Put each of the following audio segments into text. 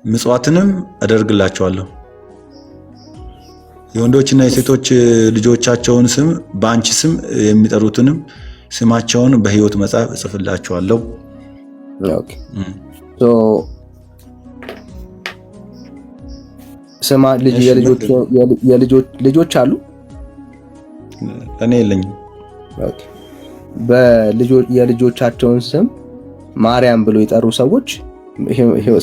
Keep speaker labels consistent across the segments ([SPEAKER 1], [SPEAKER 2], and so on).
[SPEAKER 1] ምጽዋትንም አደርግላቸዋለሁ የወንዶችና የሴቶች ልጆቻቸውን ስም በአንቺ ስም የሚጠሩትንም ስማቸውን በሕይወት መጽሐፍ እጽፍላቸዋለሁ።
[SPEAKER 2] ኦኬ ሶ ስማ ልጆች አሉ?
[SPEAKER 1] እኔ የለኝም።
[SPEAKER 2] ኦኬ የልጆቻቸውን ስም ማርያም ብሎ የጠሩ ሰዎች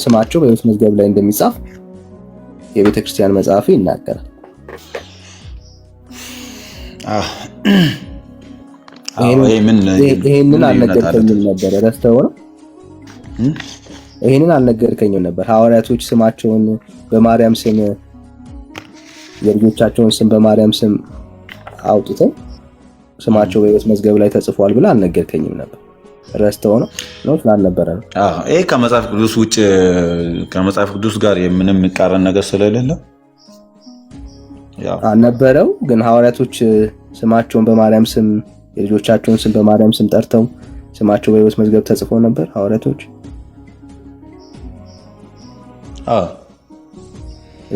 [SPEAKER 2] ስማቸው በሕይወት መዝገብ ላይ እንደሚጻፍ የቤተ ክርስቲያን መጽሐፍ ይናገራል። ይሄንን አልነገርከኝም ነበር፣ ረስተኸው ነው? ይሄንን አልነገርከኝም ነበር። ሐዋርያቶች ስማቸውን በማርያም ስም የልጆቻቸውን ስም በማርያም ስም አውጥተው ስማቸው በሕይወት መዝገብ ላይ ተጽፏል ብለህ አልነገርከኝም ነበር፣ ረስተኸው ነው? ስላልነበረ ነው።
[SPEAKER 1] ይሄ ከመጽሐፍ ቅዱስ ውጭ ከመጽሐፍ ቅዱስ ጋር ምንም የሚቃረን ነገር ስለሌለ
[SPEAKER 2] ነበረው። ግን ሐዋርያቶች ስማቸውን በማርያም ስም የልጆቻቸውን ስም በማርያም ስም ጠርተው ስማቸው በሕይወት መዝገብ ተጽፎ ነበር። ሐዋርያቶች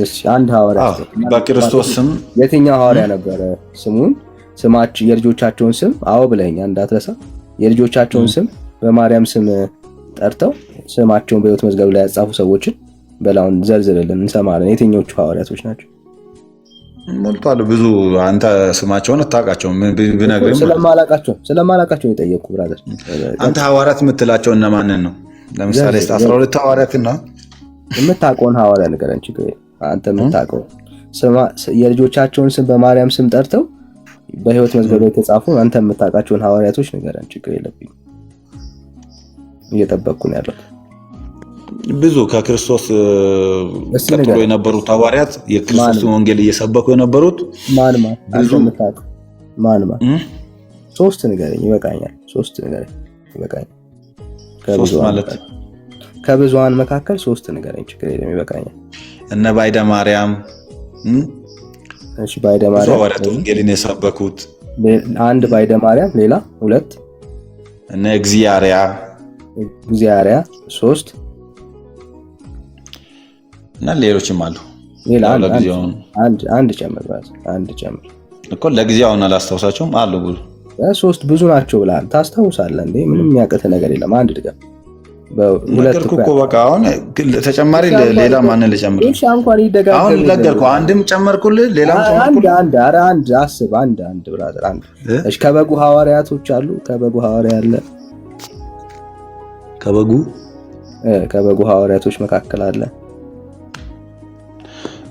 [SPEAKER 2] እሺ፣ አንድ ሐዋርያ
[SPEAKER 1] በክርስቶስ ስም
[SPEAKER 2] የትኛው ሐዋርያ ነበረ ስማቸው የልጆቻቸውን ስም ብለኸኛል እንዳትረሳ። የልጆቻቸውን ስም በማርያም ስም ጠርተው ስማቸውን በሕይወት መዝገብ ላይ ያጻፉ ሰዎችን በላውን ዘርዝርልን እንሰማለን። የትኞቹ ሐዋርያቶች ናቸው?
[SPEAKER 1] ሞልቷል ብዙ። አንተ ስማቸውን አታውቃቸውም። ብነግርም
[SPEAKER 2] ስለማላውቃቸው የጠየቅኩ ብራዘር።
[SPEAKER 1] አንተ ሐዋርያት የምትላቸው እነማንን ነው? ለምሳሌ 12 ሐዋርያትና
[SPEAKER 2] የምታውቀውን ሐዋርያ ንገረን። ችግር አንተ የምታውቀው የልጆቻቸውን ስም በማርያም ስም ጠርተው በሕይወት መዝገብ ላይ የተጻፉ አንተ የምታውቃቸውን ሐዋርያቶች ንገረን። ችግር የለብኝም፣ እየጠበቅኩ ነው ያለው።
[SPEAKER 1] ብዙ ከክርስቶስ ቀጥሎ የነበሩት ሐዋርያት የክርስቶስን ወንጌል እየሰበኩ የነበሩት ብዙ
[SPEAKER 2] ማን ሶስት ንገረኝ፣ ይበቃኛል። ሶስት ንገረኝ፣ ይበቃኛል። ከብዙሃን መካከል ሶስት ንገረኝ፣ ችግር የለም፣ ይበቃኛል።
[SPEAKER 1] እነ ባይደ ማርያም
[SPEAKER 2] እሺ፣ ባይደ ማርያም
[SPEAKER 1] ሐዋርያት ወንጌልን የሰበኩት
[SPEAKER 2] አንድ ባይደ ማርያም፣ ሌላ ሁለት
[SPEAKER 1] እነ እግዚአርያ
[SPEAKER 2] ሶስት
[SPEAKER 1] እና ሌሎችም አሉ።
[SPEAKER 2] ሌላ አንድ ጨምር
[SPEAKER 1] እኮ ለጊዜው አሁን አላስታውሳቸውም አሉ። ብዙ
[SPEAKER 2] ሶስት ብዙ ናቸው ብለሃል። ታስታውሳለህ እንዴ? ምንም የሚያቅት ነገር የለም። አንድ ድጋም
[SPEAKER 1] ሁለት እኮ በቃ አሁን ተጨማሪ ሌላ ማንን ልጨምር?
[SPEAKER 2] እሺ እንኳን ይደጋገም።
[SPEAKER 1] አሁን ነገርኩህ፣ አንድም ጨመርኩልህ፣ ሌላም ጨመርኩልህ።
[SPEAKER 2] አንድ አስብ። አንድ ብራዘር አንድ። እሺ ከበጉ ሐዋርያቶች አሉ። ከበጉ ሐዋርያ አለ። ከበጉ ሐዋርያቶች መካከል አለ።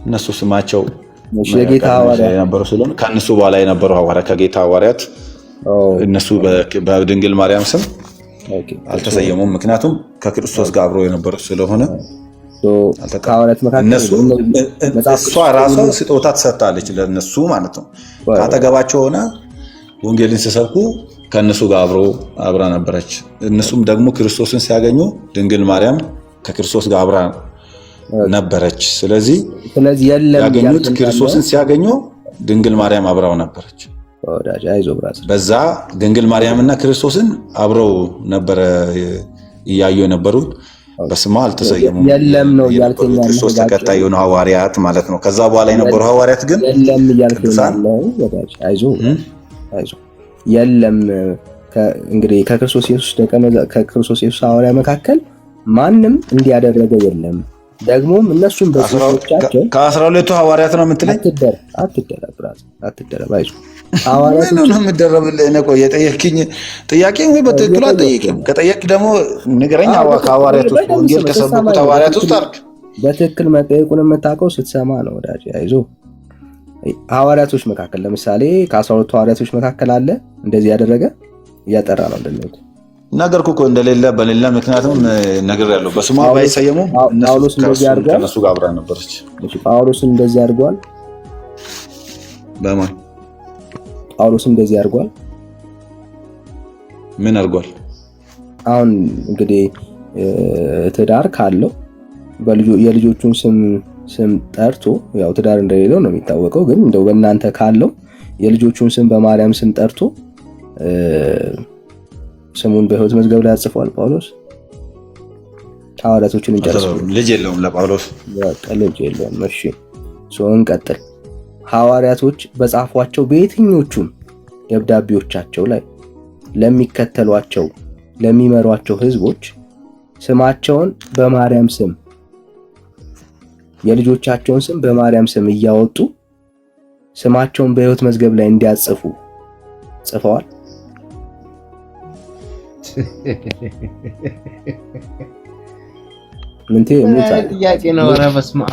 [SPEAKER 1] እነሱ ስማቸው
[SPEAKER 2] የጌታ ሐዋርያ
[SPEAKER 1] የነበሩ ስለሆነ ከእነሱ በኋላ የነበሩ ሐዋርያ ከጌታ ሐዋርያት እነሱ በድንግል ማርያም ስም አልተሰየሙም። ምክንያቱም ከክርስቶስ ጋር አብሮ የነበሩ ስለሆነ እሷ ራሷ ስጦታ ትሰጣለች ለእነሱ ማለት ነው። ካጠገባቸው ሆነ ወንጌልን ሲሰብኩ ከእነሱ ጋር አብራ ነበረች። እነሱም ደግሞ ክርስቶስን ሲያገኙ ድንግል ማርያም ከክርስቶስ ጋር አብራ ነበረች። ስለዚህ ያገኙት ክርስቶስን ሲያገኙ ድንግል ማርያም አብራው ነበረች። በዛ ድንግል ማርያምና ክርስቶስን አብረው ነበረ እያዩ የነበሩት። በስሟ አልተሰየሙም።
[SPEAKER 2] የለም ነው ያልከኝ።
[SPEAKER 1] ክርስቶስ ተከታይ የሆኑ ሐዋርያት ማለት ነው። ከዛ በኋላ የነበሩ ሐዋርያት ግን
[SPEAKER 2] የለም ያልከኝ ወዳጅ፣ የለም እንግዲህ ከክርስቶስ ኢየሱስ ሐዋርያ መካከል ማንም እንዲያደረገ የለም። ደግሞም እነሱም በሰዎቻቸው
[SPEAKER 1] ከ12 ሐዋርያት ነው የምትለኝ?
[SPEAKER 2] አትደረብ አይዞህ።
[SPEAKER 1] ሐዋርያት ነው የምደረብልህ። እኔ ቆይ የጠየቅኝ ጥያቄ ወይ በትክክል አልጠየቅም። ከጠየቅ ደግሞ ንገረኝ። ከሐዋርያት ውስጥ ወንጌል ከሰበኩት ሐዋርያት ውስጥ አልክ።
[SPEAKER 2] በትክክል መጠየቁን የምታውቀው ስትሰማ ነው ወዳጅ፣ አይዞህ። ሐዋርያቶች መካከል ለምሳሌ ከ12 ሐዋርያቶች መካከል አለ እንደዚህ ያደረገ እያጠራ ነው እንደሚሉት
[SPEAKER 1] ነገርኩ እኮ እንደሌለ በሌላ ምክንያቱም ነገር ያለው በስሟ ባይሰየሙ
[SPEAKER 2] ጳውሎስ እንደዚህ አድርጓል።
[SPEAKER 1] ከነሱ ጋር አብራ ነበረች።
[SPEAKER 2] ጳውሎስ እንደዚህ አድርጓል።
[SPEAKER 1] በማን
[SPEAKER 2] ጳውሎስ እንደዚህ አድርጓል?
[SPEAKER 1] ምን አድርጓል?
[SPEAKER 2] አሁን እንግዲህ ትዳር ካለው የልጆቹን ስም ጠርቶ ያው ትዳር እንደሌለው ነው የሚታወቀው። ግን እንደው በእናንተ ካለው የልጆቹን ስም በማርያም ስም ጠርቶ ስሙን በሕይወት መዝገብ ላይ አጽፏል ጳውሎስ። ሐዋርያቶችን እንጨርስ።
[SPEAKER 1] ልጅ የለውም ለጳውሎስ
[SPEAKER 2] ልጅ የለውም። እሺ እንቀጥል። ሐዋርያቶች በጻፏቸው በየትኞቹም ደብዳቤዎቻቸው ላይ ለሚከተሏቸው ለሚመሯቸው ህዝቦች ስማቸውን በማርያም ስም የልጆቻቸውን ስም በማርያም ስም እያወጡ ስማቸውን በሕይወት መዝገብ ላይ እንዲያጽፉ ጽፈዋል። ምን ጥያቄ ነው?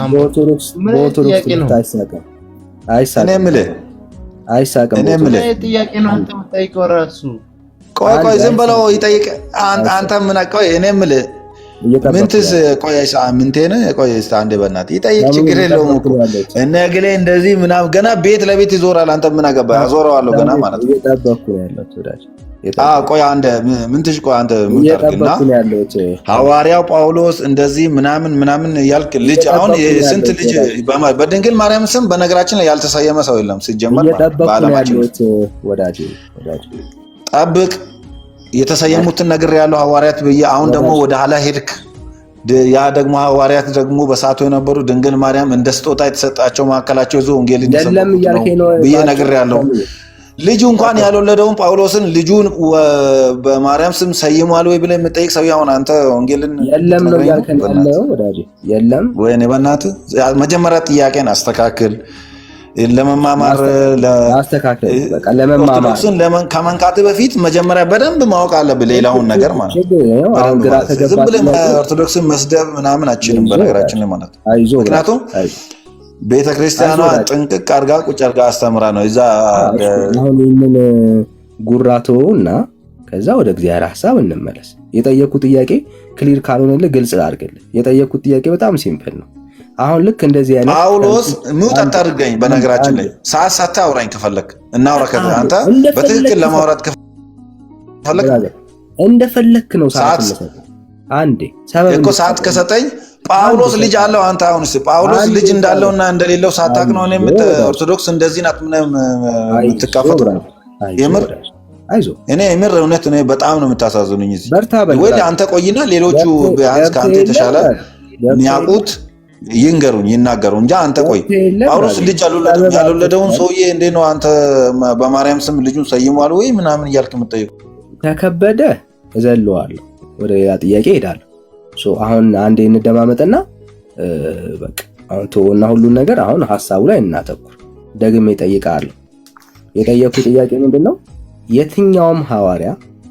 [SPEAKER 2] በኦርቶዶክስ አይሳቅም።
[SPEAKER 3] ጥያቄ ነው አንተ የምጠይቀው ራሱ።
[SPEAKER 1] ቆይ ዝም ብለው ይጠይቅ። አንተ ምን ቆይ እኔ የምልህ ምንትስ ቆይስ ምንቴን ቆይስ አንዴ በእናትህ ይጠይቅ። ችግር የለውም እኮ እነ እገሌ እንደዚህ ምናምን ገና ቤት ለቤት ይዞራል። አንተ ምን አገባ? አዞረዋለሁ ገና ማለት ነው።
[SPEAKER 2] እየጠበኩ ነው ያለሁት ወዳጅ።
[SPEAKER 1] ቆይ አንተ ምንትሽ ቆይ አንተ ምን ታርግና ሐዋርያው ጳውሎስ እንደዚህ ምናምን ያልክ ልጅ አሁን ስንት ልጅ በድንግል ማርያም ስም በነገራችን ላይ ያልተሰየመ ሰው የለም ሲጀመር
[SPEAKER 2] በዓለማችን ወዳጅ
[SPEAKER 1] ጠብቅ። የተሰየሙትን ነገር ያለው ሐዋርያት ብዬ አሁን ደግሞ ወደ ኋላ ሄድክ። ያ ደግሞ ሐዋርያት ደግሞ በሳቱ የነበሩ ድንግል ማርያም እንደ ስጦታ የተሰጣቸው ማዕከላቸው ይዞ ወንጌል እንዲሰብኩ ብዬ ነገር ያለው ልጁ እንኳን ያልወለደውን ጳውሎስን ልጁን በማርያም ስም ሰይሟል ወይ ብለህ የምጠይቅ ሰው አሁን አንተ ወንጌልን
[SPEAKER 2] የለም ነው ያልከን ያለው ወዳጅ የለም
[SPEAKER 1] ወይ? በእናትህ መጀመሪያ ጥያቄን አስተካክል። ለመማማር
[SPEAKER 2] አስተካክል። በቃ ለመማማር
[SPEAKER 1] ከመንካት በፊት መጀመሪያ በደንብ ማወቅ አለብህ ሌላውን ነገር ማለት ነው። ዝም ብለህ ኦርቶዶክስን መስደብ ምናምን አችልም በነገራችን ላይ ማለት ነው። ምክንያቱም ቤተክርስቲያኗ ጥንቅቅ አድርጋ ቁጭ አድርጋ አስተምራ ነው እዛ
[SPEAKER 2] አሁን ይህንን ጉራቶና ከዛ ወደ እግዚአብሔር ሐሳብ እንመለስ። የጠየኩት ጥያቄ ክሊር ካልሆነልህ ግልጽ አድርግልህ። የጠየኩት ጥያቄ በጣም ሲምፕል ነው። አሁን ልክ እንደዚህ አይነት
[SPEAKER 1] ጳውሎስ ምውጣ አድርገኝ። በነገራችን ላይ ሰዓት ሳታ አውራኝ ከፈለክ እናውራ። አንተ በትክክል ለማውራት ከፈለክ
[SPEAKER 2] እንደፈለክ ነው ሰዓት መስጠት። አንዴ ሰበብ
[SPEAKER 1] እኮ ሰዓት ከሰጠኝ ጳውሎስ ልጅ አለው። አንተ አሁንስ ጳውሎስ ልጅ እንዳለውና እንደሌለው ሳታውቅ ነው እኔ ኦርቶዶክስ እንደዚህ ናት ምንም የምትካፈቱ የምር
[SPEAKER 2] አይዞህ።
[SPEAKER 1] እኔ የምር እውነት እኔ በጣም ነው የምታሳዝኑኝ። እዚህ ወይ አንተ ቆይና ሌሎቹ ቢያንስ ከአንተ የተሻለ የሚያውቁት ይንገሩኝ ይናገሩ እንጂ አንተ ቆይ። ጳውሎስ ልጅ ያልወለደውን ሰውዬ እንዴት ነው አንተ በማርያም ስም ልጁን ሰይሟል ወይ ምናምን እያልክ የምትጠይቁ?
[SPEAKER 2] ተከበደ እዘለዋለሁ። ወደ ሌላ ጥያቄ ሄዳለሁ። አሁን አንዴ እንደማመጥና በቃ አሁን ተወና ሁሉን ነገር አሁን ሐሳቡ ላይ እናተኩር። ደግሜ እጠይቃለሁ። የጠየኩት ጥያቄ ምንድነው? የትኛውም ሐዋርያ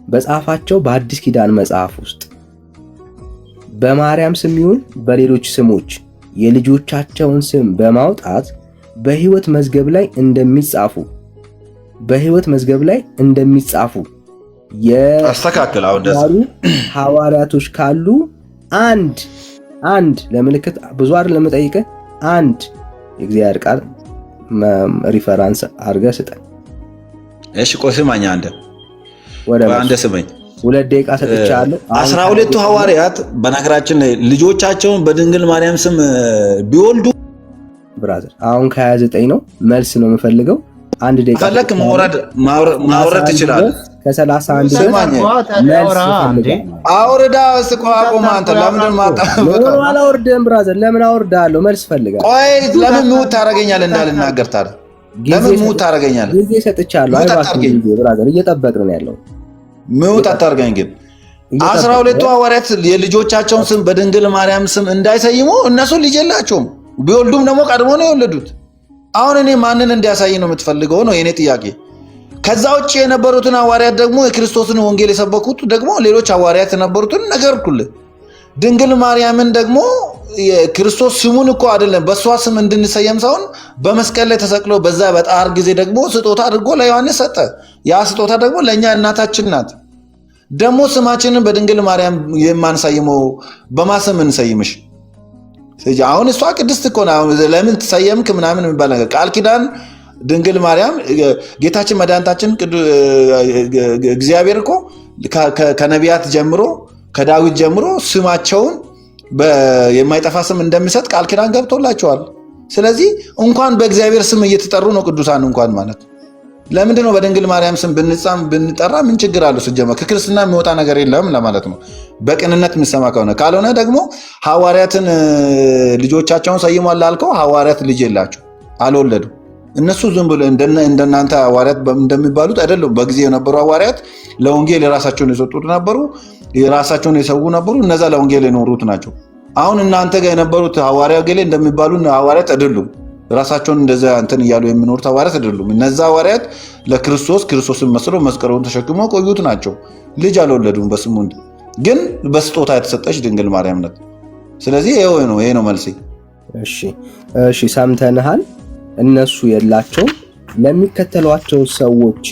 [SPEAKER 2] በጻፋቸው በአዲስ ኪዳን መጽሐፍ ውስጥ በማርያም ስም ይሁን በሌሎች ስሞች የልጆቻቸውን ስም በማውጣት በሕይወት መዝገብ ላይ እንደሚጻፉ
[SPEAKER 1] አስተካክል።
[SPEAKER 2] ሐዋርያቶች ካሉ አንድ ለምልክት ብዙ አይደል ለመጠይቀህ አንድ የእግዚአብሔር ቃል ሪፈራንስ አድርገህ ስጠን።
[SPEAKER 1] እሺ ቆይ ስማኝ። አንተ ስማኝ።
[SPEAKER 2] 2 ደቂቃ ሰጥቻለሁ።
[SPEAKER 1] 12ቱ ሐዋርያት በነገራችን ላይ ልጆቻቸውን በድንግል ማርያም ስም ቢወልዱ
[SPEAKER 2] ብራዘር አሁን ከ29 ነው መልስ ነው የምፈልገው። 1 ደቂቃ
[SPEAKER 1] ፈለክ ማውረድ ትችላለህ።
[SPEAKER 2] ከ31
[SPEAKER 1] አውርዳ እስቆም አንተ ለምን
[SPEAKER 2] አላወርድም ብራዘር? ለምን አወርዳለሁ? መልስ ፈልጋለሁ።
[SPEAKER 1] ቆይ ለምን ምውት ታደርገኛለህ? እንዳልናገር ታዲያ ለምን ምውት ታደርገኛለህ?
[SPEAKER 2] ጊዜ ሰጥቻለሁ። አይባክህ ብራዘር፣ እየጠበቅን ነው ያለው።
[SPEAKER 1] ምውት አታርገኝ። ግን 12ቱ ሐዋርያት የልጆቻቸውን ስም በድንግል ማርያም ስም እንዳይሰይሙ እነሱ ልጅ የላቸውም። ቢወልዱም ደግሞ ቀድሞ ነው የወለዱት። አሁን እኔ ማንን እንዲያሳይ ነው የምትፈልገው ነው የኔ ጥያቄ። ከዛ ውጭ የነበሩትን ሐዋርያት ደግሞ የክርስቶስን ወንጌል የሰበኩት ደግሞ ሌሎች ሐዋርያት የነበሩትን ነገርኩልህ። ድንግል ማርያምን ደግሞ የክርስቶስ ስሙን እኮ አይደለም በእሷ ስም እንድንሰየም ሳይሆን በመስቀል ላይ ተሰቅሎ በዛ በጣር ጊዜ ደግሞ ስጦታ አድርጎ ለዮሐንስ ሰጠ። ያ ስጦታ ደግሞ ለእኛ እናታችን ናት። ደግሞ ስማችንን በድንግል ማርያም የማንሰይመው በማሰም እንሰይምሽ? አሁን እሷ ቅድስት እኮ ነው። ለምን ተሰየምክ ምናምን የሚባል ነገር ቃል ኪዳን ድንግል ማርያም ጌታችን መድኃኒታችን እግዚአብሔር እኮ ከነቢያት ጀምሮ ከዳዊት ጀምሮ ስማቸውን የማይጠፋ ስም እንደሚሰጥ ቃል ኪዳን ገብቶላቸዋል። ስለዚህ እንኳን በእግዚአብሔር ስም እየተጠሩ ነው ቅዱሳን እንኳን ማለት ለምንድን ነው በድንግል ማርያም ስም ብንጠራ ምን ችግር አለው? ሲጀመር ከክርስትና የሚወጣ ነገር የለም ለማለት ነው። በቅንነት የምሰማ ከሆነ ካልሆነ ደግሞ ሐዋርያትን ልጆቻቸውን ሰይሟል ላልከው ሐዋርያት ልጅ የላቸው አልወለዱ። እነሱ ዝም ብሎ እንደናንተ ሐዋርያት እንደሚባሉት አይደለም። በጊዜ የነበሩ ሐዋርያት ለወንጌል የራሳቸውን የሰጡት ነበሩ፣ የራሳቸውን የሰው ነበሩ። እነዛ ለወንጌል የኖሩት ናቸው። አሁን እናንተ ጋር የነበሩት ሐዋርያ ገሌ እንደሚባሉ ሐዋርያት አይደሉም። ራሳቸውን እንደዛ እንትን እያሉ የሚኖሩት ሐዋርያት አይደሉም። እነዛ ሐዋርያት ክርስቶስን መስለው መስቀሉን ተሸክመው ቆዩት ናቸው። ልጅ አልወለዱም። በስሙ ግን በስጦታ የተሰጠች ድንግል ማርያም ናት። ስለዚህ ይሄ ነው መልሴ።
[SPEAKER 2] እሺ ሰምተንሃል። እነሱ የላቸውም። ለሚከተሏቸው ሰዎች፣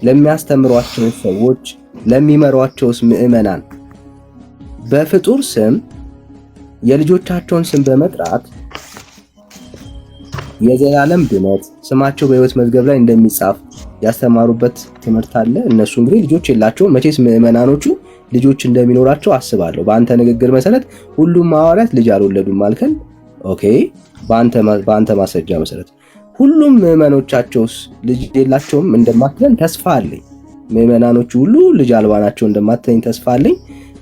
[SPEAKER 2] ለሚያስተምሯቸው ሰዎች፣ ለሚመሯቸውስ ምዕመናን በፍጡር ስም የልጆቻቸውን ስም በመጥራት የዘላለም ድነት ስማቸው በሕይወት መዝገብ ላይ እንደሚጻፍ ያስተማሩበት ትምህርት አለ። እነሱ እንግዲህ ልጆች የላቸውም። መቼስ ምዕመናኖቹ ልጆች እንደሚኖራቸው አስባለሁ። በአንተ ንግግር መሰረት ሁሉም ሐዋርያት ልጅ አልወለዱም አልከን። ኦኬ፣ በአንተ ማስረጃ መሰረት ሁሉም ምዕመኖቻቸውስ ልጅ የላቸውም እንደማትለን ተስፋ አለኝ። ምዕመናኖቹ ሁሉ ልጅ አልባ ናቸው እንደማትለኝ ተስፋ አለኝ።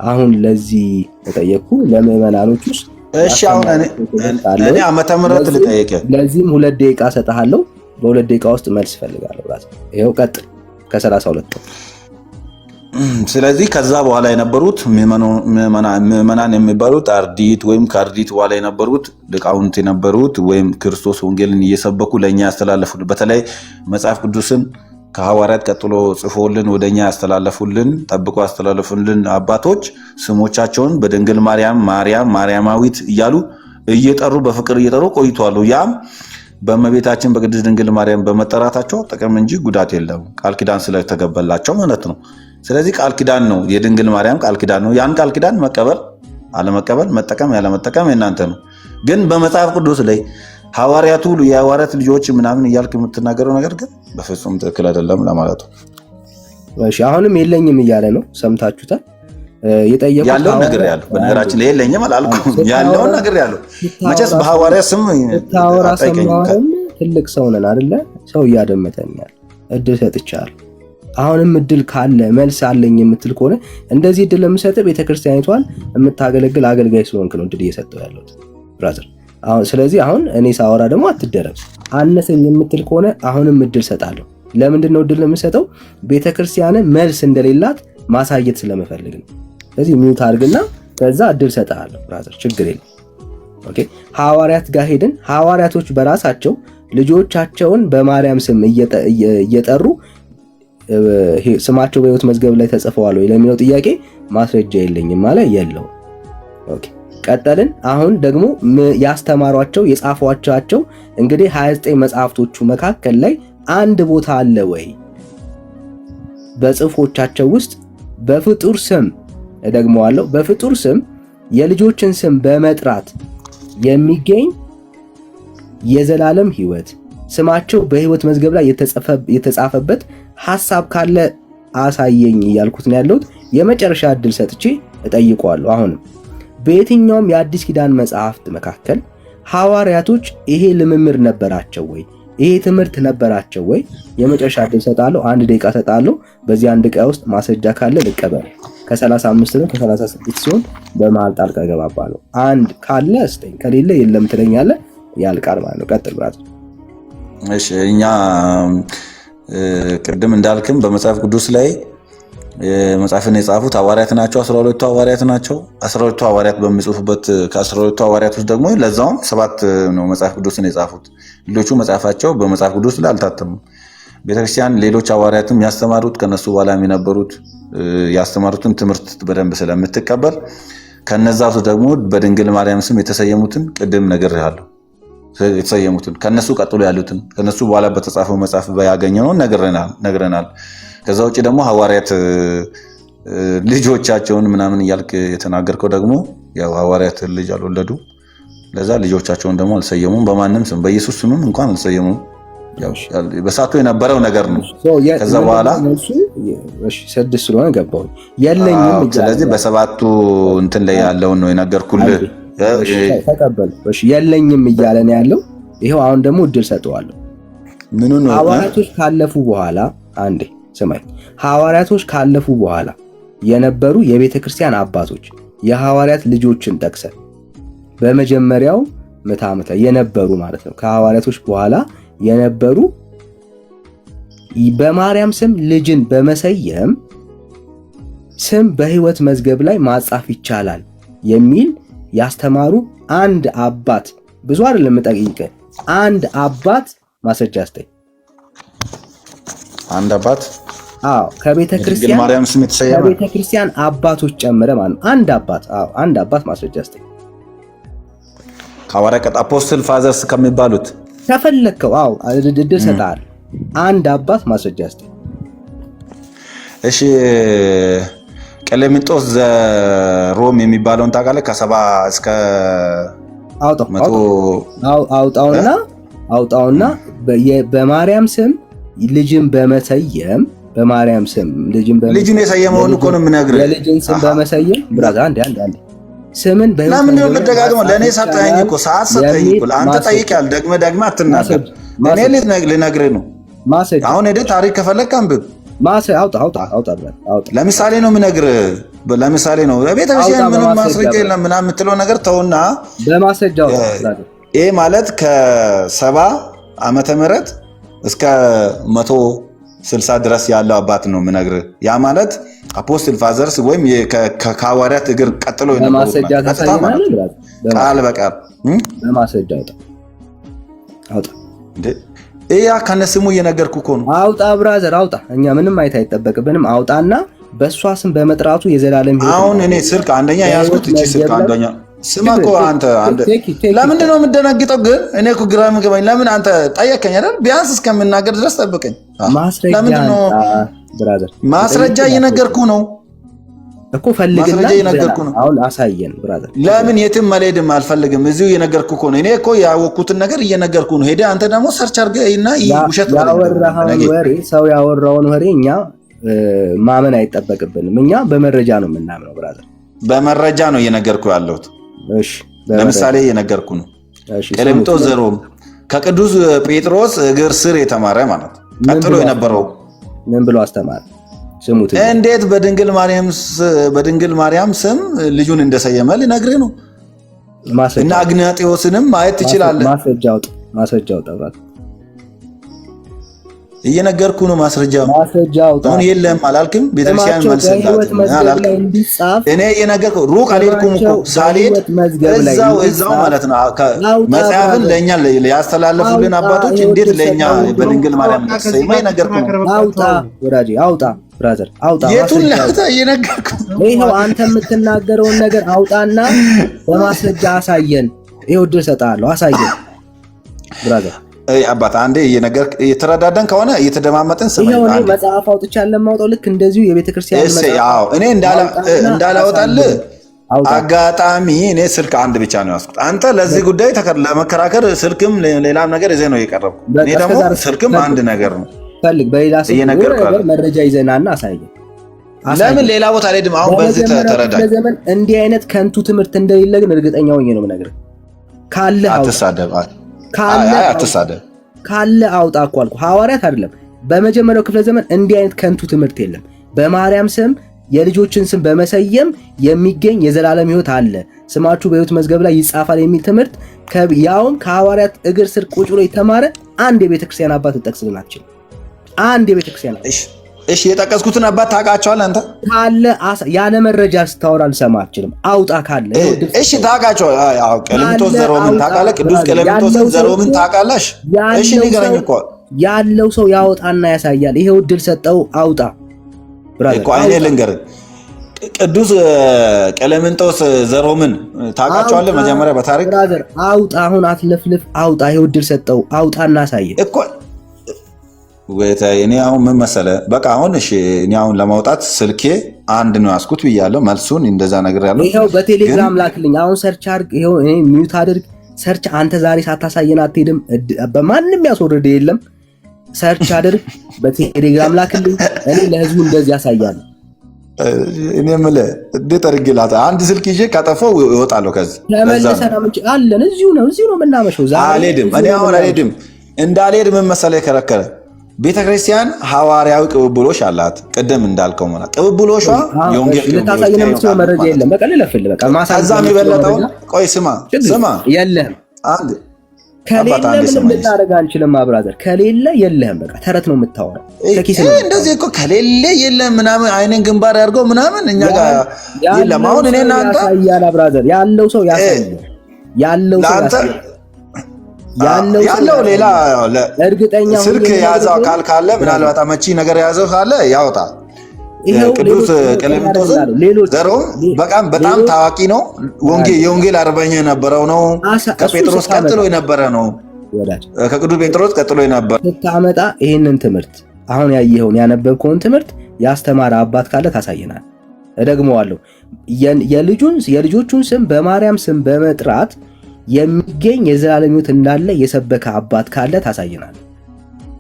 [SPEAKER 2] አሁን ለዚህ ተጠየቅኩ። ለምዕመናኖቹ ውስጥ
[SPEAKER 1] እሺ፣ አሁን እኔ ዓመተ ምሕረት ልጠይቅ።
[SPEAKER 2] ለዚህም 2 ደቂቃ ሰጥሃለሁ። በ2 ደቂቃ ውስጥ መልስ ፈልጋለሁ። ራስ ይሄው ቀጥል ከ32
[SPEAKER 1] ስለዚህ ከዛ በኋላ የነበሩት ምዕመናን የሚባሉት አርዲት ወይም ከአርዲት በኋላ የነበሩት ሊቃውንት የነበሩት ወይም ክርስቶስ ወንጌልን እየሰበኩ ለእኛ ያስተላለፉልን በተለይ መጽሐፍ ቅዱስን ከሐዋርያት ቀጥሎ ጽፎልን ወደኛ ያስተላለፉልን ጠብቆ ያስተላለፉልን አባቶች ስሞቻቸውን በድንግል ማርያማዊት እያሉ እየጠሩ በፍቅር እየጠሩ ቆይተዋል። ያም በእመቤታችን በቅድስት ድንግል ማርያም በመጠራታቸው ጥቅም እንጂ ጉዳት የለውም። ቃል ኪዳን ስለተገበላቸው ማለት ነው። ስለዚህ ቃል ኪዳን ነው፣ የድንግል ማርያም ቃል ኪዳን ነው። ያን ቃል ኪዳን መቀበል አለመቀበል፣ መጠቀም ያለመጠቀም የእናንተ ነው። ግን በመጽሐፍ ቅዱስ ላይ ሐዋርያቱ የሐዋርያት ልጆች ምናምን እያልክ የምትናገረው ነገር ግን በፍጹም ትክክል አይደለም ለማለት ነው።
[SPEAKER 2] እሺ፣ አሁንም የለኝም እያለ ነው። ሰምታችሁታል። የጠየቁት
[SPEAKER 1] ያለው ነገር ያለው በነገራችን ላይ የለኝም አላልኩም። ያለው ነገር ያለው መቼስ በሐዋርያት ስም
[SPEAKER 2] ታወራ ሰማሁን። ትልቅ ሰው ነን አይደለ? ሰው እያደመጠኛል። እድል ሰጥቻለሁ። አሁንም እድል ካለ መልስ አለኝ የምትል ከሆነ እንደዚህ እድል ለምሰጥ ቤተክርስቲያኒቷን የምታገለግል አገልጋይ ስለሆንክ ነው እድል እየሰጠው ያለሁት ብራዘር። ስለዚህ አሁን እኔ ሳወራ ደግሞ አትደረብ። አነሰኝ የምትል ከሆነ አሁንም እድል ሰጣለሁ። ለምንድን ነው እድል ለምሰጠው? ቤተክርስቲያን መልስ እንደሌላት ማሳየት ስለምፈልግ ነው። ስለዚህ ሚውት አድርግና ከዛ እድል ሰጣለሁ ብራዘር፣ ችግር የለም። ኦኬ፣ ሐዋርያት ጋር ሄድን። ሐዋርያቶች በራሳቸው ልጆቻቸውን በማርያም ስም እየጠሩ ስማቸው በሕይወት መዝገብ ላይ ተጽፈዋል ወይ ለሚለው ጥያቄ ማስረጃ የለኝም ማለት የለው። ኦኬ፣ ቀጠልን። አሁን ደግሞ ያስተማሯቸው የጻፏቸው እንግዲህ 29 መጽሐፍቶቹ መካከል ላይ አንድ ቦታ አለ ወይ በጽፎቻቸው ውስጥ በፍጡር ስም እደግመዋለሁ፣ በፍጡር ስም የልጆችን ስም በመጥራት የሚገኝ የዘላለም ሕይወት ስማቸው በሕይወት መዝገብ ላይ የተጻፈበት ሐሳብ ካለ አሳየኝ እያልኩት ነው ያለሁት። የመጨረሻ እድል ሰጥቼ እጠይቀዋለሁ። አሁንም በየትኛውም የአዲስ ኪዳን መጽሐፍት መካከል ሐዋርያቶች ይሄ ልምምድ ነበራቸው ወይ? ይሄ ትምህርት ነበራቸው ወይ? የመጨረሻ እድል ሰጣለሁ። 1 ደቂቃ ሰጣለሁ። በዚህ 1 ደቂቃ ውስጥ ማስረጃ ካለ ልቀበል። ከ35 ነው ከ36 ሲሆን በመሃል ጣልቃ ገባባለሁ። አንድ ካለ ስጠኝ፣ ከሌለ የለም ትለኛለህ። ያልቃል ማለት ነው። ቀጥል ብራት።
[SPEAKER 1] እሺ፣ እኛ ቅድም እንዳልክም በመጽሐፍ ቅዱስ ላይ መጽሐፍን የጻፉት ሐዋርያት ናቸው። 12ቱ ሐዋርያት ናቸው። 12ቱ ሐዋርያት በሚጽፉበት ከ12ቱ ሐዋርያት ውስጥ ደግሞ ለዛውም 7 ነው መጽሐፍ ቅዱስን የጻፉት። ሌሎቹ መጽሐፋቸው በመጽሐፍ ቅዱስ ላይ አልታተሙም። ቤተክርስቲያን ሌሎች ሐዋርያትም ያስተማሩት ከነሱ በኋላ የሚነበሩት ያስተማሩትን ትምህርት በደንብ ስለምትቀበል ከነዛ ውስጥ ደግሞ በድንግል ማርያም ስም የተሰየሙትን ቅድም ነግሬሃለሁ። የተሰየሙትን ከነሱ ቀጥሎ ያሉትን ከነሱ በኋላ በተጻፈው መጽሐፍ ያገኘነውን ነግረናል። ከዛ ውጭ ደግሞ ሐዋርያት ልጆቻቸውን ምናምን እያልክ የተናገርከው ደግሞ ያው ሐዋርያት ልጅ አልወለዱ፣ ለዛ ልጆቻቸውን ደግሞ አልሰየሙም። በማንም ስም በኢየሱስ ስምም እንኳን አልሰየሙም። ያው በሳቱ የነበረው ነገር ነው። ከዛ በኋላ
[SPEAKER 2] እሺ 6 ስለሆነ ገባው የለኝም።
[SPEAKER 1] ስለዚህ በሰባቱ እንትን ላይ ያለውን ነው የነገርኩልህ።
[SPEAKER 2] ተቀበል። እሺ የለኝም እያለ ነው ያለው። ይሄው አሁን ደግሞ እድል ሰጠዋለሁ። ሐዋርያቶች ካለፉ በኋላ አንዴ ስማኝ፣ ሐዋርያቶች ካለፉ በኋላ የነበሩ የቤተ ክርስቲያን አባቶች የሐዋርያት ልጆችን ጠቅሰ በመጀመሪያው ምዕተ ዓመት የነበሩ ማለት ነው። ከሐዋርያቶች በኋላ የነበሩ በማርያም ስም ልጅን በመሰየም ስም በሕይወት መዝገብ ላይ ማጻፍ ይቻላል የሚል ያስተማሩ አንድ አባት፣ ብዙ አይደለም ጠይቀህ፣ አንድ አባት ማስረጃ አስተይ።
[SPEAKER 1] አንድ አባት?
[SPEAKER 2] አዎ፣ ከቤተ ክርስቲያን
[SPEAKER 1] ማርያም ስም የተሰየመ
[SPEAKER 2] ከቤተ ክርስቲያን አባቶች ጨምረ ማለት ነው። አንድ አባት፣ አዎ፣ አንድ አባት ማስረጃ አስተይ።
[SPEAKER 1] ከሐዋርያት አፖስትል ፋዘርስ ከሚባሉት
[SPEAKER 2] ተፈለከው? አዎ፣ እድል ሰጣል። አንድ አባት ማስረጃ አስተይ።
[SPEAKER 1] እሺ፣ ቀሌምንጦስ ዘሮም የሚባለውን ታውቃለህ? ከ70 እስከ
[SPEAKER 2] አውጣውና በማርያም ስም ልጅን በመሰየም በማርያም ስም
[SPEAKER 1] ልጅን የሰየመውን እኮ ነው የምነግርህ።
[SPEAKER 2] የልጅን ስም በመሰየም ብራዛ አንዴ ስምን
[SPEAKER 1] ለምን ነው የምትደጋግመው? ለእኔ ሰጠኸኝ እኮ ሰዓት ሰጠኸኝ እኮ። አንተ ጠይቀሃል፣ ደግመህ አትናገር። እኔ ልነግርህ ነው። አሁን ሄደህ ታሪክ ከፈለግህ አንብብ። አውጣ። ለምሳሌ ነው የምነግርህ፣ ለምሳሌ ነው። ቤተክርስቲያን ምንም ማስረጃ የለም ምናምን የምትለው ነገር ተውና
[SPEAKER 2] በማስረጃ
[SPEAKER 1] ይሄ ማለት ከ70 ዓመተ ምህረት እስከ 160 ድረስ ያለው አባት ነው የምነግርህ። ያ ማለት አፖስትል ፋዘርስ ወይም ከሐዋርያት እግር ቀጥሎ
[SPEAKER 2] በማስረጃ
[SPEAKER 1] ቃል በቃል
[SPEAKER 2] በማስረጃ አውጣ።
[SPEAKER 1] ይሄ ከነ ስሙ እየነገርኩህ እኮ ነው።
[SPEAKER 2] አውጣ ብራዘር አውጣ። እኛ ምንም አይታ አይጠበቅብንም። አውጣና በእሷ ስም በመጥራቱ የዘላለም ሕይወት። አሁን
[SPEAKER 1] እኔ ስልክ አንደኛ ያዝኩት እቺ ስልክ አንደኛ ስማ እኮ አንተ ለምንድን ነው የምትደነግጠው? ግን እኔ እኮ ግራ የምገባኝ ለምን አንተ ጠየቀኝ አይደል? ቢያንስ እስከምናገር ድረስ ጠብቀኝ። ለምንድን ነው
[SPEAKER 2] ብራዘር?
[SPEAKER 1] ማስረጃ እየነገርኩህ ነው
[SPEAKER 2] እኮ ፈልግና አሁን አሳየን ብራዘር።
[SPEAKER 1] ለምን የትም አልሄድም፣ አልፈልግም። እዚሁ እየነገርኩህ እኮ ነው። እኔ እኮ ያወቅኩትን ነገር እየነገርኩህ ነው። ሄደህ አንተ ደግሞ ሰርች አድርገህና ውሸት
[SPEAKER 2] ሰው ያወራውን ወሬ እኛ ማመን አይጠበቅብንም። እኛ በመረጃ ነው የምናምነው ብራዘር።
[SPEAKER 1] በመረጃ ነው እየነገርኩህ ያለሁት።
[SPEAKER 2] እሺ፣
[SPEAKER 1] ለምሳሌ እየነገርኩህ ነው። ቀሌምንጦስ ዘሮም ከቅዱስ ጴጥሮስ እግር ስር የተማረ ማለት ቀጥሎ የነበረው
[SPEAKER 2] ምን ብሎ አስተማረ? ስሙት።
[SPEAKER 1] እንዴት በድንግል ማርያም ስም ልጁን እንደሰየመ ልነግርህ ነው። እና አግናጢዎስንም ማየት ትችላለህ።
[SPEAKER 2] ማስረጃ አውጣ።
[SPEAKER 1] እየነገርኩህ ነው። ማስረጃ
[SPEAKER 2] አውጣ።
[SPEAKER 1] አሁን የለም አላልክም? ቤተክርስቲያን መልስላት አላልክም? እኔ እየነገርኩህ ሩቅ አልሄድኩም እኮ ሳልሄድ እዛው ማለት ነው። መጽሐፍን ለእኛ ያስተላለፉልን አባቶች እንዴት ለእኛ በድንግል ማርያም እንደተሰየመ እየነገርኩህ ነው።
[SPEAKER 2] አውጣ ወዳጄ አውጣ። ብራዘር አውጣ።
[SPEAKER 1] የቱን ላውጣ? እየነገርኩህ
[SPEAKER 2] ይኸው አንተ የምትናገረውን ነገር አውጣና በማስረጃ አሳየን። ይኸው እድል እሰጥሃለሁ፣ አሳየን ብራዘር።
[SPEAKER 1] አባት አንዴ እየተረዳዳን ከሆነ እየተደማመጥን ስማኝ።
[SPEAKER 2] ይሄው ነው መጽሐፍ አውጥቻለሁ የማውጣው ልክ እንደዚሁ የቤተክርስቲያን
[SPEAKER 1] መጽሐፍ። እኔ እንዳላወጣልህ አጋጣሚ እኔ ስልክ አንድ ብቻ ነው ያስኩት። አንተ ለዚህ ጉዳይ ለመከራከር ስልክም ሌላም ነገር ይዘህ ነው የቀረብኩት። እኔ ደግሞ ስልክም አንድ ነገር ነው
[SPEAKER 2] ፈልግ። በሌላ ነገር መረጃ ይዘናና አሳየን።
[SPEAKER 1] ለምን ሌላ ቦታ አልሄድም? አሁን በዚህ ተረዳኝ።
[SPEAKER 2] ለዘመን እንዲህ አይነት ከንቱ ትምህርት እንደሌለ ግን እርግጠኛ ሆኜ ነው የምነግርህ። ካለ
[SPEAKER 1] አትሳደብ
[SPEAKER 2] ካለ አውጣ እኮ አልኩህ። ሐዋርያት አይደለም በመጀመሪያው ክፍለ ዘመን እንዲህ አይነት ከንቱ ትምህርት የለም። በማርያም ስም የልጆችን ስም በመሰየም የሚገኝ የዘላለም ሕይወት አለ፣ ስማችሁ በሕይወት መዝገብ ላይ ይጻፋል የሚል ትምህርት ያውም ከሐዋርያት እግር ስር ቁጭ ብሎ የተማረ አንድ የቤተክርስቲያን አባት ልጠቅስልን አትችልም። አንድ የቤተክርስቲያን አባት።
[SPEAKER 1] እሺ የጠቀስኩትን አባት ታውቃቸዋለህ አንተ?
[SPEAKER 2] ካለ ያለ መረጃ ስታወራ ልሰማ አልችልም። አውጣ ካለ።
[SPEAKER 1] እሺ ታውቃቸዋለህ? ቀሌምንጦስ ዘሮምን ታውቃለህ? ቅዱስ ቀሌምንጦስ ዘሮምን ታውቃለህ? እሺ ንገረኝ እኮ
[SPEAKER 2] ያለው ሰው ያወጣና ያሳያል። ይሄው እድል ሰጠው፣ አውጣ ብራዘር
[SPEAKER 1] እኮ አይኔ ልንገርህ። ቅዱስ ቀሌምንጦስ ዘሮምን ታውቃቸዋለህ? መጀመሪያ በታሪክ
[SPEAKER 2] ብራዘር አውጣ። አሁን አትለፍልፍ፣ አውጣ። ይሄው እድል ሰጠው፣ አውጣና አሳየን
[SPEAKER 1] እኮ እኔ አሁን ምን መሰለህ፣ በቃ አሁን እሺ፣ እኔ አሁን ለማውጣት ስልኬ አንድ ነው ያስኩት ብያለሁ። መልሱን እንደዛ ነገር ያለው
[SPEAKER 2] ይሄው በቴሌግራም ላክልኝ። አሁን ሰርች አድርግ። ይሄው እኔ ሚውት አድርግ። ሰርች አንተ ዛሬ ሳታሳየን አትሄድም። በማንም ያስወርድ የለም። ሰርች አድርግ፣ በቴሌግራም ላክልኝ። እኔ ለህዝቡ እንደዚህ ያሳያለሁ።
[SPEAKER 1] እኔ የምልህ እንዴት አድርጌላት አንድ ስልክ ይዤ ካጠፋው እወጣለሁ። ከዚህ
[SPEAKER 2] ተመለሰና ምን አለን? እዚሁ ነው የምናመሸው። ዛሬ
[SPEAKER 1] አልሄድም። እኔ አሁን አልሄድም። እንዳልሄድ ምን መሰለህ የከለከለ ቤተክርስቲያን ሐዋርያዊ ቅብብሎሽ አላት። ቅድም እንዳልከው ማለት ቅብብሎሿ የወንጌል
[SPEAKER 2] ልታሳየን የምትችለው መረጃ የለም። በቃ ለፍል በቃ
[SPEAKER 1] ከዛ የሚበለጠው ቆይ ስማ
[SPEAKER 2] የለህም
[SPEAKER 1] አንድ
[SPEAKER 2] ከሌለ ምንም ልናደርግ አንችልም። አብራዘር ከሌለ የለህም። በቃ ተረት ነው የምታወራው።
[SPEAKER 1] እንደዚህ እኮ ከሌለ የለም ምናምን አይንን ግንባር ያድርገው ምናምን እኛ ጋር የለም። አሁን እኔ እና አንተ
[SPEAKER 2] ያሳያል። አብራዘር ያለው ሰው ያሳያል። ያለው
[SPEAKER 1] ሌላ
[SPEAKER 2] እርግጠኛ
[SPEAKER 1] ስልክ የያዘው አካል ካለ ምናልባት አመቺ ነገር የያዘው ካለ ያወጣል። ቅዱስ ቀሌምንጦስ በጣም ታዋቂ ነው። የወንጌል አርበኛ የነበረው ነው። ከጴጥሮስ ቀጥሎ የነበረ ነው። ከቅዱስ ጴጥሮስ ቀጥሎ የነበረ
[SPEAKER 2] ስታመጣ ይህንን ትምህርት አሁን ያየኸውን ያነበብከውን ትምህርት ያስተማረ አባት ካለ ታሳየናል። እደግመዋለሁ። የልጆቹን ስም በማርያም ስም በመጥራት የሚገኝ የዘላለም ሕይወት እንዳለ የሰበከ አባት ካለ ታሳየናል።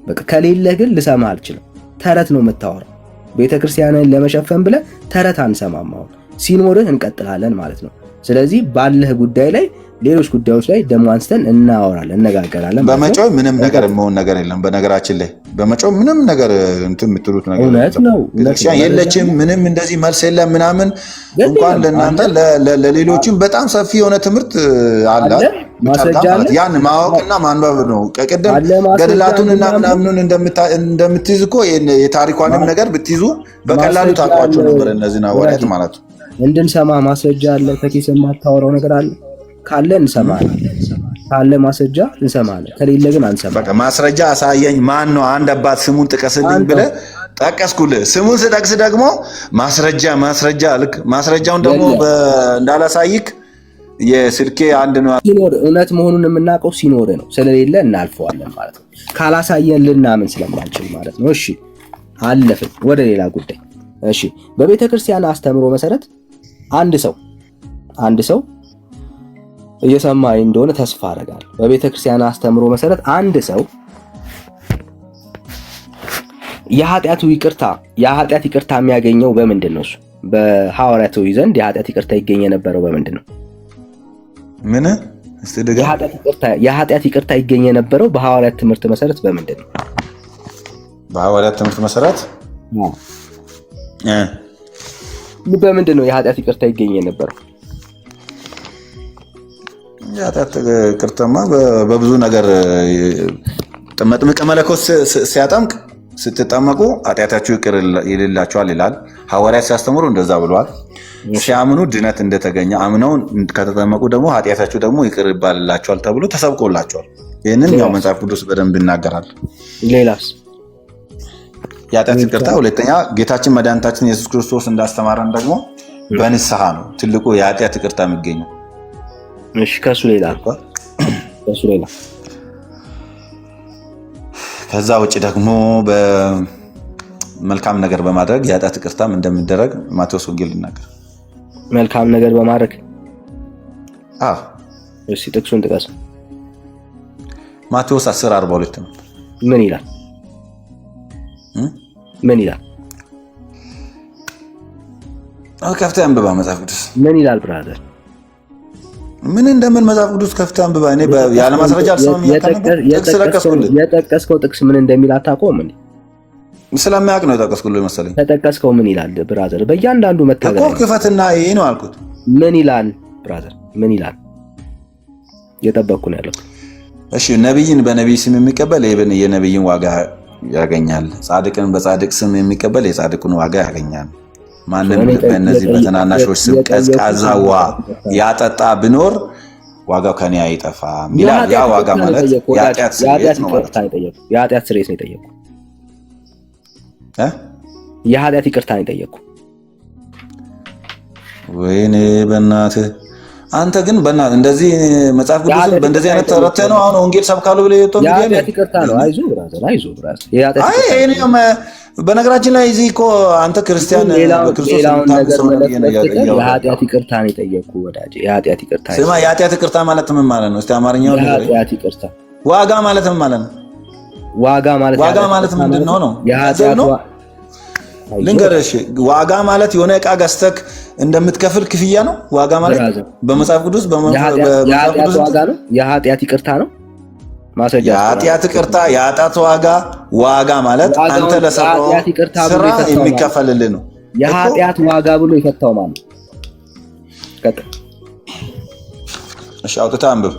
[SPEAKER 2] በቃ ከሌለ ግን ልሰማ አልችልም። ተረት ነው የምታወራው። ቤተክርስቲያንን ለመሸፈን ብለህ ተረት አንሰማም። አሁን ሲኖርህ እንቀጥላለን ማለት ነው። ስለዚህ ባለህ ጉዳይ ላይ ሌሎች ጉዳዮች ላይ ደሞ አንስተን እናወራለን፣ እነጋገራለን።
[SPEAKER 1] በመጮህ ምንም ነገር የመሆን ነገር የለም። በነገራችን ላይ በመጮህ ምንም ነገር እንትን የምትሉት ነገር ቤተክርስቲያን የለችም፣ ምንም እንደዚህ መልስ የለም ምናምን። እንኳን ለእናንተ ለሌሎችም በጣም ሰፊ የሆነ ትምህርት አለ። ያን ማወቅና ማንበብ ነው። ቅድም ገድላቱንና ምናምኑን እንደምትይዝ እኮ የታሪኳንም ነገር ብትይዙ በቀላሉ ታውቋቸው ነበር። እነዚህን ሐዋርያት ማለት ነው።
[SPEAKER 2] እንድንሰማ ማስረጃ አለ። ከኪስ የማታወራው ነገር አለ ካለ እንሰማለን። ካለ ማስረጃ እንሰማለን። ከሌለ ግን አንሰማም።
[SPEAKER 1] በቃ ማስረጃ አሳየኝ። ማን ነው? አንድ አባት ስሙን ጥቀስልኝ ብለህ ጠቀስኩልህ። ስሙን ስጠቅስ ደግሞ ማስረጃ ልክ ማስረጃውን ደግሞ እንዳላሳይክ የስልኬ አንድ ነው።
[SPEAKER 2] ሲኖር እውነት መሆኑን የምናውቀው ሲኖር ነው። ስለሌለ እናልፈዋለን ማለት ነው። ካላሳየን ልናምን ስለማንችል ማለት ነው። እሺ አለፍን ወደ ሌላ ጉዳይ። እሺ በቤተ ክርስቲያን አስተምሮ መሰረት አንድ ሰው እየሰማኝ እንደሆነ ተስፋ አደርጋለሁ። በቤተ ክርስቲያን አስተምሮ መሰረት አንድ ሰው የኃጢአት ይቅርታ የሚያገኘው በምንድን ነው? በሐዋርያቱ ዘንድ የኃጢአት ይቅርታ ይገኝ የነበረው በምንድን ነው?
[SPEAKER 1] ምን
[SPEAKER 2] የኃጢአት ይቅርታ ይገኝ የነበረው በሐዋርያት ትምህርት መሰረት በምንድን ነው?
[SPEAKER 1] በሐዋርያት ትምህርት መሰረት
[SPEAKER 2] በምንድን ነው የኃጢአት ይቅርታ ይገኝ የነበረው?
[SPEAKER 1] የኃጢአት ይቅርታማ በብዙ ነገር መጥምቀ መለኮት ሲያጠምቅ ስትጠመቁ ኃጢአታችሁ ይቅር ይልላችኋል ይላል። ሐዋርያት ሲያስተምሩ እንደዛ ብለዋል። ሲያምኑ ድነት እንደተገኘ አምነው ከተጠመቁ ደግሞ ኃጢአታችሁ ደግሞ ይቅር ይባልላችኋል ተብሎ ተሰብኮላችኋል። ይህንን ያው መጽሐፍ ቅዱስ በደንብ ይናገራል።
[SPEAKER 2] ሌላስ?
[SPEAKER 1] የኃጢአት ይቅርታ ሁለተኛ ጌታችን መድኃኒታችን ኢየሱስ ክርስቶስ እንዳስተማረን ደግሞ በንስሐ ነው ትልቁ የኃጢአት ይቅርታ የሚገኘው።
[SPEAKER 2] እሺ ከሱ ሌላ
[SPEAKER 1] ከዛ ውጭ ደግሞ በመልካም ነገር በማድረግ የኃጢአት ይቅርታም እንደሚደረግ ማቴዎስ ወንጌል ይናገራል።
[SPEAKER 2] መልካም ነገር በማድረግ እሺ ጥቅሱን ጥቀስ።
[SPEAKER 1] ማቴዎስ 10:42 ነው።
[SPEAKER 2] ምን ይላል?
[SPEAKER 1] ከፍተህ አንብባ መጽሐፍ ቅዱስ
[SPEAKER 2] ምን ይላል ብራዘር?
[SPEAKER 1] ምን እንደምን መጽሐፍ ቅዱስ ከፍተህ አንብባ። እኔ ያለ ማስረጃ አልሰማም።
[SPEAKER 2] የጠቀስከው ጥቅስ ምን እንደሚል አታውቀውም እንዴ?
[SPEAKER 1] ስለማያውቅ ነው የጠቀስኩልህ መሰለኝ።
[SPEAKER 2] ተጠቀስከው ምን ይላል ብራዘር? በእያንዳንዱ መታገል
[SPEAKER 1] እኮ ክፈትና ይሄ ነው አልኩት።
[SPEAKER 2] ምን ይላል ብራዘር? ምን ይላል? የጠበቅኩ ነው ያለው። እሺ
[SPEAKER 1] ነብይን በነብይ ስም የሚቀበል የነብይን ዋጋ ያገኛል። ጻድቅን በጻድቅ ስም የሚቀበል የጻድቁን ዋጋ ያገኛል። ማንም በእነዚህ በተናናሾች ስም ቀዝቃዛ ውሃ ያጠጣ ቢኖር ዋጋው ከኔ አይጠፋም ይላል። ያ ዋጋ ማለት የኃጢአት ስርየት ነው ማለት ነው።
[SPEAKER 2] የኃጢአት ስርየት ነው የጠየቁ የኃጢአት ይቅርታ ነው የጠየቁ።
[SPEAKER 1] ወይኔ በእናትህ አንተ ግን በእናትህ እንደዚህ መጽሐፍ ቅዱስን በእንደዚህ አይነት ተረተህ ነው አሁን ወንጌል ሰብካለሁ ብለህ የወጣው ቪዲዮ
[SPEAKER 2] የኃጢአት ይቅርታ ነው። አይዞህ ብራዘር
[SPEAKER 1] በነገራችን ላይ እዚህ እኮ አንተ ክርስቲያን በክርስቶስ
[SPEAKER 2] የኃጢአት ይቅርታ ነው የጠየቁ ወዳጄ። የኃጢአት ይቅርታ
[SPEAKER 1] ስማ፣ የኃጢአት ይቅርታ ማለት ምን ማለት ነው? እስቲ አማርኛው
[SPEAKER 2] የኃጢአት ይቅርታ
[SPEAKER 1] ዋጋ ማለት ምን ማለት ነው? ዋጋ ማለት ምንድን ነው?
[SPEAKER 2] የኃጢአት
[SPEAKER 1] ልንገርሽ፣ ዋጋ ማለት የሆነ ዕቃ ገዝተህ እንደምትከፍል ክፍያ ነው። ዋጋ ማለት በመጽሐፍ ቅዱስ
[SPEAKER 2] ዋጋ ነው። የኃጢአት ይቅርታ ነው። ማስረጃ
[SPEAKER 1] የኃጢአት ይቅርታ የኃጢአት ዋጋ ማለት አንተ ለሰራው ስራ የሚከፈልልህ ነው።
[SPEAKER 2] የኃጢአት ዋጋ ብሎ የፈታው ማለት
[SPEAKER 1] እሺ አውጥተህ አንብብ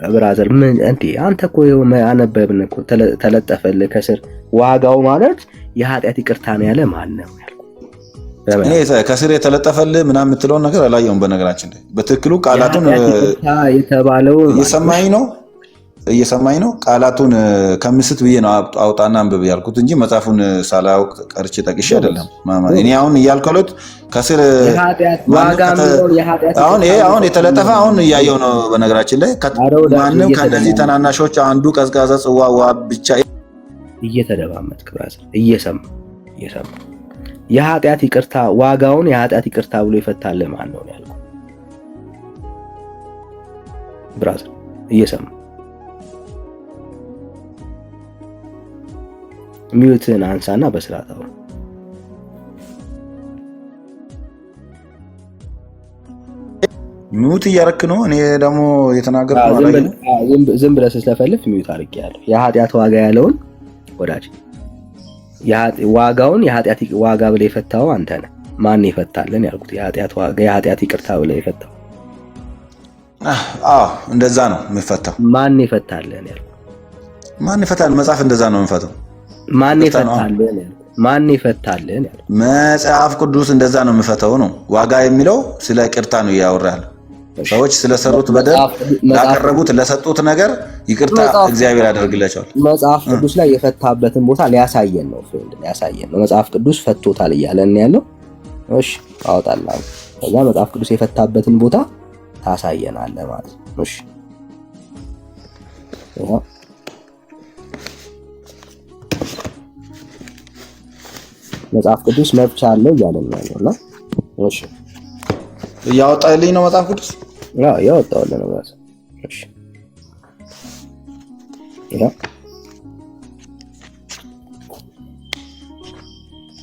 [SPEAKER 2] ብራዘር። ምን እንዴ አንተ እኮ አነበብን እኮ ተለጠፈልህ ከስር ዋጋው ማለት የኃጢአት ይቅርታ ነው ያለ ማን ነው ያልኩት?
[SPEAKER 1] እኔ ከስር የተለጠፈልህ ምናምን የምትለውን ነገር አላየሁም። በነገራችን ላይ በትክክሉ ቃላቱን
[SPEAKER 2] የተባለው
[SPEAKER 1] እየሰማኝ ነው። ቃላቱን ከምስት ብዬ ነው አውጣና አንብብ ያልኩት እንጂ መጽሐፉን ሳላውቅ ቀርቼ ጠቅሼ አይደለም። እኔ አሁን እያልከሉት ከስር አሁን የተለጠፈ አሁን እያየው ነው። በነገራችን ላይ ማንም ከነዚህ ተናናሾች አንዱ ቀዝቃዛ ጽዋ ውሃ ብቻ
[SPEAKER 2] እየተደባመጥክ ብራዘር እየሰማ የኃጢአት ይቅርታ ዋጋውን የኃጢአት ይቅርታ ብሎ ይፈታል ማን ነው ያልኩት? ብራዘር እየሰማ ሚውትን አንሳና በስርዓት አውራ።
[SPEAKER 1] ሚውት እያረክ ነው። እኔ ደግሞ የተናገርኩ ማለት ነው።
[SPEAKER 2] ዝም ብለህ ስለፈልፍ ሚውት አድርጌያለሁ። የኃጢአት ዋጋ ያለውን ወዳጅ ዋጋውን የኃጢአት ዋጋ ብለህ የፈታው አንተ ነህ። ማን ይፈታልን ያልኩት? የኃጢአት ዋጋ የኃጢአት ይቅርታ ብለህ የፈታው።
[SPEAKER 1] እንደዛ ነው የሚፈታው።
[SPEAKER 2] ማን ይፈታልን ያልኩት?
[SPEAKER 1] ማን ይፈታል? መጽሐፍ እንደዛ ነው የሚፈታው።
[SPEAKER 2] ማን ይፈታልን ያልኩት?
[SPEAKER 1] መጽሐፍ ቅዱስ እንደዛ ነው የሚፈታው ነው። ዋጋ የሚለው ስለ ይቅርታ ነው ያወራል። ሰዎች ስለሰሩት በደል ላቀረቡት ለሰጡት ነገር ይቅርታ እግዚአብሔር ያደርግላቸዋል።
[SPEAKER 2] መጽሐፍ ቅዱስ ላይ የፈታበትን ቦታ ሊያሳየን ነው። ሊያሳየን ነው። መጽሐፍ ቅዱስ ፈቶታል እያለን ያለው። እሺ አወጣለሁ። ከዛ መጽሐፍ ቅዱስ የፈታበትን ቦታ ታሳየናለህ ማለት ነው። እሺ መጽሐፍ ቅዱስ መብቻ አለው እያለን ያለውና እሺ
[SPEAKER 1] እያወጣልኝ ነው መጽሐፍ ቅዱስ
[SPEAKER 2] ያወጣውልህ ነው ማለት እሺ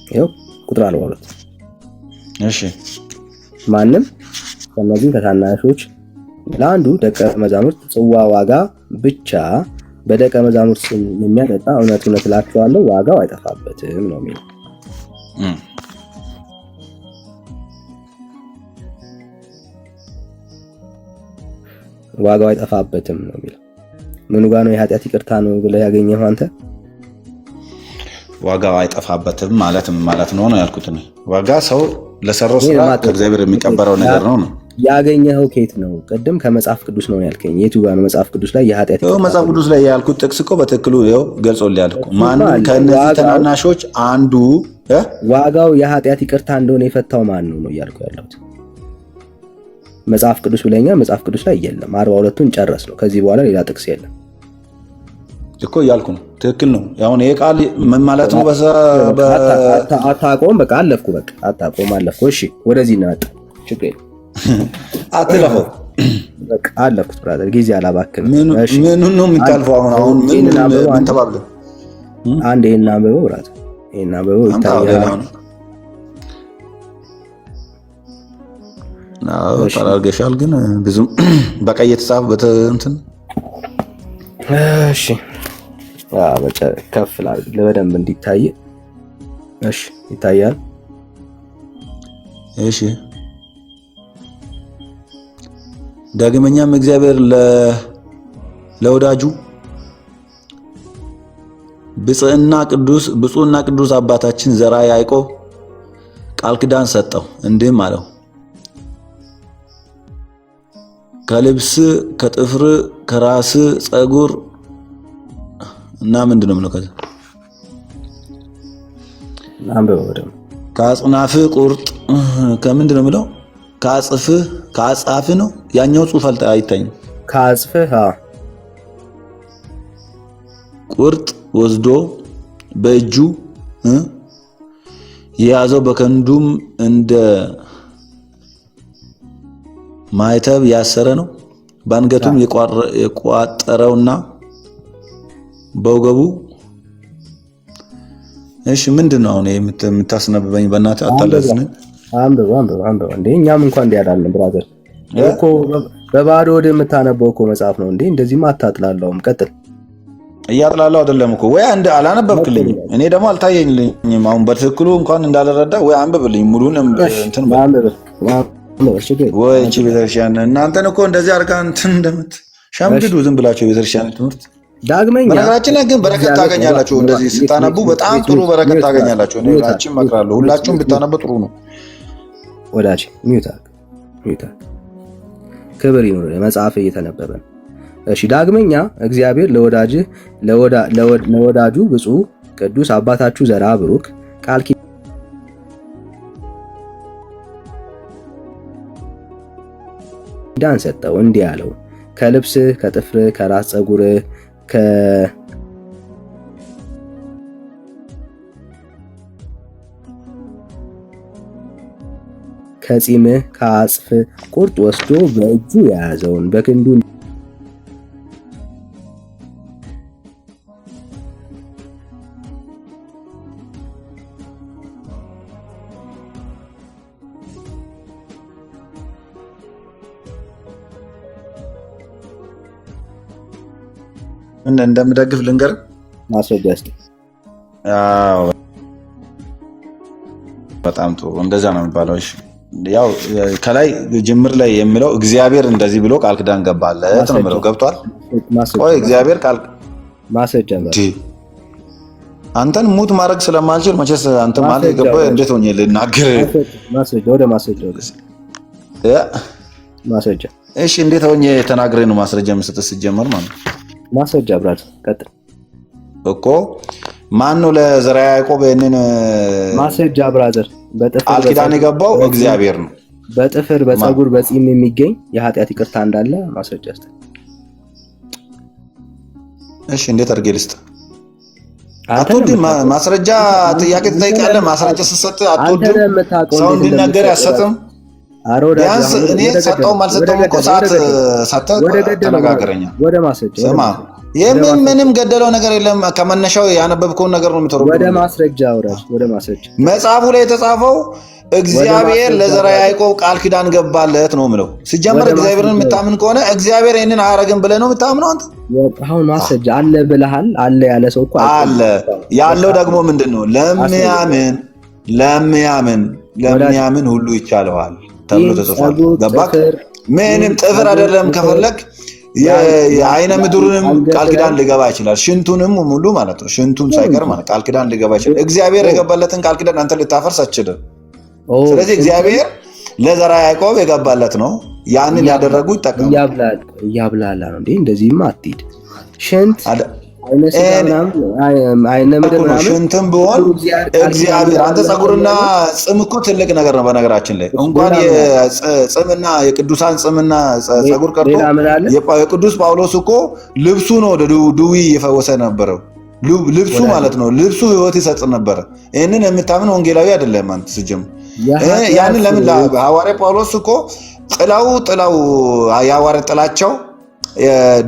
[SPEAKER 2] ይኸው ቁጥር አለው ማለት
[SPEAKER 1] እሺ
[SPEAKER 2] ማንም ከነዚህ ከታናሾች ለአንዱ ደቀ መዛሙርት ጽዋ ዋጋ ብቻ በደቀ መዛሙርት ስም የሚያጠጣ እውነት እላችኋለሁ ዋጋው አይጠፋበትም ነው የሚለው። ዋጋው አይጠፋበትም ነው የሚለው። ምኑ ጋር ነው የኃጢአት ይቅርታ ነው ብለህ ያገኘኸው አንተ?
[SPEAKER 1] ዋጋው አይጠፋበትም ማለት ነው ያልኩት እኔ። ዋጋ ሰው ለሰራው ስራ ከእግዚአብሔር የሚቀበለው ነገር ነው።
[SPEAKER 2] ያገኘኸው ከየት ነው? ቅድም ከመጽሐፍ ቅዱስ ነው ያልከኝ። የቱ ጋር ነው መጽሐፍ ቅዱስ ላይ የኃጢአት ይቅርታ?
[SPEAKER 1] መጽሐፍ ቅዱስ ላይ ያልኩት ጥቅስ እኮ በትክክሉ ይኸው ገልጾልኛል እኮ። ማንም ከነዚህ ተናናሾች አንዱ
[SPEAKER 2] ዋጋው የኃጢአት ይቅርታ እንደሆነ የፈታው ማን ነው ነው እያልኩ ያለሁት። መጽሐፍ ቅዱስ ብለኛል። መጽሐፍ ቅዱስ ላይ የለም። 42ቱን ጨረስ ነው። ከዚህ በኋላ ሌላ ጥቅስ የለም
[SPEAKER 1] እኮ እያልኩ ነው። ትክክል ነው። አሁን ይሄ ቃል ምን ማለት ነው?
[SPEAKER 2] አታቆም። በቃ አለፍኩ። በቃ አታቆም፣ አለፍኩ። እሺ ወደዚህ እናመጣ። ችግር የለም
[SPEAKER 1] አትለፈው።
[SPEAKER 2] በቃ አለፍኩት ብራዘር፣ ጊዜ አላባክንም።
[SPEAKER 1] እሺ ምን ነው የሚታልፈው? አሁን ምን ተባብለ?
[SPEAKER 2] አንድ ይሄን አንብበው ብራዘር፣ ይሄን አንብበው ይታያል።
[SPEAKER 1] ታላርገሻል ግን ብዙም በቀይ የተጻፈ እንትን
[SPEAKER 2] እሺ በቃ ከፍ ላድርግ በደንብ እንዲታይ። እሺ ይታያል።
[SPEAKER 1] እሺ ዳግመኛም እግዚአብሔር ለወዳጁ ብፁዕና ቅዱስ አባታችን ዘርዓ ያዕቆብ ቃል ኪዳን ሰጠው፣ እንዲህም አለው ከልብስ ከጥፍር ከራስ ጸጉር እና ምንድነው ነው ከዛ ከአጽናፍ ቁርጥ ከምንድነው የሚለው ከአጽፍ ነው ያኛው ጽሑፍ አይታይም።
[SPEAKER 2] ከአጽፍ
[SPEAKER 1] ቁርጥ ወስዶ በእጁ የያዘው በከንዱም እንደ ማይተብ ያሰረ ነው። ባንገቱም የቋጠረውና በወገቡ እሺ ምንድነው አሁን የምታስነብበኝ? በእናትህ አታለዝነኝ።
[SPEAKER 2] አንብብ እንዴ! እኛም እንኳን እንዲያዳለን ብራዘር እኮ በባዶ ወደ የምታነበው እኮ መጽሐፍ ነው እንዴ! እንደዚህማ አታጥላለውም። ቀጥል
[SPEAKER 1] እያጥላለው አይደለም እኮ ወይ አንድ አላነበብክልኝ፣ እኔ ደግሞ አልታየኝልኝም። አሁን በትክክሉ እንኳን እንዳልረዳ ወይ አንብብልኝ ሙሉን እንትን ወይ እቺ ቤተክርስቲያን እናንተን እኮ እንደዚህ አድርጋ እንትን ሸምድዱ ዝም ብላችሁ የቤተክርስቲያን ትምህርት።
[SPEAKER 2] ዳግመኛ
[SPEAKER 1] በነገራችን ላይ ግን በረከት ታገኛላችሁ። እንደዚህ ስታነቡ በጣም ጥሩ በረከት ታገኛላችሁ። እኔ ራችን እመክራለሁ፣ ሁላችሁም ብታነቡ ጥሩ ነው።
[SPEAKER 2] ወዳጅ ሚውታ ክብር ይኑር። መጽሐፍ እየተነበበ ነው። እሺ ዳግመኛ እግዚአብሔር ለወዳጁ ብፁዕ ቅዱስ አባታችሁ ዘርአ ብሩክ ቃል ኪዳን ሰጠው እንዲህ ያለው ከልብስህ ከጥፍርህ ከራስ ፀጉርህ ከጺምህ ከአጽፍህ ቁርጥ ወስዶ በእጁ የያዘውን በክንዱ
[SPEAKER 1] እንደምደግፍ ልንገር
[SPEAKER 2] ማስረጃ እስኪ።
[SPEAKER 1] አዎ በጣም ጥሩ እንደዛ ነው የሚባለው። እሺ ያው ከላይ ጅምር ላይ የሚለው እግዚአብሔር እንደዚህ ብሎ ቃል ኪዳን ገባለት ነው የሚለው። ገብቷል? ቆይ እግዚአብሔር ቃል
[SPEAKER 2] ማስረጃ ነው።
[SPEAKER 1] አንተን ሙት ማድረግ ስለማልችል መቼስ አንተ ማለት ገባህ። እንዴት ሆኜ ልናገር?
[SPEAKER 2] ማስረጃ ወደ ማስረጃ ማስረጃ።
[SPEAKER 1] እሺ እንዴት ሆኜ ተናግሬ ነው ማስረጃ መስጠት ሲጀመር ማለት ነው?
[SPEAKER 2] ማስረጃ ብራዘር ቀጥል
[SPEAKER 1] እኮ ማን ነው ለዘርዓ ያዕቆብ ይሄንን
[SPEAKER 2] ማስረጃ ብራዘር? በጥፍር
[SPEAKER 1] ቃል ኪዳን የገባው እግዚአብሔር ነው።
[SPEAKER 2] በጥፍር በፀጉር በጺም የሚገኝ የኃጢአት ይቅርታ እንዳለ ማስረጃ እስቲ። እሺ
[SPEAKER 1] እንዴት አድርጌ ልስጥ? አትወድም? ማስረጃ ጥያቄ ትጠይቃለህ። ማስረጃ ስትሰጥ አትወድም? ሰው እንዲናገር ያሰጥም። ቢያንስ እኔ ሰጠውም አልሰጠውም እኮ ሰዓት ሰጠህ ተነጋገረኛ።
[SPEAKER 2] ወደ ማስረጃ
[SPEAKER 1] ስማ፣ ምንም ገደለው ነገር የለም። ከመነሻው ያነበብከውን ነገር ነው የምትረጉመው።
[SPEAKER 2] ወደ ማስረጃ አውራጅ፣ ወደ ማስረጃ።
[SPEAKER 1] መጽሐፉ ላይ የተጻፈው እግዚአብሔር ለዘርዓ ያዕቆብ ቃል ኪዳን ገባለት ነው የምለው። ሲጀመር እግዚአብሔርን የምታምን ከሆነ እግዚአብሔር ይሄንን አያረግም ብለህ ነው የምታምነው አንተ?
[SPEAKER 2] አሁን ማስረጃ አለ ብለሃል። አለ ያለ ሰው እኮ
[SPEAKER 1] አለ። ያለው ደግሞ ምንድነው? ለሚያምን ሁሉ ይቻለዋል ተብሎ ተጽፏል። ገባክ? ምንም ጥፍር አይደለም። ከፈለክ የአይነ ምድሩንም ቃል ኪዳን ሊገባ ይችላል። ሽንቱንም ሙሉ ማለት ነው። ሽንቱን ሳይቀር ማለት ቃል ኪዳን ሊገባ ይችላል። እግዚአብሔር የገባለትን ቃል ኪዳን አንተ ልታፈርስ አትችልም። ስለዚህ እግዚአብሔር ለዘርዓ ያዕቆብ የገባለት ነው። ያንን ያደረጉ ይጠቀሙ።
[SPEAKER 2] እያብላላ ነው እንዴ? እንደዚህማ አትሂድ። ሽንት
[SPEAKER 1] ሽንትም ቢሆን እግዚአብሔር አንተ ፀጉርና ጽም እኮ ትልቅ ነገር ነው። በነገራችን ላይ እንኳን የጽምና የቅዱሳን ጽምና ፀጉር ቀርቶ የቅዱስ ጳውሎስ እኮ ልብሱ ነው ድዊ እየፈወሰ ነበረው። ልብሱ ማለት ነው። ልብሱ ሕይወት ይሰጥ ነበረ። ይህንን የምታምን ወንጌላዊ አይደለም አንተ ስጀም። ያንን ለምን ሐዋርያ ጳውሎስ እኮ ጥላው የሐዋርያ ጥላቸው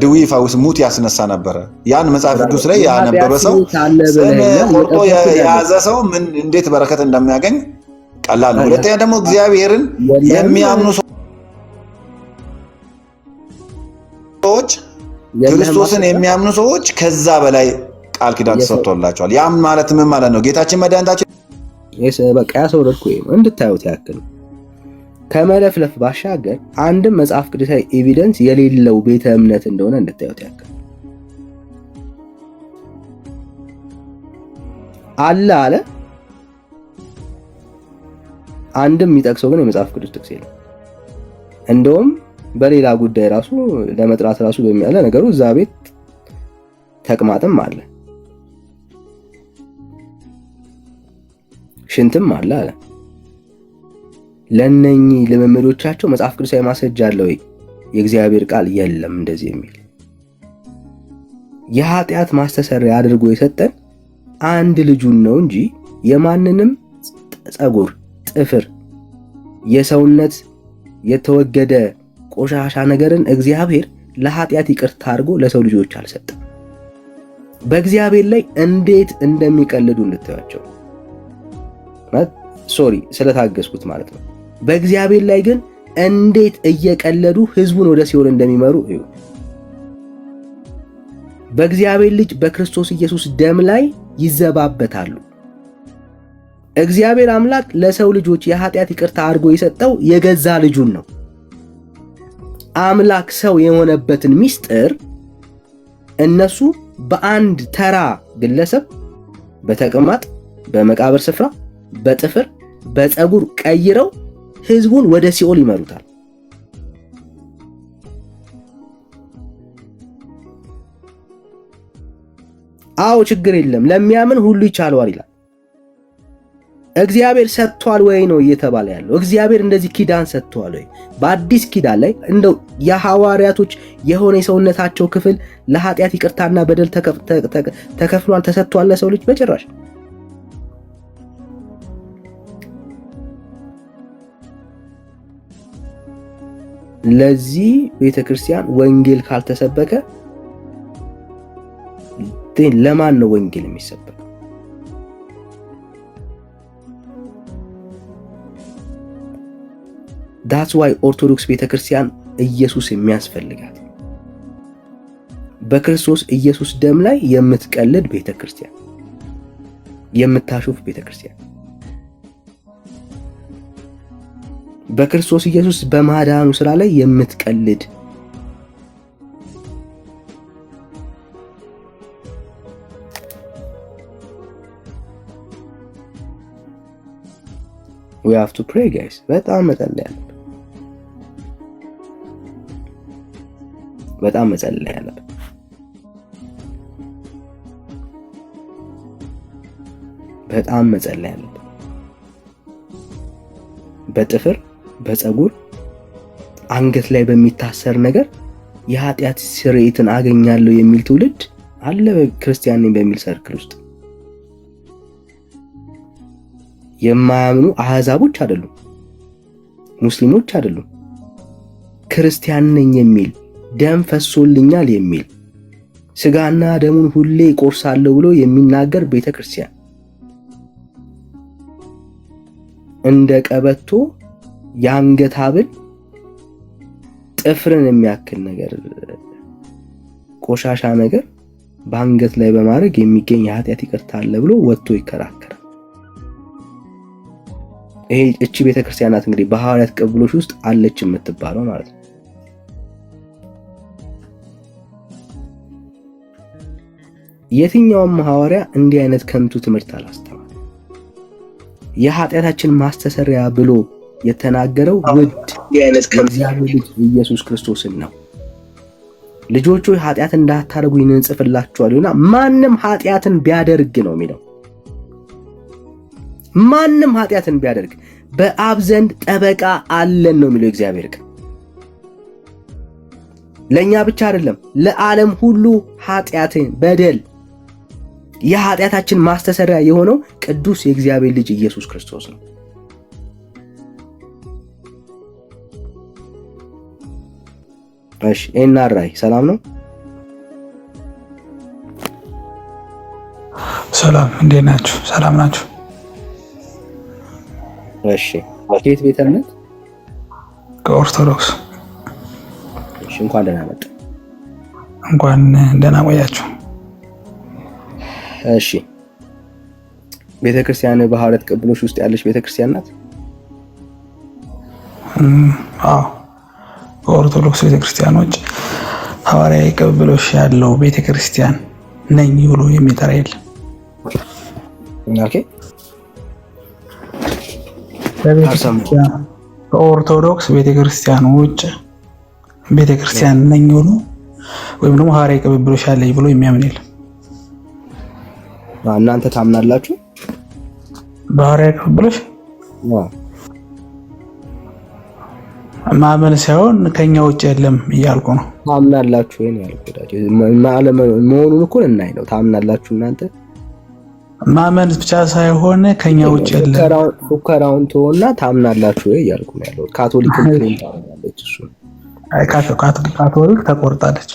[SPEAKER 1] ድዊ ፈውስ ሙት ያስነሳ ነበረ። ያን መጽሐፍ ቅዱስ ላይ ያነበበ ሰው ቆርጦ የያዘ ሰው ምን እንዴት በረከት እንደሚያገኝ ቀላል ነው። ሁለተኛ ደግሞ እግዚአብሔርን የሚያምኑ ሰዎች ክርስቶስን የሚያምኑ ሰዎች ከዛ በላይ ቃል ኪዳን ተሰጥቶላቸዋል። ያም ማለት ምን ማለት ነው? ጌታችን መድኃኒታችን
[SPEAKER 2] በቃ ያሰውረድኩ እንድታዩት ያክል ከመለፍለፍ ባሻገር አንድም መጽሐፍ ቅዱሳዊ ኤቪደንስ የሌለው ቤተ እምነት እንደሆነ እንድታዩት ያክል አለ አንድም የሚጠቅሰው ግን የመጽሐፍ ቅዱስ ጥቅስ የለም። እንደውም በሌላ ጉዳይ ራሱ ለመጥራት ራሱ በሚያለ ነገሩ እዛ ቤት ተቅማጥም አለ ሽንትም አለ። ለነኚህ ልምምዶቻቸው መጽሐፍ ቅዱሳዊ ማስረጃ አለ ወይ? የእግዚአብሔር ቃል የለም እንደዚህ የሚል። የኃጢአት ማስተሰሪያ አድርጎ የሰጠን አንድ ልጁን ነው እንጂ የማንንም ፀጉር፣ ጥፍር፣ የሰውነት የተወገደ ቆሻሻ ነገርን እግዚአብሔር ለኃጢአት ይቅርታ አድርጎ ለሰው ልጆች አልሰጠም። በእግዚአብሔር ላይ እንዴት እንደሚቀልዱ እንድታያቸው ሶሪ ስለታገስኩት ማለት ነው። በእግዚአብሔር ላይ ግን እንዴት እየቀለዱ ህዝቡን ወደ ሲኦል እንደሚመሩ እዩ። በእግዚአብሔር ልጅ በክርስቶስ ኢየሱስ ደም ላይ ይዘባበታሉ። እግዚአብሔር አምላክ ለሰው ልጆች የኃጢአት ይቅርታ አድርጎ የሰጠው የገዛ ልጁን ነው። አምላክ ሰው የሆነበትን ምስጢር እነሱ በአንድ ተራ ግለሰብ በተቅማጥ፣ በመቃብር ስፍራ፣ በጥፍር፣ በፀጉር ቀይረው ህዝቡን ወደ ሲኦል ይመሩታል። አዎ ችግር የለም ለሚያምን ሁሉ ይቻለዋል ይላል። እግዚአብሔር ሰጥቷል ወይ ነው እየተባለ ያለው። እግዚአብሔር እንደዚህ ኪዳን ሰጥቷል ወይ? በአዲስ ኪዳን ላይ እንደው የሐዋርያቶች የሆነ የሰውነታቸው ክፍል ለኃጢአት ይቅርታና በደል ተከፍሏል ተሰጥቷል ለሰው ልጅ? በጭራሽ። ለዚህ ቤተክርስቲያን ወንጌል ካልተሰበከ ለማን ነው ወንጌል የሚሰበከው? that's why ኦርቶዶክስ ቤተክርስቲያን ኢየሱስ የሚያስፈልጋት በክርስቶስ ኢየሱስ ደም ላይ የምትቀልድ ቤተክርስቲያን፣ የምታሾፍ ቤተክርስቲያን፣ በክርስቶስ ኢየሱስ በማዳኑ ስራ ላይ የምትቀልድ we have to pray guys። በጣም መጸለይ አለብን። በጣም መጸለይ አለብን። በጣም መጸለይ አለብን። በጥፍር በፀጉር አንገት ላይ በሚታሰር ነገር የኃጢአት ስርየትን አገኛለሁ የሚል ትውልድ አለ ክርስቲያን ነኝ በሚል ሰርክል ውስጥ። የማያምኑ አህዛቦች አይደሉም፣ ሙስሊሞች አይደሉም። ክርስቲያን ነኝ የሚል ደም ፈሶልኛል የሚል ስጋና ደሙን ሁሌ ቆርሳለሁ ብሎ የሚናገር ቤተክርስቲያን እንደ ቀበቶ የአንገት ሐብል ጥፍርን የሚያክል ነገር ቆሻሻ ነገር በአንገት ላይ በማድረግ የሚገኝ የኃጢአት ይቅርታ አለ ብሎ ወጥቶ ይከራከራል። እቺ ቤተክርስቲያን ናት እንግዲህ በሐዋርያት ቅብብሎች ውስጥ አለች የምትባለው ማለት ነው። የትኛውም ሐዋርያ እንዲህ አይነት ከንቱ ትምህርት አላስተማረም። የኃጢአታችን ማስተሰሪያ ብሎ የተናገረው ውድ የእግዚአብሔር ልጅ ኢየሱስ ክርስቶስን ነው። ልጆቹ ኃጢአት እንዳታደርጉ እንጽፍላችኋልና ማንም ኃጢአትን ቢያደርግ ነው የሚለው። ማንም ኃጢአትን ቢያደርግ በአብ ዘንድ ጠበቃ አለን ነው የሚለው እግዚአብሔር ቃል። ለኛ ብቻ አይደለም ለዓለም ሁሉ ኃጢአትን በደል የኃጢአታችን ማስተሰሪያ የሆነው ቅዱስ የእግዚአብሔር ልጅ ኢየሱስ ክርስቶስ ነው። እሺ ኤንአርአይ ሰላም ነው?
[SPEAKER 4] ሰላም እንዴት ናችሁ? ሰላም ናችሁ?
[SPEAKER 2] እሺ ከየት ቤተ እምነት?
[SPEAKER 4] ከኦርቶዶክስ።
[SPEAKER 2] እሺ እንኳን ደህና መጣ።
[SPEAKER 4] እንኳን ደህና ቆያችሁ።
[SPEAKER 2] እሺ ቤተክርስቲያን በሐዋርያት ቅብብሎች ውስጥ ያለች ቤተክርስቲያን ናት?
[SPEAKER 4] አዎ በኦርቶዶክስ ቤተክርስቲያኖች ሐዋርያዊ ቅብብሎች ያለው ቤተክርስቲያን ነኝ ብሎ የሚጠራ የለም።
[SPEAKER 2] ኦኬ
[SPEAKER 4] በኦርቶዶክስ ቤተክርስቲያን ውጭ ቤተክርስቲያን ነኝ ብሎ ወይም ደግሞ ሐዋርያዊ ቅብብሎች ያለኝ ብሎ የሚያምን የለም።
[SPEAKER 2] እናንተ ታምናላችሁ
[SPEAKER 4] በሐዋርያዊ ቅብብሎች? ማመን ሳይሆን ከኛ ውጭ የለም እያልኩ ነው።
[SPEAKER 2] ታምናላችሁ ወይ ነው ያልኩት። ማለም መሆኑን እኮ እናይ ነው። ታምናላችሁ እናንተ?
[SPEAKER 4] ማመን ብቻ ሳይሆን ከኛ ውጭ የለም።
[SPEAKER 2] ፉከራውን ተወና ታምናላችሁ ወይ እያልኩ ነው ያለው። ካቶሊክም ክሌም ታምናለች። እሱ
[SPEAKER 4] አይ ካቶሊክ ተቆርጣለች።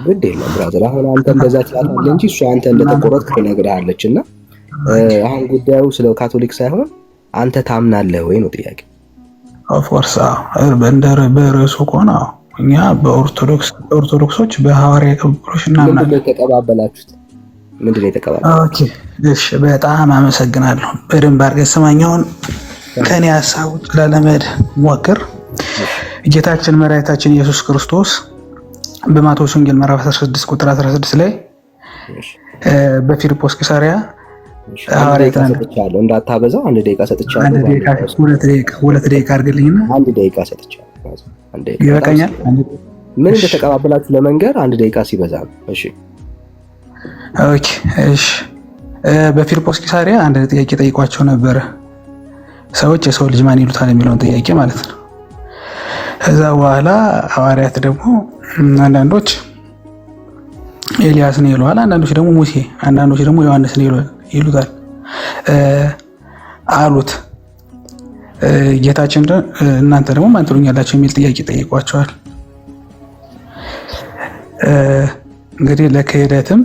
[SPEAKER 2] ግድ የለም ብራዘር። አሁን አንተ እንደዛ ትላለህ እንጂ እሱ አንተ እንደተቆረጥክ ትነግርሃለችና አሁን ጉዳዩ ስለ ካቶሊክ ሳይሆን አንተ ታምናለህ ወይ ነው ጥያቄ።
[SPEAKER 4] ኦፍ ኮርስ በእንደር በርዕሱ ከሆነ እኛ በኦርቶዶክሶች በሐዋርያ ቅብብሎሽ እናምናለን።
[SPEAKER 2] ምንድነው የተቀባበላችሁት? ምንድነው የተቀባበላችሁት?
[SPEAKER 4] ኦኬ እሺ፣ በጣም አመሰግናለሁ። በደንብ አድርገህ ስማኛውን ከኔ ሀሳብ ውጭ ላለመሄድ ሞክር። ጌታችን መድኃኒታችን ኢየሱስ ክርስቶስ በማቴዎስ ወንጌል ምዕራፍ 16 ቁጥር 16 ላይ በፊልጶስ ቂሳርያ
[SPEAKER 2] ሰጥቻለሁ፣ እንዳታበዛው 1 ደቂቃ ሰጥቻለሁ።
[SPEAKER 4] 2 ደቂቃ አድርግልኝና
[SPEAKER 2] 1 ደቂቃ ሰጥቻለሁ።
[SPEAKER 4] ይበቃኛል።
[SPEAKER 2] ምን እንደተቀባበላችሁ ለመንገር 1 ደቂቃ ሲበዛ ነው። እሺ
[SPEAKER 4] ኦኬ እሺ። በፊልጶስ ቂሳርያ አንድ ጥያቄ ጠይቋቸው ነበረ። ሰዎች የሰው ልጅ ማን ይሉታል የሚለውን ጥያቄ ማለት ነው። ከዛ በኋላ ሐዋርያት ደግሞ አንዳንዶች ኤልያስ ነው ይሉታል፣ አንዳንዶች ደግሞ ሙሴ፣ አንዳንዶች ደግሞ ዮሐንስ ነው ይሉታል አሉት። ጌታችን እናንተ ደግሞ ማን ትሉኛላችሁ የሚል ጥያቄ ጠይቋቸዋል። እንግዲህ ለክህደትም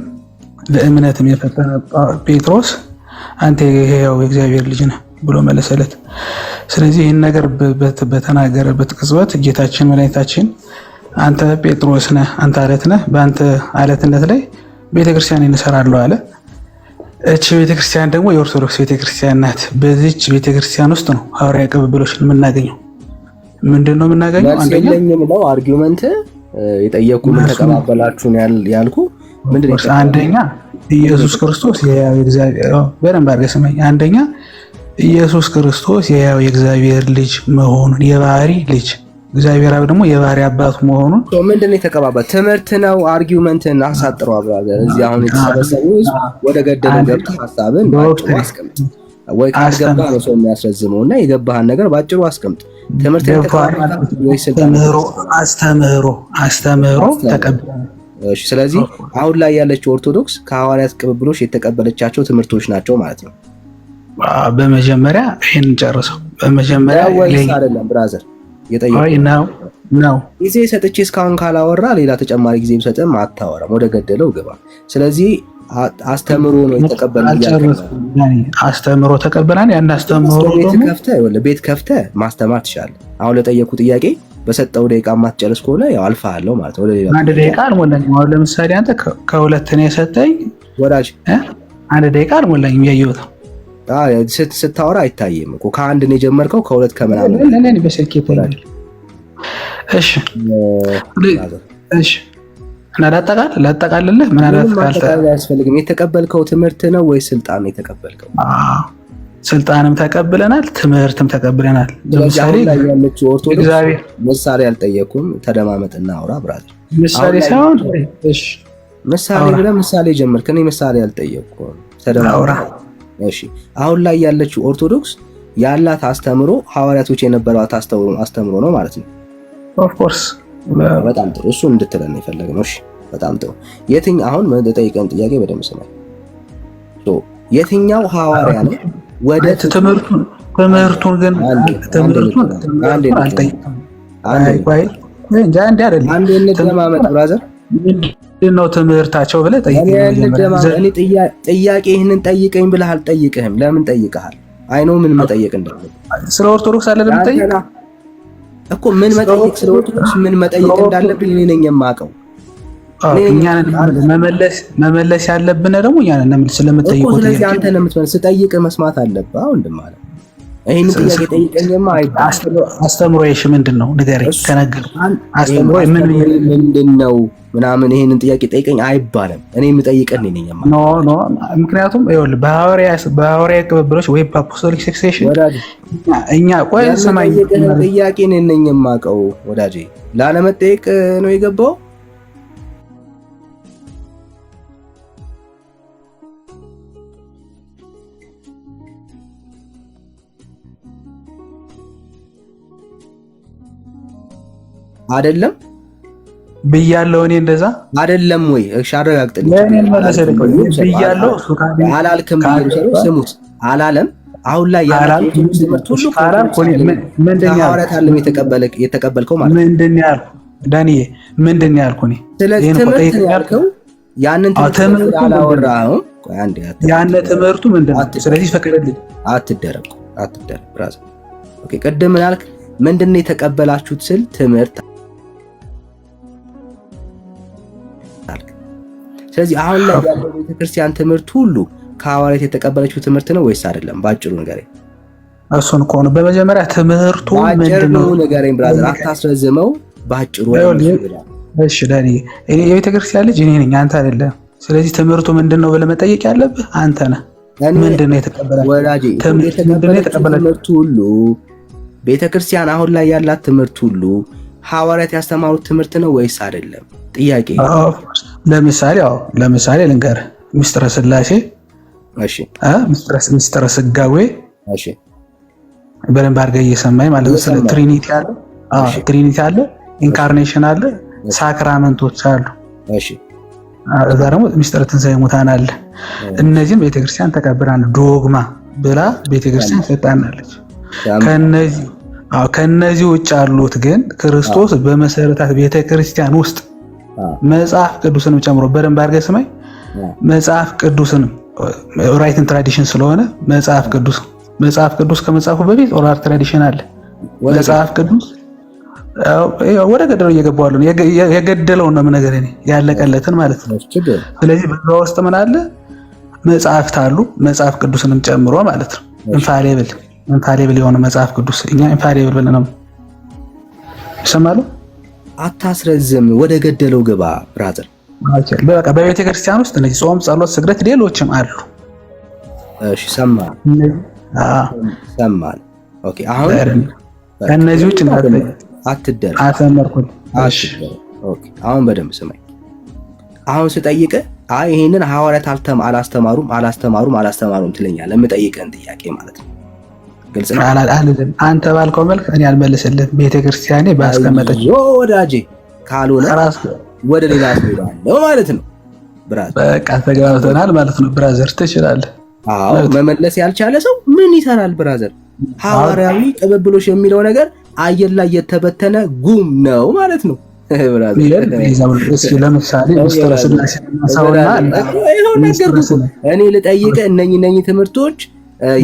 [SPEAKER 4] ለእምነትም የፈተነ ጴጥሮስ አንተ የሕያው የእግዚአብሔር ልጅ ነህ ብሎ መለሰለት። ስለዚህ ይህን ነገር በተናገረበት ቅጽበት ጌታችን መድኃኒታችን አንተ ጴጥሮስ ነህ፣ አንተ አለት ነህ፣ በአንተ አለትነት ላይ ቤተክርስቲያን እንሰራለሁ አለ። እቺ ቤተክርስቲያን ደግሞ የኦርቶዶክስ ቤተክርስቲያን ናት። በዚች ቤተክርስቲያን ውስጥ ነው ሐዋርያ ቅብብሎችን የምናገኘው። ምንድነው የምናገኘው?
[SPEAKER 2] አንደኛው አርጊውመንት የጠየቁ ምን ተቀባበላችሁን ያልኩ ምንድነው?
[SPEAKER 4] አንደኛ ኢየሱስ ክርስቶስ የሕያው የእግዚአብሔር በደንብ አድርገህ ስማኝ። አንደኛ ኢየሱስ ክርስቶስ የሕያው የእግዚአብሔር ልጅ መሆኑን የባህሪ ልጅ እግዚአብሔር አብ ደግሞ የባህሪ አባቱ መሆኑን
[SPEAKER 2] ምንድነው የተቀባበል? ትምህርት ነው። አርጊውመንትን አሳጥረው አብራዘር። እዚህ አሁን የተሰበሰቡ ወደ ገደለው ገብተህ ሀሳብን ባጭሩ አስቀምጥ። ወይ ካልገባ ነው ሰው የሚያስረዝመው እና የገባህን ነገር ባጭሩ አስቀምጥ። ትምህርት አስተምህሮ ተቀበል። እሺ፣ ስለዚህ አሁን ላይ ያለችው ኦርቶዶክስ ከሐዋርያት ቅብብሎች የተቀበለቻቸው ትምህርቶች ናቸው ማለት ነው።
[SPEAKER 4] በመጀመሪያ ይሄን ጨርሰው። በመጀመሪያ
[SPEAKER 2] ወይስ አይደለም ብራዘር?
[SPEAKER 4] ነው
[SPEAKER 2] ጊዜ ሰጥቼ እስካሁን ካላወራ ሌላ ተጨማሪ ጊዜ ብሰጥም አታወራም። ወደ ገደለው ግባ። ስለዚህ አስተምሮ ነው የተቀበልነው።
[SPEAKER 4] አስተምሮ ተቀበላን። ያን አስተምሮ
[SPEAKER 2] ቤት ከፍተህ ማስተማር ትችላለህ። አሁን ለጠየቁ ጥያቄ በሰጠው ደቂቃ ማትጨርስ ከሆነ ያው አልፋለሁ ማለት ነው። ወደ ሌላ
[SPEAKER 4] 1 ደቂቃ አልሞላኝም። አሁን ለምሳሌ አንተ ከ2 ነው የሰጠኝ
[SPEAKER 2] ወዳጅ፣
[SPEAKER 4] 1 ደቂቃ አልሞላኝም። ያየሁት
[SPEAKER 2] ስታወራ አይታይም እኮ ከ1 ነው የጀመርከው፣ ከ2 ከምናምን
[SPEAKER 4] ለኔ በስልክ ይታያል። እሺ እሺ እና ላጠቃልልህ ምን
[SPEAKER 2] አያስፈልግም። የተቀበልከው ትምህርት ነው ወይ ስልጣን ነው የተቀበልከው?
[SPEAKER 4] ስልጣንም ተቀብለናል፣ ትምህርትም ተቀብለናል። ለምሳሌ
[SPEAKER 2] ያለችው ኦርቶዶክስ ምሳሌ አልጠየኩም። ተደማመጥና አውራ ብራዘር።
[SPEAKER 4] ምሳሌ ሳይሆን እሺ
[SPEAKER 2] ምሳሌ ብለህ ምሳሌ ጀመርክ። እኔ ምሳሌ አልጠየኩም። ተደማመጥ። እሺ አሁን ላይ ያለችው ኦርቶዶክስ ያላት አስተምሮ ሐዋርያቶች የነበሯት አስተምሮ ነው ማለት ነው።
[SPEAKER 4] ኦፍ ኮርስ
[SPEAKER 2] በጣም ጥሩ። እሱ እንድትለን ነው የፈለግነው። እሺ በጣም ጥሩ። የትኛው አሁን ጠይቀን ጥያቄ በደምብ ስማኝ። የትኛው ሐዋርያ ነው ወደ
[SPEAKER 4] ትምህርቱን ግን አልጠይቅም።
[SPEAKER 2] አንድ እንደማመጥ ብራዘር
[SPEAKER 4] ምንድነው ትምህርታቸው ብለህ ጠይቀኝ።
[SPEAKER 2] ጥያቄ ይህንን ጠይቀኝ ብለህ አልጠይቅህም። ለምን ጠይቀሃል? አይኖ ምን መጠየቅ እንዳለብህ
[SPEAKER 4] ስለ ኦርቶዶክስ አለ ለምጠይቅ
[SPEAKER 2] እኮ ምን መጠየቅ ስለ ኦርቶዶክስ ምን መጠየቅ እንዳለብኝ እኔ ነኝ የማውቀው።
[SPEAKER 4] እኛን መመለስ ያለብን ደግሞ እኛን እንመልስ ስለምጠይቀው።
[SPEAKER 2] ስለዚህ አንተ ነው የምትመልስ። ስጠይቅ መስማት አለብህ። አሁን እንደማለ ይሄን ጥያቄ ጠይቀኝማ አይባልም።
[SPEAKER 4] አስተምሮሽ ምንድነው ንገረኝ። ከነገርኩ አስተምሮ
[SPEAKER 2] ምንድነው ምናምን ይሄንን ጥያቄ ጠይቀኝ አይባልም። እኔ የምጠይቀህ ነኝ የማውቀው።
[SPEAKER 4] ኖ ምክንያቱም ይኸውልህ በሐዋርያ ቅብብሎች ወይ በአፖስቶሊክ ሰክሴሽን እኛ ቆይ ሰማኝ
[SPEAKER 2] ጥያቄ ነኝ የማውቀው ወዳጄ። ላለመጠየቅ ነው የገባው። አይደለም
[SPEAKER 4] ብያለሁ። እኔ እንደዛ
[SPEAKER 2] አይደለም ወይ? እሺ አረጋግጥልኝ።
[SPEAKER 4] ብያለሁ
[SPEAKER 2] አላልክም? ስሙት አላለም። አሁን ላይ ያለው ትምህርት ሁሉ ሐዋርያት የተቀበልከው ማለት ነው።
[SPEAKER 4] ምንድነው ያልኩህ ዳንኤ? ምንድነው ያልኩህ? እኔ
[SPEAKER 2] ስለዚህ ትምህርት ያልከው ያንን ትምህርት አላወራኸውም።
[SPEAKER 4] ያንን ትምህርቱ ምንድነው? ስለዚህ ፈቀደልኝ።
[SPEAKER 2] አትደረግ ብራዘር። ኦኬ ቅድም ምን አልክ? ምንድነው የተቀበላችሁት ስል ትምህርት ስለዚህ አሁን ላይ ያለው ቤተክርስቲያን ትምህርት ሁሉ ከሐዋርያት የተቀበለችው ትምህርት ነው ወይስ አይደለም? ባጭሩ ንገረኝ።
[SPEAKER 4] እሱን እኮ ነው በመጀመሪያ ትምህርቱ ምንድነው
[SPEAKER 2] ንገረኝ ብራዘር፣ አታስረዝመው። ባጭሩ
[SPEAKER 4] እሺ ዳኒ፣ እኔ የቤተክርስቲያን ልጅ እኔ ነኝ፣ አንተ አይደለም። ስለዚህ ትምህርቱ ምንድነው ብለህ መጠየቅ ያለብህ አንተ ነህ። ምንድነው የተቀበላችው
[SPEAKER 2] ወዳጄ? ትምህርት ሁሉ ቤተክርስቲያን አሁን ላይ ያላት ትምህርት ሁሉ ሐዋርያት ያስተማሩት ትምህርት ነው ወይስ አይደለም? ጥያቄ።
[SPEAKER 4] ለምሳሌ ልንገርህ፣ ምስጢረ ሥላሴ፣
[SPEAKER 2] እሺ
[SPEAKER 4] ምስጢረ ሥጋዌ፣
[SPEAKER 2] እሺ
[SPEAKER 4] በደንብ አድርገህ እየሰማኝ ማለት ነው። ስለ ትሪኒቲ አለ፣ ትሪኒቲ አለ፣ ኢንካርኔሽን አለ፣ ሳክራመንቶች አሉ።
[SPEAKER 2] እሺ
[SPEAKER 4] እዛ ደግሞ ምስጢረ ትንሣኤ ሙታን አለ። እነዚህም ቤተክርስቲያን ተቀብላለች፣ ዶግማ ብላ ቤተክርስቲያን ሰጣናለች። ከነዚህ ውጭ ያሉት ግን ክርስቶስ በመሰረታት ቤተክርስቲያን ውስጥ መጽሐፍ ቅዱስንም ጨምሮ በደንብ አድርገህ ስማኝ። መጽሐፍ ቅዱስንም ራይትን ትራዲሽን ስለሆነ መጽሐፍ ቅዱስ ከመጽሐፉ በፊት ኦራል ትራዲሽን አለ። መጽሐፍ ቅዱስ ወደ ገደለው እየገባዋል ነው የገደለውን ነው ነገር እኔ ያለቀለትን ማለት ነው። ስለዚህ በዛ ውስጥ ምን አለ? መጽሐፍት አሉ፣ መጽሐፍ ቅዱስንም ጨምሮ ማለት ነው። ኢንፋሊብል የሆነ መጽሐፍ ቅዱስ እኛ ኢንፋሊብል ብለን ነው ይሰማሉ።
[SPEAKER 2] አታስረዝም፣ ወደ ገደለው ግባ ብራዘር።
[SPEAKER 4] በቃ በቤተ ክርስቲያን ውስጥ እነዚህ ጾም፣ ጸሎት፣ ስግደት ሌሎችም አሉ።
[SPEAKER 2] እሺ ሰማን። ኦኬ አሁን
[SPEAKER 4] ከነዚህ ውጭ
[SPEAKER 2] አትደር
[SPEAKER 4] አሰመርኩት።
[SPEAKER 2] እሺ ኦኬ አሁን በደንብ ስማኝ። አሁን ስጠይቅህ አይ ይሄንን ሐዋርያት አላስተማሩም ትለኛለህ። የምጠይቅህን ጥያቄ ማለት ነው። ግልጽ ነው።
[SPEAKER 4] አንተ ባልከው መልክ እኔ አልመልስልህም። ቤተክርስቲያኔ ባስቀመጠች
[SPEAKER 2] ወዳጄ ካልሆነ ወደ ሌላ አስሄዳለሁ ማለት ነው። ብራዘር
[SPEAKER 4] በቃ ተግባብተናል ማለት ነው። ብራዘር ትችላለህ።
[SPEAKER 2] አዎ መመለስ ያልቻለ ሰው ምን ይሰራል ብራዘር? ሐዋርያዊ ቅብብሎሽ የሚለው ነገር አየር ላይ የተበተነ ጉም ነው ማለት ነው ብራዘር።
[SPEAKER 4] ለምሳሌ ምስጢረ ሥላሴ
[SPEAKER 2] እኔ ልጠይቅህ እነኚህ ትምህርቶች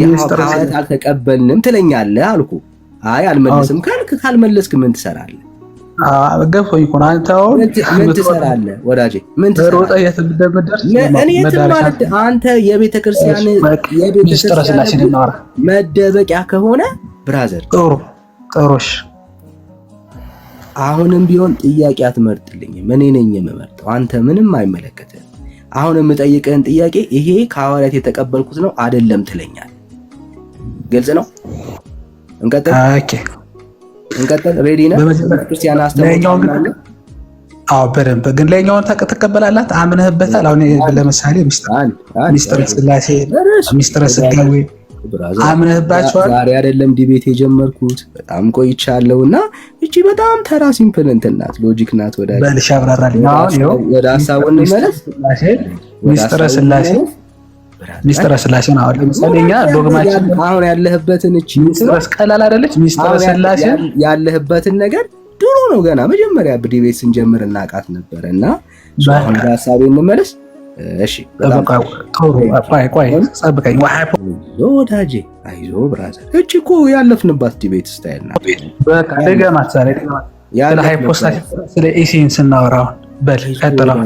[SPEAKER 2] የሐዋርያት አልተቀበልንም ትለኛለህ አልኩ። አይ አልመልስም ካልክ ካልመለስክ ምን ትሰራለህ?
[SPEAKER 4] ገፎኝ እኮ ነው። አንተ አሁን
[SPEAKER 2] ምን ትሰራለህ ወዳጄ? ምን ትሰራለህ? አንተ የቤተክርስቲያን መደበቂያ ከሆነ ብራዘር
[SPEAKER 4] ጥሩሽ
[SPEAKER 2] አሁንም ቢሆን ጥያቄ አትመርጥልኝም። እኔ ነኝ የምመርጠው፣ አንተ ምንም አይመለከትህም። አሁን የምጠይቅህን ጥያቄ ይሄ ከሐዋርያት የተቀበልኩት ነው አይደለም ትለኛለህ። ግልጽ ነው። እንቀጥል። ሬዲ ነህ? ክርስቲያን አስተምሮ
[SPEAKER 4] በደንብ ግን ለኛውን ተቀበላላት፣ አምነህበታል። አሁን ለምሳሌ ምስጢረ ሥላሴ፣ ምስጢረ ሥጋዌ አምነህባቸዋል።
[SPEAKER 2] ዛሬ አይደለም ዲቤት የጀመርኩት በጣም ቆይቻለሁና እቺ በጣም ተራ ሲምፕል እንትን ናት፣ ሎጂክ ናት።
[SPEAKER 4] በልሽ አብራራልኝ።
[SPEAKER 2] ወደ ሐሳቡ እንመለስ።
[SPEAKER 4] ምስጢረ ሥላሴ ነው። አሁን ለምሳሌ እኛ ዶግማችን
[SPEAKER 2] አሁን ያለህበትን እቺ
[SPEAKER 4] ቀላል አይደለች። ምስጢረ ሥላሴ
[SPEAKER 2] ያለህበትን ነገር ድሮ ነው ገና መጀመሪያ ዲቤት ስንጀምር እናቃት ነበርና አሁን ወደ ሐሳቡ እንመለስ። እሺ ቆይ ጸብቀኝ ወዳጄ፣ አይዞህ ብራዘር። እቺ እኮ ያለፍንባት ዲቤት ስታይል ናት።
[SPEAKER 4] በቃ ደገማት ዛሬ ስለ ሃይፖስታሲስ ስለ ኢሲን ስናወራ በል ቀጥለው።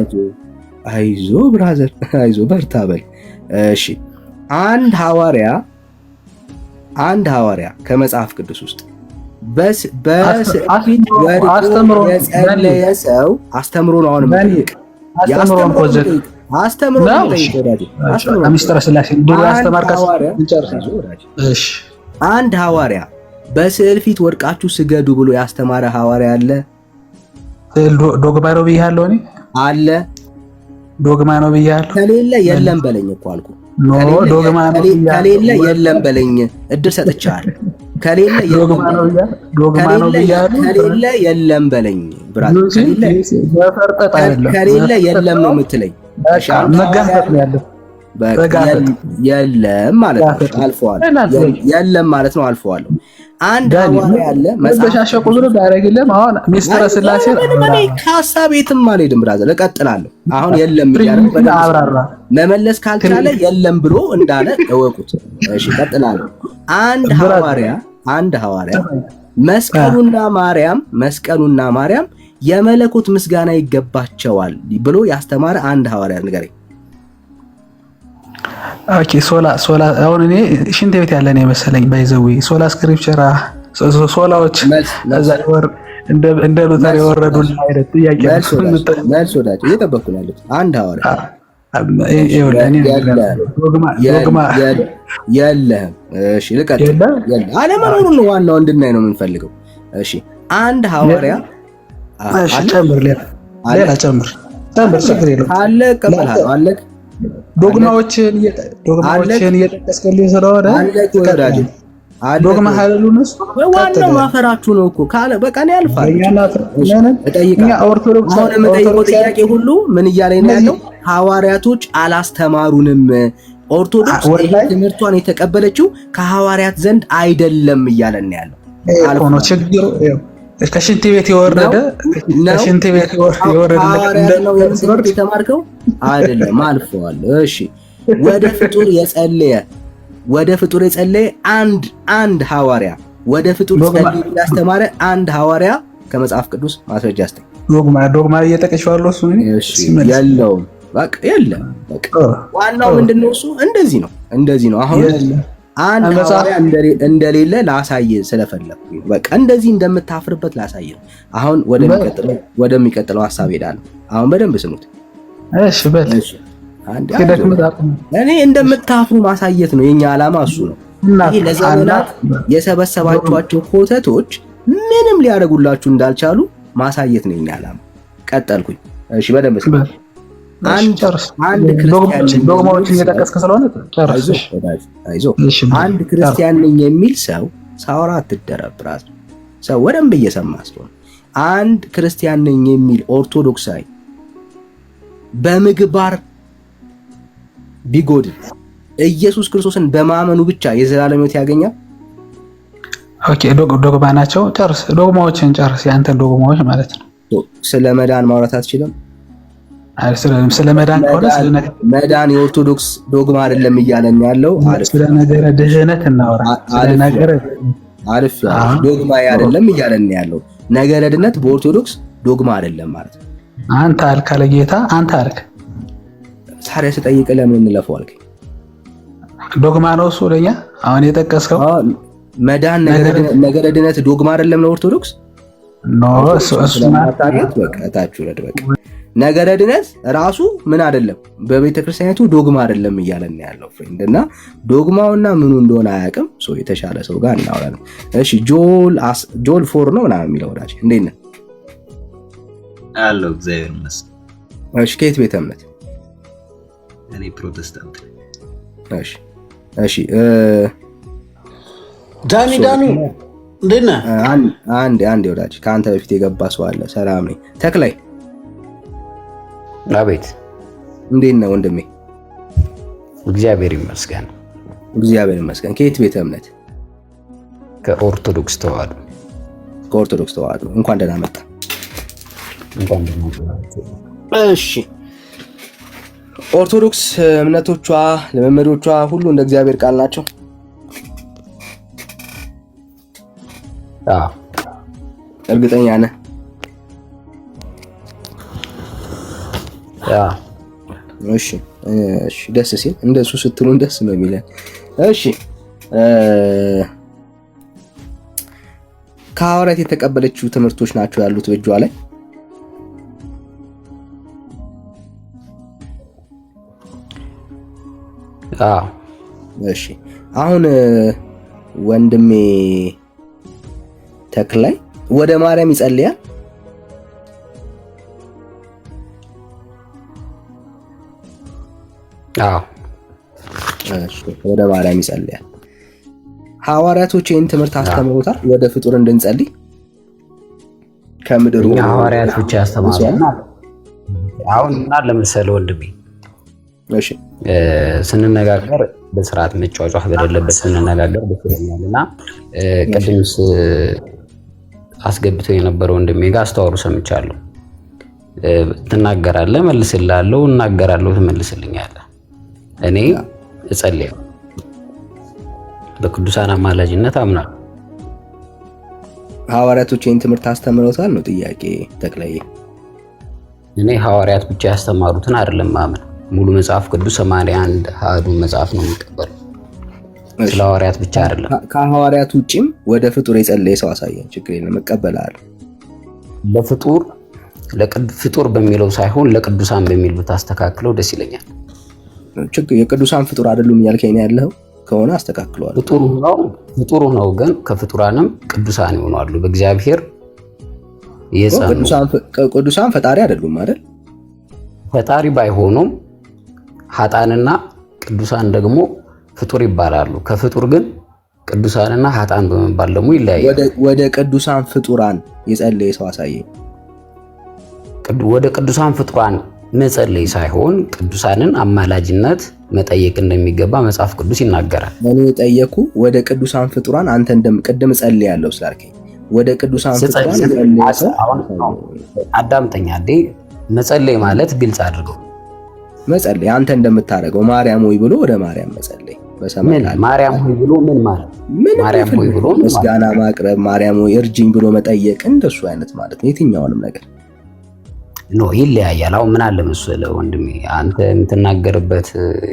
[SPEAKER 2] አይዞህ ብራዘር፣ አይዞህ በርታ በል። እሺ አንድ ሐዋርያ ከመጽሐፍ ቅዱስ ውስጥ በስፊት ወድቆ የጸለየ ሰው አስተምሮ ነው። አሁን አስተምሮ
[SPEAKER 4] ምስጢረ ሥላሴ
[SPEAKER 2] አንድ ሐዋርያ በስዕል ፊት ወድቃችሁ ስገዱ ብሎ ያስተማረ ሐዋርያ አለ?
[SPEAKER 4] ዶግማ ነው ብያለሁ እኔ አለ። ዶግማ ነው ብያለሁ።
[SPEAKER 2] ከሌለ የለም በለኝ እኮ አልኩ። ከሌለ የለም በለኝ፣ እድል ሰጥቻለሁ። ከሌለ የለም በለኝ ብራዘር። ከሌለ የለም ነው የምትለኝ። የለም ማለት ነው አልፈዋል። የለም ማለት ነው አልፈዋለሁ። አንድ ሐዋርያ አለ
[SPEAKER 4] መበሻሸቁ ብሎ ዳረግለም። አሁን ምስጢረ ሥላሴ
[SPEAKER 2] ከሐሳብ የትም አልሄድም ብራዘር፣ እቀጥላለሁ። አሁን የለም እያለ መመለስ ካልቻለ የለም ብሎ እንዳለ እወቁት። እሺ እቀጥላለሁ። አንድ ሐዋርያ መስቀሉና ማርያም የመለኮት ምስጋና ይገባቸዋል ብሎ ያስተማረ አንድ ሐዋርያ ንገረኝ።
[SPEAKER 4] ኦኬ ሶላ አሁን እኔ ሽንት ቤት ያለ ነው መሰለኝ ባይዘዊ ሶላ ስክሪፕቸራ ሶላዎች እንደ ሉተር የወረዱልን አይነት ጥያቄ
[SPEAKER 2] መልስ ወዳጅ እየጠበቅኩ ነው ያለሁት። አንድ ሐዋርያ የለህም። እሺ ልቀጥል። አለመኖሩን ነው ዋናው እንድናይ ነው የምንፈልገው። እሺ አንድ ሐዋርያ
[SPEAKER 4] ጨምር፣ ሌላ ጨምር ችግር የለውም
[SPEAKER 2] አለ እቀበልሃለሁ። አለ
[SPEAKER 4] ዶግማዎችን እየጠቀስክልኝ ስለሆነ ዶግማ ሀለሉ ነው
[SPEAKER 2] ዋናው ማፈራችሁ ነው እኮ ካለ በቃ ነው ያልፋል። የምጠይቀው ጥያቄ ሁሉ ምን እያለኝ ነው ያለው? ሐዋርያቶች አላስተማሩንም። ኦርቶዶክስ ትምህርቷን የተቀበለችው ከሐዋርያት ዘንድ አይደለም እያለን ነው ያለው።
[SPEAKER 4] ነው ችግሩ። ከሽንት ቤት የወረደ
[SPEAKER 2] ነው የተማርከው አይደለም፣ አልፈዋል። እሺ ወደ ፍጡር የጸለየ አንድ ሐዋርያ ወደ ፍጡር ጸልይ ያስተማረ አንድ ሐዋርያ ከመጽሐፍ ቅዱስ ማስረጃ አስተኝ።
[SPEAKER 4] ዶግማ እየጠቀሽዋለሁ እሱ
[SPEAKER 2] የለውም። በቃ የለም። በቃ ዋናው ምንድነው? እሱ እንደዚህ ነው። አሁን አንድ ሐዋርያ እንደሌለ ላሳየ ስለፈለኩ በቃ እንደዚህ እንደምታፍርበት ላሳየ። አሁን ወደሚቀጥለው ሐሳብ ሄዳለሁ። አሁን በደንብ ስሙት።
[SPEAKER 4] እሺ በል
[SPEAKER 2] እኔ እንደምታፍሩ ማሳየት ነው የኛ ዓላማ፣ እሱ ነው። ይሄ ለዘመናት የሰበሰባችኋቸው ኮተቶች ምንም ሊያደርጉላችሁ እንዳልቻሉ ማሳየት ነው የኛ ዓላማ። ቀጠልኩኝ። እሺ በደንብ ስሙት። አንድ ክርስቲያን ነኝ የሚል ሰው ሳወራ አትደረብራት። ሰው ወደንብ እየሰማ ስለሆነ አንድ ክርስቲያን ነኝ የሚል ኦርቶዶክሳዊ በምግባር ቢጎድል ኢየሱስ ክርስቶስን በማመኑ ብቻ የዘላለም ሕይወት ያገኛል።
[SPEAKER 4] ኦኬ ዶግማ ናቸው። ጨርስ፣ ዶግማዎችን ጨርስ። ያንተ ዶግማዎች ማለት ነው።
[SPEAKER 2] ስለ መዳን ማውራት አትችልም።
[SPEAKER 4] ስለ መዳን ከሆነ
[SPEAKER 2] መዳን የኦርቶዶክስ ዶግማ አይደለም እያለን ያለው።
[SPEAKER 4] ስለ ነገረ ድህነት እናወራ። ስለ ነገረ
[SPEAKER 2] ዶግማ አይደለም እያለን ያለው። ነገረ ድህነት በኦርቶዶክስ ዶግማ አይደለም ማለት ነው።
[SPEAKER 4] አንተ አልክ አለ ጌታ። አንተ አልክ
[SPEAKER 2] ታዲያ ስጠይቅ ለምን እንለፈው አልክ?
[SPEAKER 4] ዶግማ ነው እሱ ለኛ አሁን የጠቀስከው
[SPEAKER 2] መዳን ነገረ ድህነት ዶግማ አይደለም ለኦርቶዶክስ እሱ ማታቀት በቃ ታችሁ ለድበቅ ነገረ ድነት ራሱ ምን አይደለም በቤተ ክርስቲያኒቱ ዶግማ አይደለም እያለን ያለው ፍሬንድ እና ዶግማውና ምኑ እንደሆነ አያውቅም። የተሻለ ሰው ጋር እናወራለን። እሺ ጆል 4 ነው ምናምን የሚለው ወዳጅ እንዴት ነህ?
[SPEAKER 5] አለው እግዚአብሔር ይመስገን።
[SPEAKER 2] እሺ ከየት ቤተ እምነት?
[SPEAKER 5] እኔ ፕሮቴስታንት።
[SPEAKER 2] እሺ
[SPEAKER 6] ዳኒ እንዴት ነህ?
[SPEAKER 2] አንድ ወዳጅ ከአንተ በፊት የገባ ሰው አለ። ሰላም ነኝ ተክላይ።
[SPEAKER 7] አቤት
[SPEAKER 2] እንዴት ነህ ወንድሜ?
[SPEAKER 7] እግዚአብሔር ይመስገን።
[SPEAKER 2] ከየት ቤተ እምነት?
[SPEAKER 7] ከኦርቶዶክስ ተዋህዶ። እንኳን ደህና መጣ። እሺ
[SPEAKER 2] ኦርቶዶክስ እምነቶቿ ልምምዶቿ ሁሉ እንደ እግዚአብሔር ቃል ናቸው። እርግጠኛ ነህ? እሺ ደስ ሲል እንደሱ ስትሉን ደስ ነው የሚለን። እሺ ከሐዋርያት የተቀበለችው ትምህርቶች ናቸው ያሉት በእጇ ላይ። እሺ አሁን ወንድሜ ተክላይ ወደ ማርያም ይጸልያል። ወደ ማርያም ይጸልያል። ሐዋርያቶች ይህን ትምህርት አስተምሮታል። ወደ ፍጡር እንድንጸልይ ከምድሩ
[SPEAKER 7] ሐዋርያቶች ያስተምራሉ። አሁን እና ለምሳሌ ወንድሜ ስንነጋገር በስርዓት መጫወጫ በሌለበት ስንነጋገር በትክክልና ቅድም አስገብተው የነበረው ወንድሜ ጋር አስተዋሩ ሰምቻለሁ። ትናገራለህ፣ መልስልሃለሁ፣ እናገራለሁ፣ ትመልስልኛለህ። እኔ እጸልያለሁ፣ በቅዱሳን አማላጅነት አምናለሁ።
[SPEAKER 2] ሐዋርያቶች ይህን ትምህርት አስተምረውታል ነው ጥያቄ ተክለዬ?
[SPEAKER 7] እኔ ሐዋርያት ብቻ ያስተማሩትን አይደለም ማመን፣ ሙሉ መጽሐፍ ቅዱስ 81 አሐዱ መጽሐፍ ነው የሚቀበለው። ስለ ሐዋርያት ብቻ አይደለም።
[SPEAKER 2] ከሐዋርያት ውጪም ወደ ፍጡር የጸለየ ሰው አሳየን፣ ችግር የለም እቀበላለሁ።
[SPEAKER 7] ለፍጡር ፍጡር በሚለው ሳይሆን ለቅዱሳን በሚል ብታስተካክለው ደስ ይለኛል።
[SPEAKER 2] የቅዱሳን ፍጡር አይደሉም እያልከኝ ያለው ከሆነ አስተካክለዋል።
[SPEAKER 7] ፍጡር ነው ግን ከፍጡራንም ቅዱሳን ይሆናሉ በእግዚአብሔር የጸኑ።
[SPEAKER 2] ቅዱሳን ፈጣሪ አይደሉም አይደል?
[SPEAKER 7] ፈጣሪ ባይሆኑም ኃጣንና ቅዱሳን ደግሞ ፍጡር ይባላሉ። ከፍጡር ግን ቅዱሳንና ኃጣን በመባል ደግሞ ይለያያሉ።
[SPEAKER 2] ወደ ቅዱሳን ፍጡራን የጸለየ ሰው አሳየኝ።
[SPEAKER 7] ወደ ቅዱሳን ፍጡራን መጸለይ ሳይሆን ቅዱሳንን አማላጅነት መጠየቅ እንደሚገባ መጽሐፍ ቅዱስ ይናገራል።
[SPEAKER 2] እኔ ጠየኩ ወደ ቅዱሳን ፍጡራን አንተ ቅድም ጸልያለሁ ስላልከኝ ወደ ቅዱሳን ፍጡራን
[SPEAKER 7] አዳምጠኛ እንዴ። መጸለይ ማለት ግልጽ አድርገው
[SPEAKER 2] መጸለይ አንተ እንደምታደርገው ማርያም ሆይ ብሎ ወደ ማርያም መጸለይ በሰማይ ላይ
[SPEAKER 7] ማርያም ሆይ ብሎ ምን ማለት ማርያም ሆይ ብሎ
[SPEAKER 2] ምስጋና ማቅረብ ማርያም ሆይ እርጅኝ ብሎ መጠየቅ እንደሱ አይነት ማለት ነው። የትኛውንም ነገር
[SPEAKER 7] ኖ ይለያያል። አሁን ምን አለ መሰለህ ወንድሜ፣ አንተ የምትናገርበት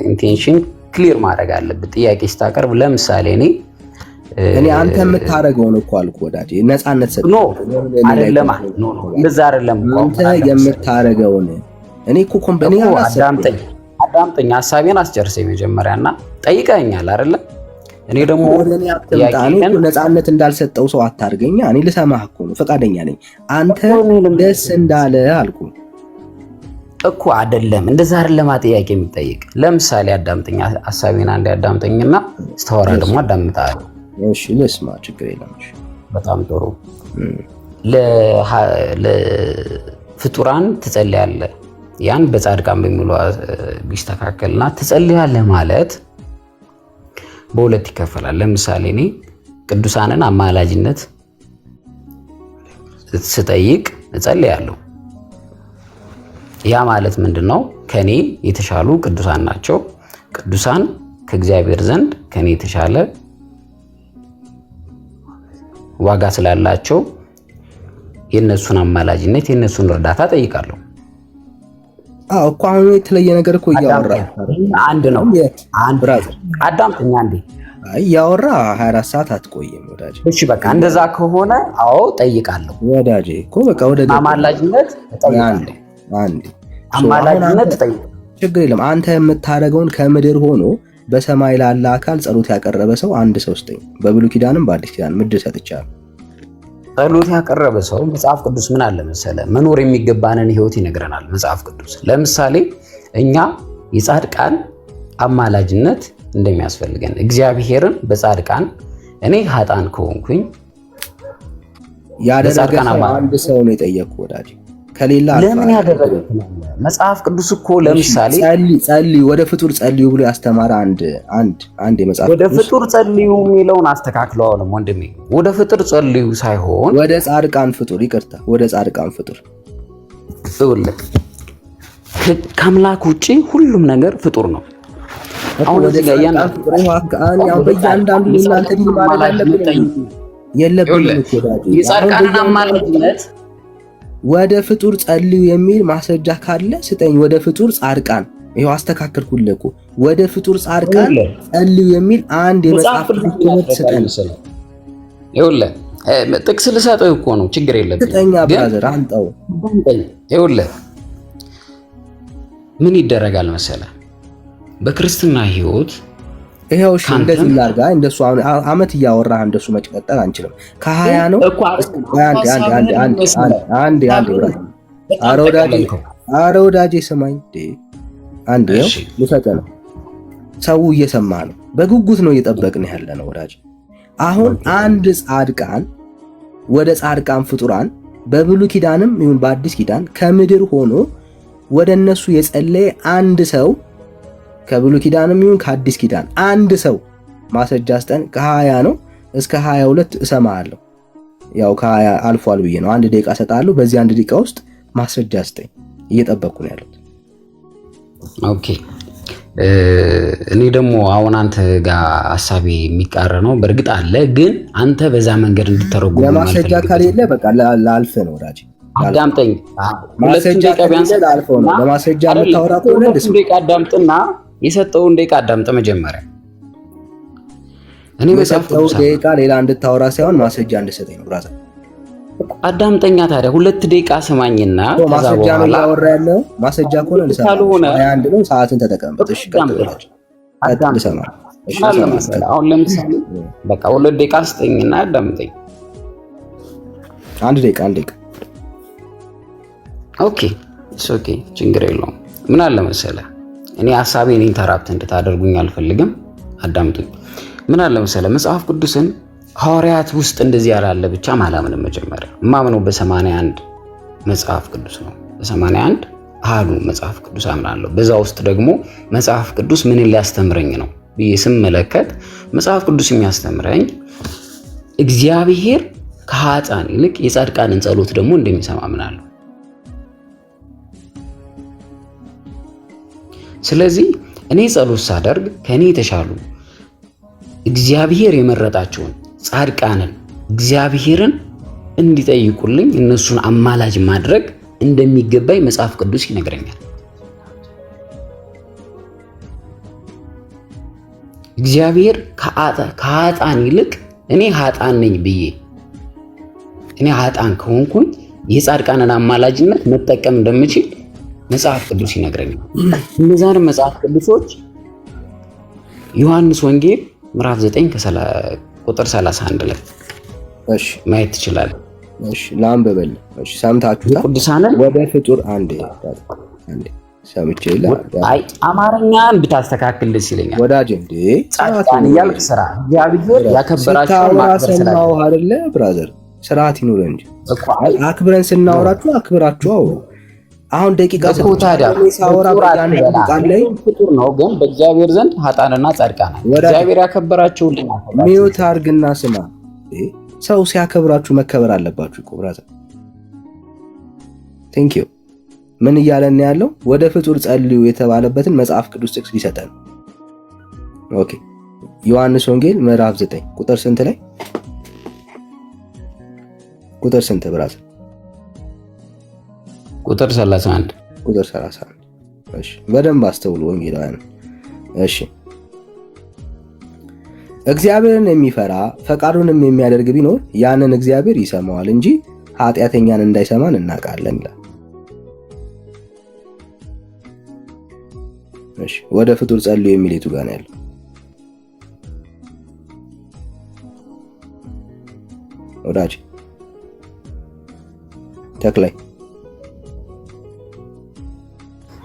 [SPEAKER 7] ኢንቴንሽን ክሊር ማድረግ አለብህ። ጥያቄ ስታቀርብ ለምሳሌ እኔ
[SPEAKER 2] አንተ የምታረገውን እኮ አልኩ ወዳጄ፣ ነፃነት ሰጥ
[SPEAKER 7] ኖ አይደለም። ኖ እንደዛ አይደለም።
[SPEAKER 2] አንተ የምታረገውን እኔ እኮ ኮምፓኒ
[SPEAKER 7] አዳምጠኝ፣ ሐሳቤን አስጨርሰኝ መጀመሪያና ጠይቀኛል አይደለ? እኔ ደግሞ
[SPEAKER 2] ነፃነት እንዳልሰጠው ሰው አታርገኛ። እኔ ልሰማህ እኮ ነው፣ ፈቃደኛ ነኝ። አንተ ደስ እንዳለ አልኩ
[SPEAKER 7] እኮ አይደለም። እንደዛ አይደለም ጥያቄ የሚጠይቅ። ለምሳሌ አዳምጠኝ፣ ሐሳቤን አንዴ አዳምጠኝና ስተወራ ደግሞ አዳምጣለሁ።
[SPEAKER 2] እሺ ልስማ፣ ችግር የለም። እሺ
[SPEAKER 7] በጣም ጥሩ። ለፍጡራን ትጸልያለህ፣ ያን በጻድቃን በሚሉ ቢስተካከልና ትጸልያለህ ማለት በሁለት ይከፈላል። ለምሳሌ እኔ ቅዱሳንን አማላጅነት ስጠይቅ እጸልያለሁ። ያ ማለት ምንድነው? ከኔ የተሻሉ ቅዱሳን ናቸው። ቅዱሳን ከእግዚአብሔር ዘንድ ከኔ የተሻለ ዋጋ ስላላቸው የነሱን አማላጅነት የነሱን እርዳታ ጠይቃለሁ።
[SPEAKER 2] እኮ አሁን የተለየ ነገር እኮ እያወራ
[SPEAKER 7] አንድ ነው። አንድ ብራዘር አዳምጠኛ እንዴ።
[SPEAKER 2] እያወራ 24 ሰዓት አትቆይም ወዳጄ።
[SPEAKER 7] እሺ በቃ እንደዛ ከሆነ አዎ ጠይቃለሁ
[SPEAKER 2] ወዳጄ እኮ በቃ ወደ
[SPEAKER 7] አማላጅነት ጠይቃለሁ። አማላጅነት ጠይቃለሁ።
[SPEAKER 2] ችግር የለም። አንተ የምታደርገውን ከምድር ሆኖ በሰማይ ላለ አካል ጸሎት ያቀረበ ሰው አንድ ሰው ስጠኝ። በብሉይ ኪዳንም በአዲስ ኪዳን ምድር ሰጥቻለሁ።
[SPEAKER 7] ጸሎት ያቀረበ ሰው መጽሐፍ ቅዱስ ምን አለ መሰለ፣ መኖር የሚገባንን ህይወት ይነግረናል መጽሐፍ ቅዱስ። ለምሳሌ እኛ የጻድቃን አማላጅነት እንደሚያስፈልገን እግዚአብሔርን በጻድቃን እኔ ኃጣን ከሆንኩኝ
[SPEAKER 2] ያደረገ አንድ ሰው ነው የጠየቅኩት ወዳጅ፣ ከሌላ
[SPEAKER 7] ለምን ያደረገ መጽሐፍ ቅዱስ እኮ ለምሳሌ
[SPEAKER 2] ጸልዩ ወደ ፍጡር ጸልዩ ብሎ ያስተማረ አንድ የመጽሐፍ
[SPEAKER 7] ወደ ፍጡር ጸልዩ የሚለውን አስተካክለዋል ወንድሜ። ወደ ፍጡር ጸልዩ ሳይሆን
[SPEAKER 2] ወደ ጻድቃን ፍጡር፣ ይቅርታ ወደ ጻድቃን ፍጡር።
[SPEAKER 7] ከአምላክ ውጪ ሁሉም ነገር ፍጡር ነው። አሁን እዚህ ጋር
[SPEAKER 2] በእያንዳንዱ እናንተ ዲን ማለት የለብንም
[SPEAKER 7] የጻድቃንን አማላጅነት
[SPEAKER 2] ወደ ፍጡር ጸልዩ የሚል ማስረጃ ካለ ስጠኝ። ወደ ፍጡር ጻድቃን ይሄው አስተካከልኩልህ እኮ። ወደ ፍጡር ጻድቃን ጸልዩ የሚል አንድ የመጽሐፍ ቅዱስ ስጠኝ።
[SPEAKER 7] ይኸውልህ ጥቅስ ልሰጥህ እኮ ነው፣ ችግር የለብኝም።
[SPEAKER 2] ስጠኛ ብራዘር አንጠው።
[SPEAKER 7] ይኸውልህ ምን ይደረጋል መሰለህ በክርስትና ህይወት
[SPEAKER 2] ይሄው እሺ፣ እንደዚህ ላርጋ እንደሱ አመት እያወራህ እንደሱ መጨቀጠል አንችልም። ከ20 ነው አንድ ወዳጄ ስማኝ አንድ ነው ልሰጠህ ነው። ሰው እየሰማ ነው፣ በጉጉት ነው እየጠበቅን ያለ ነው ወዳጄ። አሁን አንድ ጻድቃን ወደ ጻድቃን ፍጡራን በብሉይ ኪዳንም ይሁን በአዲስ ኪዳን ከምድር ሆኖ ወደ እነሱ የጸለየ አንድ ሰው ከብሉይ ኪዳንም ይሁን ከአዲስ ኪዳን አንድ ሰው ማስረጃ ስጠን። ከ20 ነው እስከ 22 እሰማሃለሁ። ያው ከ20 አልፏል ብዬ ነው። 1 ደቂቃ ሰጣለሁ። በዚህ 1 ደቂቃ ውስጥ ማስረጃ ስጠኝ። እየጠበቅኩ ነው ያሉት።
[SPEAKER 7] ኦኬ እኔ ደግሞ አሁን አንተ ጋር ሐሳቤ የሚቃረነው በእርግጥ አለ፣ ግን አንተ በዛ መንገድ እንድትተረጉም
[SPEAKER 2] ለማስረጃ ከሌለ በቃ ላልፍ ነው ወዳጅ።
[SPEAKER 7] አዳምጠኝ። ሁለቱን ደቂቃ ቢያንስ
[SPEAKER 2] ላልፈው ነው። ለማስረጃ የምታወራ ከሆነ
[SPEAKER 7] ሁለቱን ደቂቃ አዳምጥና የሰጠውን ደቂቃ አዳምጥ መጀመሪያ። እኔ
[SPEAKER 2] በሰጠው ደቂቃ ሌላ እንድታወራ ሳይሆን ማስረጃ እንድሰጠኝ ነው ብራዘር።
[SPEAKER 7] አዳምጠኛ ታዲያ 2 ደቂቃ ስማኝና ከዛ በኋላ
[SPEAKER 2] ነው ያወራ ያለው። ማስረጃ ከሆነ
[SPEAKER 7] ካልሆነ
[SPEAKER 2] 21 ነው ሰዓትን ተጠቀምበት። እሺ
[SPEAKER 7] አዳምጠኝ። እሺ አሁን ለምሳሌ በቃ 2 ደቂቃ ስጠኝና አዳምጠኝ።
[SPEAKER 2] 1 ደቂቃ
[SPEAKER 7] ኦኬ ኦኬ፣ ችግር የለውም። ምን አለ መሰለህ እኔ ሐሳቤን ኢንተራፕት እንድታደርጉኝ አልፈልግም። አዳምጡኝ። ምን አለ መሰለህ መጽሐፍ ቅዱስን ሐዋርያት ውስጥ እንደዚህ ያላለ ብቻ ማላምንም። መጀመሪያ ማምነው በ81 መጽሐፍ ቅዱስ ነው። በ81 አሃዱ መጽሐፍ ቅዱስ አምናለሁ። በዛ ውስጥ ደግሞ መጽሐፍ ቅዱስ ምን ሊያስተምረኝ ነው ብዬ ስመለከት መጽሐፍ ቅዱስ የሚያስተምረኝ እግዚአብሔር ከኃጥአን ይልቅ የጻድቃንን ጸሎት ደግሞ እንደሚሰማ አምናለሁ። ስለዚህ እኔ ጸሎት ሳደርግ ከኔ የተሻሉ እግዚአብሔር የመረጣቸውን ጻድቃንን እግዚአብሔርን እንዲጠይቁልኝ እነሱን አማላጅ ማድረግ እንደሚገባኝ መጽሐፍ ቅዱስ ይነግረኛል። እግዚአብሔር ከኃጥአን ይልቅ እኔ ኃጥአን ነኝ ብዬ እኔ ኃጥአን ከሆንኩኝ የጻድቃንን አማላጅነት መጠቀም እንደምችል መጽሐፍ ቅዱስ ይነግረኛል። እነዛን መጽሐፍ ቅዱሶች ዮሐንስ ወንጌል ምዕራፍ 9 ቁጥር 31 ላይ ማየት ትችላለህ።
[SPEAKER 2] እሺ ላንብበል። እሺ ሰምታችሁታ
[SPEAKER 7] ቅዱሳንን
[SPEAKER 2] ወደ ፍጡር አንዴ ሰምቼ ይላል።
[SPEAKER 7] አይ አማርኛን ብታስተካክል ደስ ይለኛል
[SPEAKER 2] ወዳጅ። እንዴ
[SPEAKER 7] ጻድቃን እያልክ ስራ እግዚአብሔር ያከበራቸው ማክበር
[SPEAKER 2] ስላለው አይደለ ብራዘር፣ ስርዓት ይኑር እንጂ አክብረን ስናወራችሁ አክብራችሁ አውሩ። አሁን ደቂቃ
[SPEAKER 7] ታዲያ ሳወራ ቃል ላይ ፍጡር ነው፣ ግን በእግዚአብሔር ዘንድ ኃጥአንና ጻድቃን እግዚአብሔር ያከበራቸው
[SPEAKER 2] ሚውት አድርግና ስማ። ሰው ሲያከብራችሁ መከበር አለባችሁ እኮ ብራዘር። ቴንክ ዩ። ምን እያለን ያለው? ወደ ፍጡር ጸልዩ የተባለበትን መጽሐፍ ቅዱስ ጥቅስ ሊሰጠን። ኦኬ ዮሐንስ ወንጌል ምዕራፍ 9 ቁጥር ስንት ላይ? ቁጥር ስንት ብራዘር?
[SPEAKER 7] ቁጥር 31
[SPEAKER 2] ቁጥር 31። እሺ በደንብ አስተውሉ ወንጌላውያን። እሺ እግዚአብሔርን የሚፈራ ፈቃዱንም የሚያደርግ ቢኖር ያንን እግዚአብሔር ይሰማዋል እንጂ ኃጢአተኛን እንዳይሰማን እናውቃለን ይላል። እሺ ወደ ፍጡር ጸልዩ የሚል የቱ ጋር ነው ያለው? ወዳጅ ተክላይ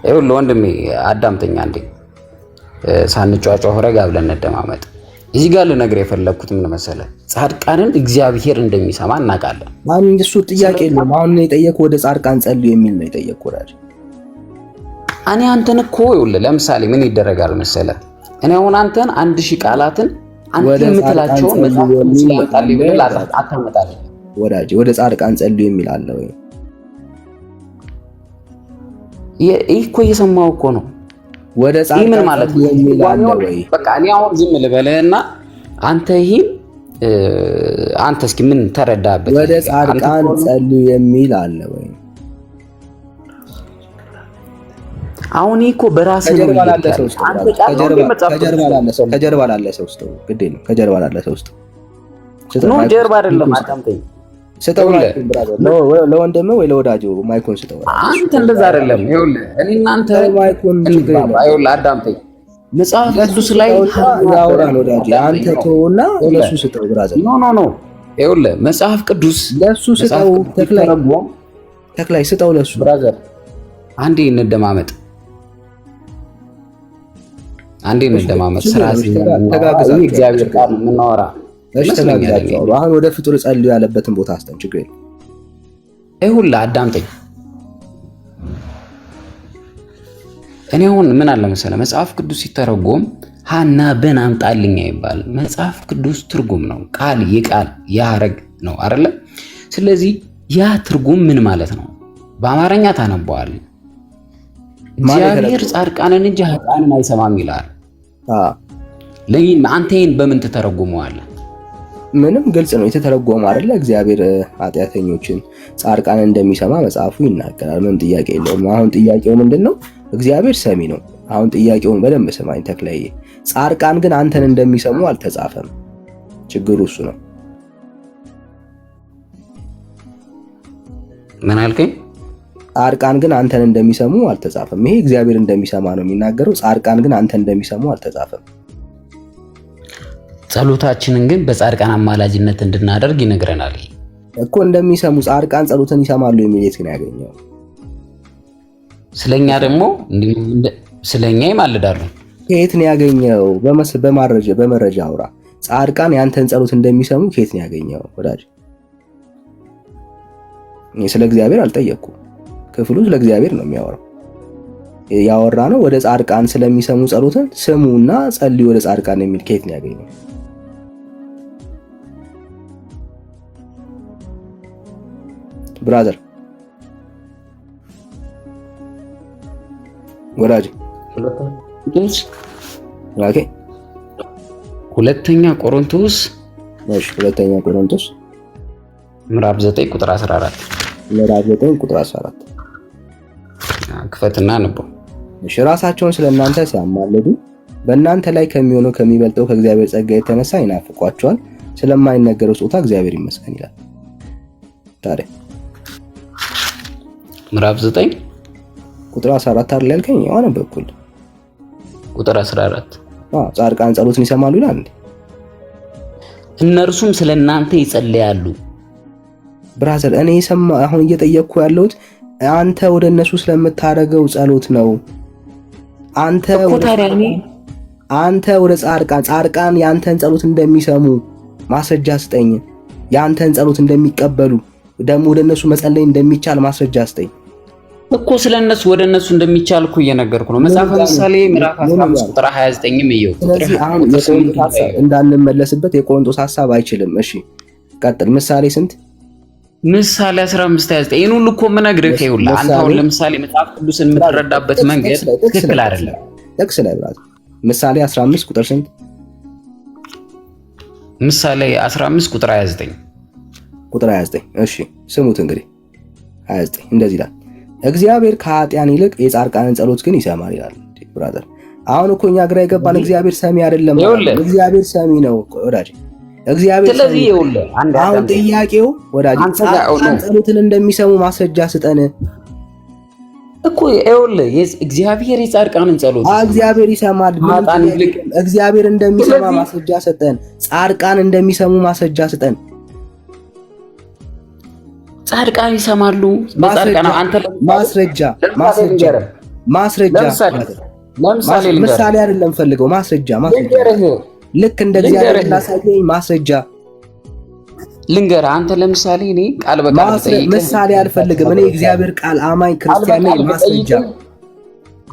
[SPEAKER 7] ይኸውልህ ወንድሜ አዳምጠኛ እንዴ፣ ሳንጫጫው ረጋ ብለን እንደማመጥ። እዚህ ጋር ልነግርህ የፈለኩት ምን መሰለህ፣ ጻድቃንን እግዚአብሔር እንደሚሰማ እናውቃለን።
[SPEAKER 2] ማን እሱ ጥያቄ የለም። አሁን ነው የጠየቅኩህ፣ ወደ ጻድቃን ጸልዩ የሚል ነው የጠየቅኩህ ወዳጅ።
[SPEAKER 7] እኔ አንተን እኮ ይኸውልህ ለምሳሌ ምን ይደረጋል መሰለህ፣ እኔ አሁን አንተን 1000 ቃላትን አንተ የምትላቸውን መጽሐፍ ቅዱስ ላይ አምጣልኝ ብለህ አታመጣልኝ
[SPEAKER 2] ወዳጅ። ወደ ጻድቃን ጸልዩ የሚል አለ ወይ?
[SPEAKER 7] ይህ እኮ እየሰማሁ እኮ ነው።
[SPEAKER 2] ወደ ጻድቃን
[SPEAKER 7] ማለት
[SPEAKER 2] የሚል አለ ወይ?
[SPEAKER 7] በቃ እኔ አሁን ዝም ልበልህና አንተ ይሄን አንተ እስኪ ምን ተረዳበት?
[SPEAKER 2] ወደ ጻድቃን ጸልዩ የሚል አለ ወይ?
[SPEAKER 7] አሁን እኮ በራስህ ነው
[SPEAKER 2] ከጀርባ ላለ ሰው ውስጥ ግዴ ነው። ከጀርባ ላለ ሰው ውስጥ
[SPEAKER 7] ነው። ጀርባ አይደለም። አዳምጠኝ።
[SPEAKER 2] ስጠው ለወንድምህ ወይ ለወዳጅ ማይኩን ስጠው።
[SPEAKER 7] አንተ እንደዛ አይደለም። ይኸውልህ እኔ እናንተ
[SPEAKER 2] ማይኩን
[SPEAKER 7] ይኸውልህ አዳምጠኝ። መጽሐፍ ቅዱስ ላይ
[SPEAKER 2] ያወራን ወዳጅ፣ አንተ ተውና ለሱ ስጠው ብራዘር።
[SPEAKER 7] ኖ ይኸውልህ መጽሐፍ ቅዱስ
[SPEAKER 2] ለሱ ስጠው። ተክላይ ስጠው ለሱ
[SPEAKER 7] ብራዘር። አንዴ እንደማመጥ ስራ
[SPEAKER 2] ተጋግዛችሁ
[SPEAKER 7] እግዚአብሔር ቃል የምናወራ
[SPEAKER 2] አሁን ወደ ፍጡር ጸልዩ ያለበትን ቦታ አስተን ችግር የለም።
[SPEAKER 7] ይኸውልህ አዳምጠኝ። እኔ አሁን ምን አለ መሰለህ መጽሐፍ ቅዱስ ሲተረጎም ሀና በን አምጣልኝ ይባል። መጽሐፍ ቅዱስ ትርጉም ነው። ቃል የቃል ያረግ ነው አይደለ? ስለዚህ ያ ትርጉም ምን ማለት ነው? በአማርኛ ታነበዋል። እግዚአብሔር ጻድቃንን እንጂ ኃጥአንን አይሰማም ይላል። አንተ ይሄን በምን ትተረጉመዋለህ?
[SPEAKER 2] ምንም ግልጽ ነው የተተረጎመ አይደለ? እግዚአብሔር ኃጢአተኞችን ጻድቃንን እንደሚሰማ መጽሐፉ ይናገራል። ምንም ጥያቄ የለውም። አሁን ጥያቄው ምንድነው? እግዚአብሔር ሰሚ ነው። አሁን ጥያቄውን በደንብ ስማኝ ተክለዬ። ጻድቃን ግን አንተን እንደሚሰሙ አልተጻፈም። ችግሩ እሱ ነው።
[SPEAKER 7] ምን አልከኝ?
[SPEAKER 2] ጻድቃን ግን አንተን እንደሚሰሙ አልተጻፈም። ይሄ እግዚአብሔር እንደሚሰማ ነው የሚናገረው። ጻድቃን ግን አንተን እንደሚሰሙ አልተጻፈም።
[SPEAKER 7] ጸሎታችንን ግን በጻድቃን አማላጅነት እንድናደርግ ይነግረናል
[SPEAKER 2] እኮ። እንደሚሰሙ ጻድቃን ጸሎትን ይሰማሉ የሚል የት ነው ያገኘው?
[SPEAKER 7] ስለኛ ደግሞ ስለኛ ይማልዳሉ።
[SPEAKER 2] ከየት ነው ያገኘው? በመረጃ አውራ። ጻድቃን ያንተን ጸሎት እንደሚሰሙ ከየት ነው ያገኘው ወዳጅ? ስለ እግዚአብሔር አልጠየቅኩም። ክፍሉ ስለ እግዚአብሔር ነው የሚያወራው። ያወራ ነው ወደ ጻድቃን ስለሚሰሙ ጸሎትን ስሙና ጸልዩ ወደ ጻድቃን የሚል ከየት ነው ያገኘው? ብራዘር ወዳጅ
[SPEAKER 7] ሁለተኛ ቆሮንቶስ ምዕራፍ 9 ቁጥር 14
[SPEAKER 2] ምዕራፍ 9 ቁጥር 14
[SPEAKER 7] ክፈትና አንበው።
[SPEAKER 2] እሺ ራሳቸውን ስለእናንተ ሲያማልዱ በእናንተ ላይ ከሚሆነው ከሚበልጠው ከእግዚአብሔር ጸጋ የተነሳ ይናፍቋቸዋል። ስለማይነገረው ስጦታ እግዚአብሔር ይመስገን ይላል። ታዲያ
[SPEAKER 7] ምዕራፍ 9
[SPEAKER 2] ቁጥር 14 አይደል ያልከኝ? ያው አነበብኩል።
[SPEAKER 7] ቁጥር 14
[SPEAKER 2] ጻድቃን ጸሎትን ይሰማሉ ይላል እንዴ?
[SPEAKER 7] እነርሱም ስለእናንተ ይጸልያሉ።
[SPEAKER 2] ብራዘር እኔ አሁን እየጠየቅኩ ያለሁት አንተ ወደ እነሱ ስለምታደርገው ጸሎት ነው። አንተ ወደ ጻድቃን ያንተን ጸሎት እንደሚሰሙ ማስረጃ ስጠኝ። ያንተን ጸሎት እንደሚቀበሉ ደግሞ ወደ እነሱ መጸለይ እንደሚቻል ማስረጃ ስጠኝ
[SPEAKER 7] እኮ። ስለነሱ ወደ እነሱ እንደሚቻል እኮ እየነገርኩ ነው። መጽሐፈ ምሳሌ ምዕራፍ 15 ቁጥር 29ም ይየው።
[SPEAKER 2] ስለዚህ አሁን የቆሮንቶስ ሐሳብ እንዳንመለስበት የቆሮንቶስ ሐሳብ አይችልም። እሺ ቀጥል። ምሳሌ ስንት?
[SPEAKER 7] ምሳሌ 15:29 ይሄን ሁሉ እኮ የምነግርህ ይኸውልህ። አንተ አሁን ለምሳሌ መጽሐፍ ቅዱስን የምትረዳበት መንገድ ትክክል አይደለም።
[SPEAKER 2] ጥቅስ ላይ ብራዝ ምሳሌ 15 ቁጥር ስንት?
[SPEAKER 7] ምሳሌ 15 ቁጥር 29
[SPEAKER 2] ቁጥር 29። እሺ ስሙት እንግዲህ 29 እንደዚህ ይላል፣ እግዚአብሔር ከኃጢያን ይልቅ የጻድቃንን ጸሎት ግን ይሰማል ይላል። ብራዘር አሁን እኮ እኛ ግራ የገባን እግዚአብሔር ሰሚ አይደለም። እግዚአብሔር ሰሚ ነው ወዳጅ። እግዚአብሔር
[SPEAKER 7] ስለዚህ ይኸውልህ
[SPEAKER 2] አሁን ጥያቄው ወዳጅ ጸሎትን እንደሚሰሙ ማስረጃ ስጠን
[SPEAKER 7] እኮ። ይኸውልህ እግዚአብሔር የጻድቃንን ጸሎት
[SPEAKER 2] እግዚአብሔር ይሰማል። እግዚአብሔር እንደሚሰማ ማስረጃ ስጠን። ጻድቃን እንደሚሰሙ ማስረጃ ስጠን።
[SPEAKER 7] ጻድቃን ይሰማሉ። በጻድቃን አንተ
[SPEAKER 2] ማስረጃ ምሳሌ አይደለም ፈልገው ማስረጃ ልክ እንደ እግዚአብሔር ላሳየኝ ማስረጃ
[SPEAKER 7] ልንገርህ። አንተ ለምሳሌ እኔ ቃል በቃል
[SPEAKER 2] ምሳሌ አልፈልግም። እኔ እግዚአብሔር ቃል አማኝ ክርስቲያን ነኝ።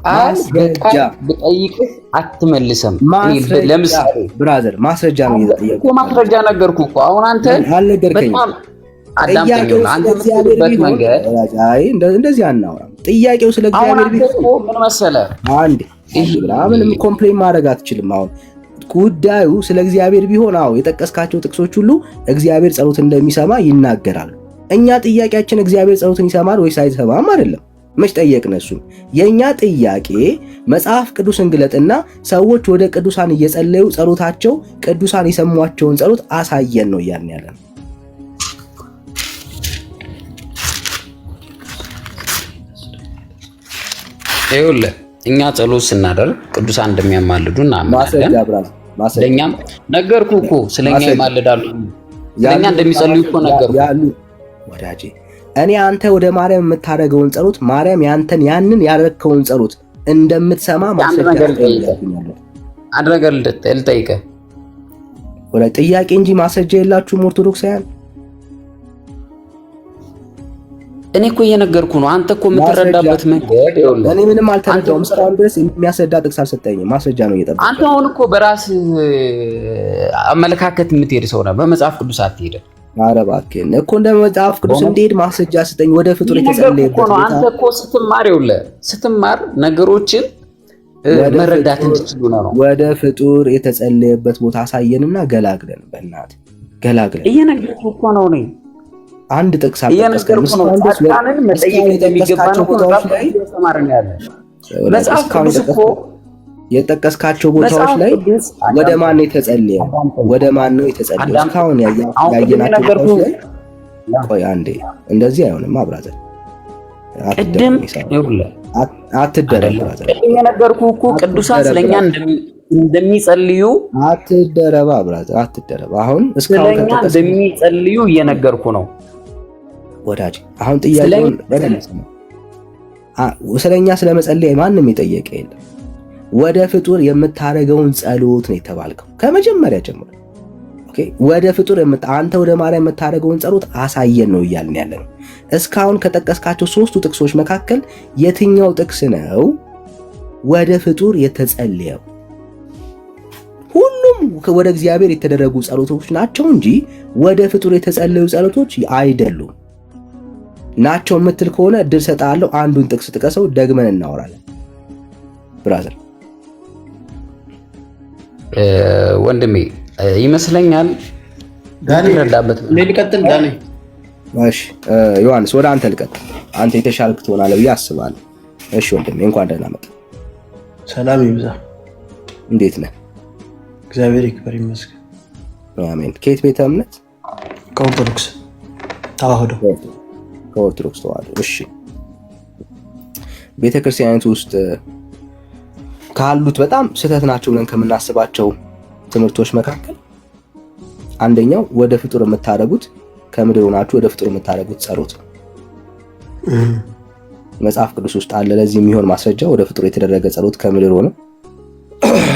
[SPEAKER 2] ማስረጃ
[SPEAKER 7] ብጠይቅህ አትመልሰም።
[SPEAKER 2] ለምሳሌ ብራዘር ማስረጃ ነው እየጠየቅኩ
[SPEAKER 7] እኮ። ማስረጃ ነገርኩህ እኮ። አሁን አንተ
[SPEAKER 2] አልነገርከኝም።
[SPEAKER 7] አዳምጠኝ። አንተ ስለበት መንገድ
[SPEAKER 2] እንደዚህ አናወራም። ጥያቄው ስለ እግዚአብሔር ቢሆን
[SPEAKER 7] ምን መሰለህ?
[SPEAKER 2] አንዴ ምንም ኮምፕሌን ማድረግ አትችልም። አሁን ጉዳዩ ስለ እግዚአብሔር ቢሆን የጠቀስካቸው ጥቅሶች ሁሉ እግዚአብሔር ጸሎት እንደሚሰማ ይናገራሉ። እኛ ጥያቄያችን እግዚአብሔር ጸሎትን ይሰማል ወይስ አይሰማም አይደለም። መች ጠየቅን? እሱን የኛ ጥያቄ መጽሐፍ ቅዱስን ግለጥና ሰዎች ወደ ቅዱሳን እየጸለዩ ጸሎታቸው ቅዱሳን የሰሟቸውን ጸሎት አሳየን ነው እያልን ያለን።
[SPEAKER 7] ይኸውልህ እኛ ጸሎት ስናደርግ ቅዱሳን እንደሚያማልዱ እናምናለን። ስለኛም ነገርኩህ እኮ ስለኛ ይማልዳሉ። ስለኛ እንደሚጸልዩ እኮ ነገርኩህ
[SPEAKER 2] ወዳጄ። እኔ አንተ ወደ ማርያም የምታደርገውን ጸሎት ማርያም ያንን ያደረግከውን ጸሎት እንደምትሰማ ማስረጃ
[SPEAKER 7] አንድ ነገር ልጠይቅህ።
[SPEAKER 2] ወደ ጥያቄ እንጂ ማስረጃ የላችሁም ኦርቶዶክሳውያን።
[SPEAKER 7] እኔ እኮ እየነገርኩህ ነው። አንተ እኮ የምትረዳበት መንገድ ይኸውልህ።
[SPEAKER 2] እኔ ምንም አልተረዳሁም። እስካሁን ድረስ የሚያስረዳ ጥቅስ አልሰጠኝም። ማስረጃ ነው እየጠበቅኩ።
[SPEAKER 7] አንተ አሁን እኮ በራስህ አመለካከት የምትሄድ ሰው ነህ። በመጽሐፍ ቅዱስ አትሄድም።
[SPEAKER 2] ኧረ እባክህ እኮ እንደ መጽሐፍ ቅዱስ እንዴት ማስረጃ ስጠኝ። ወደ ፍጡር የተጸለየበት
[SPEAKER 7] ነው። አንተ እኮ ስትማር ነገሮችን መረዳት እንድትችሉ ነው።
[SPEAKER 2] ወደ ፍጡር የተጸለየበት ቦታ አሳየንና ገላግለን፣ በእናትህ ገላግለን።
[SPEAKER 7] እየነገርኩህ እኮ ነው እኔ
[SPEAKER 2] አንድ ጥቅስ አልጠቀስክም። የጠቀስካቸው ቦታዎች ላይ
[SPEAKER 7] መጽሐፍ ቅዱስ እኮ
[SPEAKER 2] የጠቀስካቸው ቦታዎች ላይ ወደ ማን ነው የተጸለየው? ወደ ማን ነው የተጸለየው? እስካሁን ያየናቸው ቦታዎች ላይ ቆይ አንዴ፣ እንደዚህ አይሆንም። አብራዘር
[SPEAKER 7] ቅድም
[SPEAKER 2] አትደረብ። አብራዘር
[SPEAKER 7] ቅድም የነገርኩህ እኮ ቅዱሳን ስለኛ እንደሚጸልዩ
[SPEAKER 2] አትደረብ። አብራዘር አትደረብ። አሁን እስካሁን
[SPEAKER 7] ስለኛ እንደሚጸልዩ እየነገርኩህ ነው
[SPEAKER 2] ወዳጅ። አሁን ጥያቄውን በደንብ ስማ። ስለኛ ስለመጸለይ ማንም የጠየቀ የለም። ወደ ፍጡር የምታረገውን ጸሎት ነው የተባልከው ከመጀመሪያ ጀምሮ። ኦኬ፣ ወደ ፍጡር አንተ ወደ ማርያም የምታረገውን ጸሎት አሳየን ነው እያልን ያለነው። እስካሁን ከጠቀስካቸው 3ቱ ጥቅሶች መካከል የትኛው ጥቅስ ነው ወደ ፍጡር የተጸለየው? ሁሉም ወደ እግዚአብሔር የተደረጉ ጸሎቶች ናቸው እንጂ ወደ ፍጡር የተጸለዩ ጸሎቶች አይደሉም። ናቸው የምትል ከሆነ እድል ሰጣለሁ። አንዱን ጥቅስ ጥቀሰው፣ ደግመን እናወራለን። ብራዘር
[SPEAKER 7] ወንድሜ ይመስለኛል
[SPEAKER 6] ዳኒ ልቀጥል። ዳኒ
[SPEAKER 2] እሺ፣ ዮሐንስ ወደ አንተ ልቀጥል። አንተ የተሻልክ ትሆናለህ ብዬ አስባለሁ። እሺ ወንድሜ እንኳን ደህና መጣ።
[SPEAKER 6] ሰላም ይብዛ።
[SPEAKER 2] እንዴት ነህ?
[SPEAKER 6] እግዚአብሔር ይክበር ይመስገን።
[SPEAKER 2] አሜን። ከየት ቤተ እምነት?
[SPEAKER 6] ከኦርቶዶክስ ተዋህዶ።
[SPEAKER 2] ከኦርቶዶክስ ተዋህዶ። እሺ፣ ቤተክርስቲያኒቱ ውስጥ ካሉት በጣም ስህተት ናቸው ብለን ከምናስባቸው ትምህርቶች መካከል አንደኛው ወደ ፍጡር የምታደርጉት ከምድር ሆናችሁ ወደ ፍጡር የምታደርጉት ጸሎት ነው። መጽሐፍ ቅዱስ ውስጥ አለ ለዚህ የሚሆን ማስረጃ? ወደ ፍጡር የተደረገ ጸሎት ከምድር ሆነ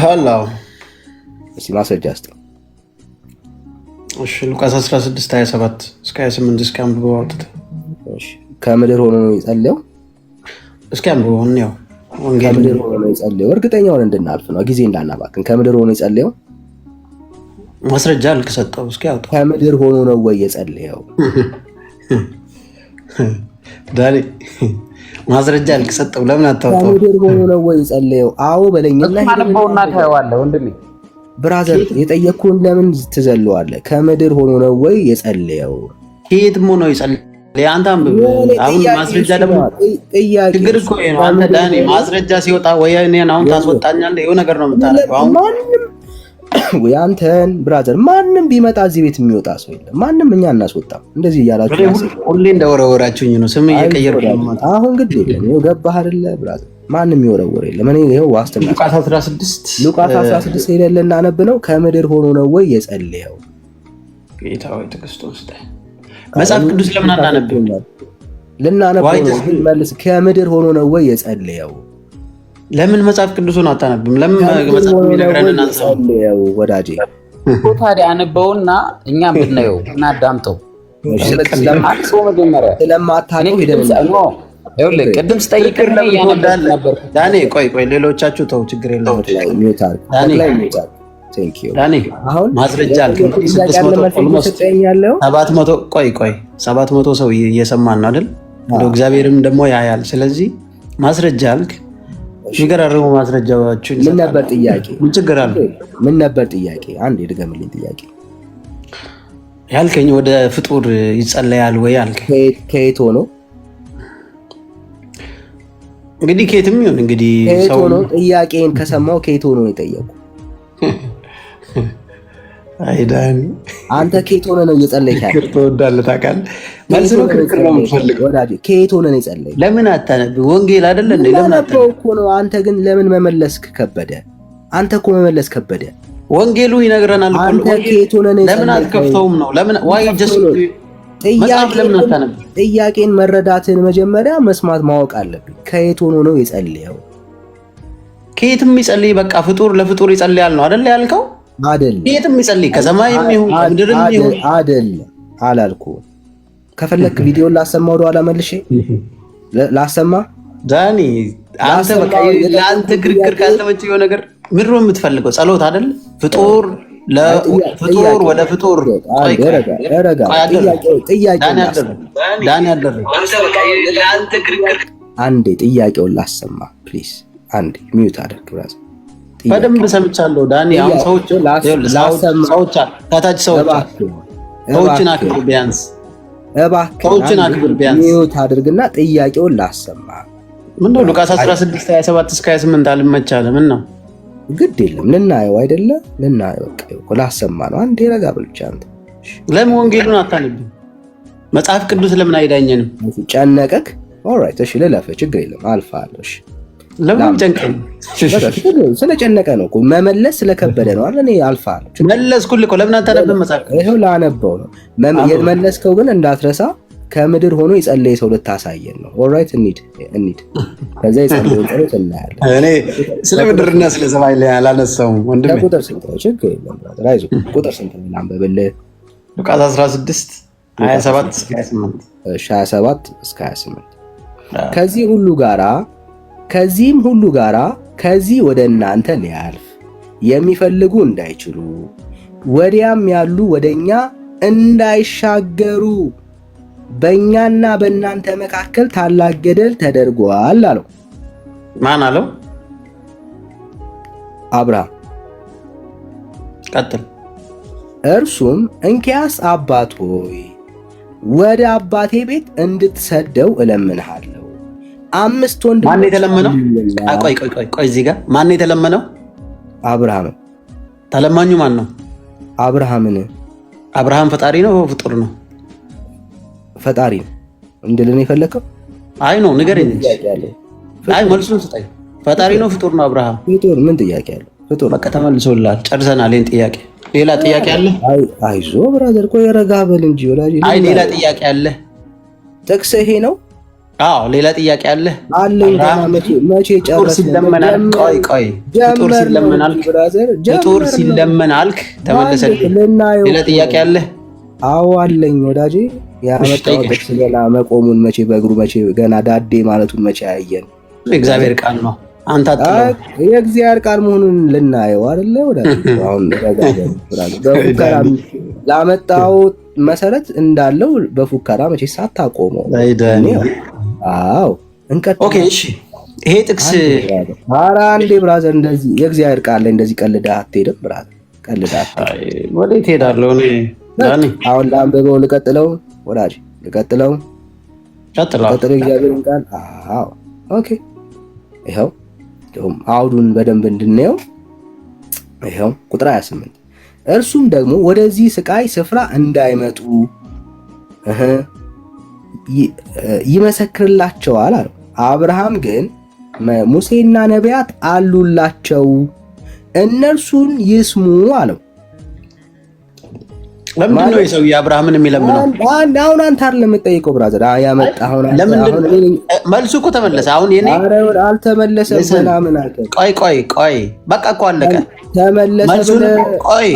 [SPEAKER 6] አላህ።
[SPEAKER 2] እስቲ ማስረጃ እስቲ።
[SPEAKER 6] እሺ፣ ሉቃስ 16:27 እስከ 28 እስከ አንብበው አውጥተህ።
[SPEAKER 2] እሺ፣ ከምድር ሆኖ ነው የጸለየው?
[SPEAKER 6] እስኪ አንብበው ነው ወንጌል።
[SPEAKER 2] ከምድር ሆኖ ነው የጸለየው? እርግጠኛ ሆነን እንድናልፍ ነው ጊዜ እንዳናባክን። ከምድር ሆኖ የጸለየው?
[SPEAKER 6] ማስረጃ አልከሰጠው። እስኪ አውጣ።
[SPEAKER 2] ከምድር ሆኖ ነው ወይ የጸለየው?
[SPEAKER 6] ዳኒ ማስረጃ አልከሰጠው። ለምን አታውጣው?
[SPEAKER 2] ከምድር ሆኖ ነው ወይ የጸለየው? አዎ በለኝና
[SPEAKER 7] ማንበውና ታየዋለህ ወንድሜ።
[SPEAKER 2] ብራዘር የጠየቅኩህን ለምን ትዘለዋለህ? ከምድር ሆኖ ነው ወይ የጸለየው?
[SPEAKER 6] ከየትም ሆኖ የጸለየው አንተ አንብብ። አሁን ማስረጃ ደግሞ ችግር እኮ ነው። አንተ ዳኒ ማስረጃ ሲወጣ ወይ እኔን አሁን ታስወጣኛለህ? ይኸው ነገር ነው የምታደርገው አሁን።
[SPEAKER 2] ማንም ወይ አንተን ብራዘር ማንም ቢመጣ እዚህ ቤት የሚወጣ ሰው የለም። ማንም እኛ እናስወጣም። እንደዚህ እያላችሁ
[SPEAKER 6] ሁሌ እንደወረወራችሁኝ ነው ስም እየቀየርኩ ነው።
[SPEAKER 2] አሁን ግድ የለም። ይኸው ገባህ አይደለ ብራዘር? ማንም ይወረወር የለም። እኔ ይኸው ዋስትና
[SPEAKER 6] ሉቃስ 16
[SPEAKER 2] ሄደን ልናነብ ነው። ከምድር ሆኖ ነው ወይ የጸለየው?
[SPEAKER 6] ጌታ ሆይ ክርስቶስ መጽሐፍ ቅዱስ ለምን አናነብም?
[SPEAKER 2] ልናነብ ነው ግን መልስ። ከምድር ሆኖ ነው ወይ የጸለየው?
[SPEAKER 6] ለምን መጽሐፍ ቅዱስን አታነብም? ለምን መጽሐፍ የሚነግረንን አንሰማም?
[SPEAKER 2] ወዳጄ
[SPEAKER 7] ታዲያ አነበውና እኛም ብናየው እናዳምጠው።
[SPEAKER 2] ስለማታውቀው ሄደን
[SPEAKER 7] ይኸውልህ ቅድም ስጠይቅህ ነበር።
[SPEAKER 6] ዳኒ ቆይ ሌሎቻችሁ ተው፣ ችግር የለም። ዳኒ ማስረጃ አልክ። 700 ሰው እየሰማን ነው አይደል? እግዚአብሔርም ደግሞ ያያል። ስለዚህ ማስረጃ አልክ። የሚገራርሙ ማስረጃዎችን
[SPEAKER 2] ምን ነበር ጥያቄ?
[SPEAKER 6] ምን ችግር አለ?
[SPEAKER 2] ምን ነበር ጥያቄ? አንዴ ድገምልኝ። ጥያቄ
[SPEAKER 6] ያልከኝ ወደ ፍጡር ይጸለያል ወይ አልክ።
[SPEAKER 2] ከየት ሆኖ
[SPEAKER 6] እንግዲህ ከየትም ይሁን እንግዲህ
[SPEAKER 2] ሰው ሆኖ ጥያቄን ከሰማው ከየት ሆኖ ነው የጠየቁ?
[SPEAKER 6] አይዳን
[SPEAKER 2] አንተ ከየት ሆነ ነው እየጸለይክ ያለው?
[SPEAKER 6] ክርክር ትወዳለህ ታውቃለህ። መልስ ነው ክርክር ነው የምትፈልገው
[SPEAKER 2] ወዳጄ። ከየት ሆነ ነው የጸለይክ?
[SPEAKER 6] ለምን አታነብ? ወንጌል አይደለ እንዴ? ለምን አታነብ
[SPEAKER 2] እኮ ነው። አንተ ግን ለምን መመለስክ ከበደ? አንተ እኮ መመለስ ከበደ።
[SPEAKER 6] ወንጌሉ ይነግረናል እኮ።
[SPEAKER 2] አንተ ከየት ሆነ ነው?
[SPEAKER 6] ለምን አትከፍተውም ነው? ለምን ዋይ ጀስት
[SPEAKER 2] ለምን አታነብ? ጥያቄን መረዳትን መጀመሪያ መስማት ማወቅ አለብኝ። ከየት ሆኖ ነው የጸለየው?
[SPEAKER 6] ከየትም ይጸልይ፣ በቃ ፍጡር ለፍጡር ይጸልያል ነው አይደል ያልከው?
[SPEAKER 2] አይደል?
[SPEAKER 6] ከየትም ይጸልይ፣ ከሰማይም ይሁን ከምድርም ይሁን
[SPEAKER 2] አይደል አላልኩም። ከፈለክ ቪዲዮ ላሰማ፣ ወደ ኋላ መልሼ ላሰማ።
[SPEAKER 6] ዳኒ አንተ በቃ ለአንተ ክርክር ካልተመቸኝ ነገር ምንድን ነው የምትፈልገው? ጸሎት አይደል? ፍጡር ለፍጡር ወደ ፍጡር
[SPEAKER 2] አንዴ ጥያቄውን ላሰማ ፕሊዝ። አንዴ ሚዩት አድርግ ብራዘር።
[SPEAKER 6] በደንብ ሰምቻለሁ ዳኒ። አሁን ሰዎች ከታች ሰዎችን አክብር ቢያንስ፣ ሰዎችን አክብር ቢያንስ።
[SPEAKER 2] ሚዩት አድርግና ጥያቄውን ላሰማ።
[SPEAKER 6] ምነው ሉቃስ 16:27 እስከ 28 አልመቻለ? ምን ነው?
[SPEAKER 2] ግድ የለም ልናየው አይደለ? ልናየው እኮ ላሰማ ነው። አንዴ ረጋ በል ብቻ አንተ።
[SPEAKER 6] ለምን ወንጌሉን አታነብም? መጽሐፍ ቅዱስ ለምን አይዳኘንም?
[SPEAKER 2] ጨነቀክ? ኦልራይት እሺ፣ ልለፈ ችግር የለም አልፋለሁ። እሺ
[SPEAKER 6] ለምን ጨንቀኝ?
[SPEAKER 2] ስለጨነቀ ነው እኮ መመለስ ስለከበደ ነው አይደል? እኔ አልፋለሁ።
[SPEAKER 6] መለስኩልህ እኮ ለምን አታነብም መጽሐፍ?
[SPEAKER 2] ይሄው ላነበው ነው። የመለስከው ግን እንዳትረሳ ከምድር ሆኖ የጸለየ ሰው ልታሳየን ነው። ኦልራይት እንሂድ። ከዛ የጸለየውን ጸሎት እናያለን።
[SPEAKER 6] እኔ ስለ ምድርና ስለ ሰማይ ላይ አላነሳውም ወንድሜ።
[SPEAKER 2] ቁጥር ስንት ነው? ችግር የለም ብራዘር፣ አይዞህ። ቁጥር ስንት ነው ላንብብልህ?
[SPEAKER 6] ሉቃስ 16:27 እስከ 28።
[SPEAKER 2] እሺ 27 እስከ 28። ከዚህም ሁሉ ጋራ ከዚህ ወደ እናንተ ሊያልፍ የሚፈልጉ እንዳይችሉ ወዲያም ያሉ ወደኛ እንዳይሻገሩ በእኛና በእናንተ መካከል ታላቅ ገደል ተደርጓል አለው።
[SPEAKER 6] ማን አለው?
[SPEAKER 2] አብርሃም።
[SPEAKER 6] ቀጥል።
[SPEAKER 2] እርሱም እንኪያስ አባት ሆይ ወደ አባቴ ቤት እንድትሰደው እለምንሃለሁ። 5 ወንድሞች።
[SPEAKER 6] ማን የተለመነው? ቆይ እዚህ ጋር ማን የተለመነው?
[SPEAKER 2] አብርሃም።
[SPEAKER 6] ተለማኙ ማን ነው?
[SPEAKER 2] አብርሃምን።
[SPEAKER 6] አብርሃም ፈጣሪ ነው ፍጡር ነው?
[SPEAKER 2] ፈጣሪ ነው እንድልን የፈለከው?
[SPEAKER 6] አይ ነው ንገረኝ። አይ መልሱን ስጠኝ። ፈጣሪ ነው ፍጡር ነው? አብርሃም
[SPEAKER 2] ፍጡር። ምን ጥያቄ አለ? ፍጡር።
[SPEAKER 6] በቃ ተመልሶልሃል፣ ጨርሰናል ይሄን ጥያቄ። ሌላ ጥያቄ አለ?
[SPEAKER 2] አይዞ ብራዘር፣ ቆይ ረጋ በል እንጂ ወላጅ።
[SPEAKER 6] አይ ሌላ ጥያቄ አለ?
[SPEAKER 2] ጥቅስ ይሄ ነው?
[SPEAKER 6] አዎ ሌላ ጥያቄ አለ?
[SPEAKER 2] አለኝ። መቼ ጨረስ?
[SPEAKER 6] ሲለመናል። ቆይ ፍጡር ሲለመናል፣ ፍጡር ሲለመናልክ ተመለሰልኝ። ሌላ ጥያቄ አለ?
[SPEAKER 2] አዎ አለኝ ወዳጄ። ያመጣው ጥቅስ ገና መቆሙን መቼ በእግሩ መቼ ገና ዳዴ ማለቱን መቼ አየን?
[SPEAKER 6] እግዚአብሔር ቃል ነው። አንተ አጥተህ
[SPEAKER 2] የእግዚአብሔር ቃል መሆኑን ልናየው አይደለ ወዳጄ? አሁን በፉከራ ላመጣው መሰረት እንዳለው በፉከራ መቼ ሳታቆመው አይደለም? አዎ እንቀጥል።
[SPEAKER 6] ኦኬ እሺ፣ ይሄ ጥቅስ
[SPEAKER 2] ኧረ አንዴ ብራዘር፣ እንደዚህ የእግዚአብሔር ቃል ላይ እንደዚህ ቀልደህ አትሄድም ብራዘር፣ ቀልደህ አትሄድም።
[SPEAKER 6] ወዴት ሄዳለሁ እኔ ዳኒ?
[SPEAKER 2] አሁን ላንብበው፣ ልቀጥለው ወዳጅ፣ ልቀጥለው። ቀጥል የእግዚአብሔርን ቃል። አዎ ኦኬ። ይኸው አውዱን በደንብ እንድናየው። ይኸው ቁጥር 28 እርሱም ደግሞ ወደዚህ ስቃይ ስፍራ እንዳይመጡ ይመሰክርላቸዋል አለው። አብርሃም ግን ሙሴና ነቢያት አሉላቸው፣ እነርሱን ይስሙ አለው።
[SPEAKER 6] ለምንድን ነው የሰው የአብርሃምን የሚለምነው?
[SPEAKER 2] አሁን አንተ አይደለም የምትጠይቀው ብራዘር። ያመጣኸው
[SPEAKER 6] መልሱ እኮ ተመለሰ። አሁን የኔ
[SPEAKER 2] አልተመለሰም ምናምን አለ።
[SPEAKER 6] ቆይ በቃ እኮ አለቀ።
[SPEAKER 2] ተመለሰ ብለህ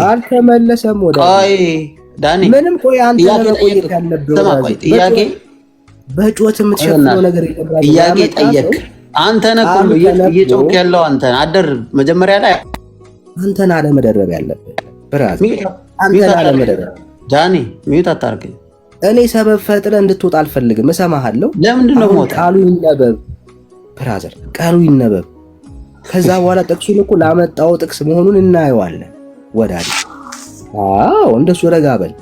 [SPEAKER 2] አልተመለሰም። ቆይ
[SPEAKER 6] ዳኒ
[SPEAKER 2] ምንም ቆይ አንተ ለመቆየት ያለብህ
[SPEAKER 6] ጥያቄ
[SPEAKER 2] በጮት የምትሸፍነው ነገር የለም።
[SPEAKER 6] ጥያቄ ጠየቅ። አንተ ነህ እኮ እየጮክ ያለው አንተ አደርብ። መጀመሪያ ላይ
[SPEAKER 2] አንተን አለመደረብ ያለብህ ብራዘር፣ አንተን አለመደረብ።
[SPEAKER 6] ዳኒ ሚዩት አታርገኝ።
[SPEAKER 2] እኔ ሰበብ ፈጥረህ እንድትወጣ አልፈልግም። እሰማሃለሁ።
[SPEAKER 6] ለምንድን ነው ሞታ?
[SPEAKER 2] ቃሉ ይነበብ ብራዘር፣ ቃሉ ይነበብ። ከዛ በኋላ ጥቅሱን እኮ ላመጣው ጥቅስ መሆኑን እናየዋለን ወዳጅ። አዎ እንደሱ ረጋ በል።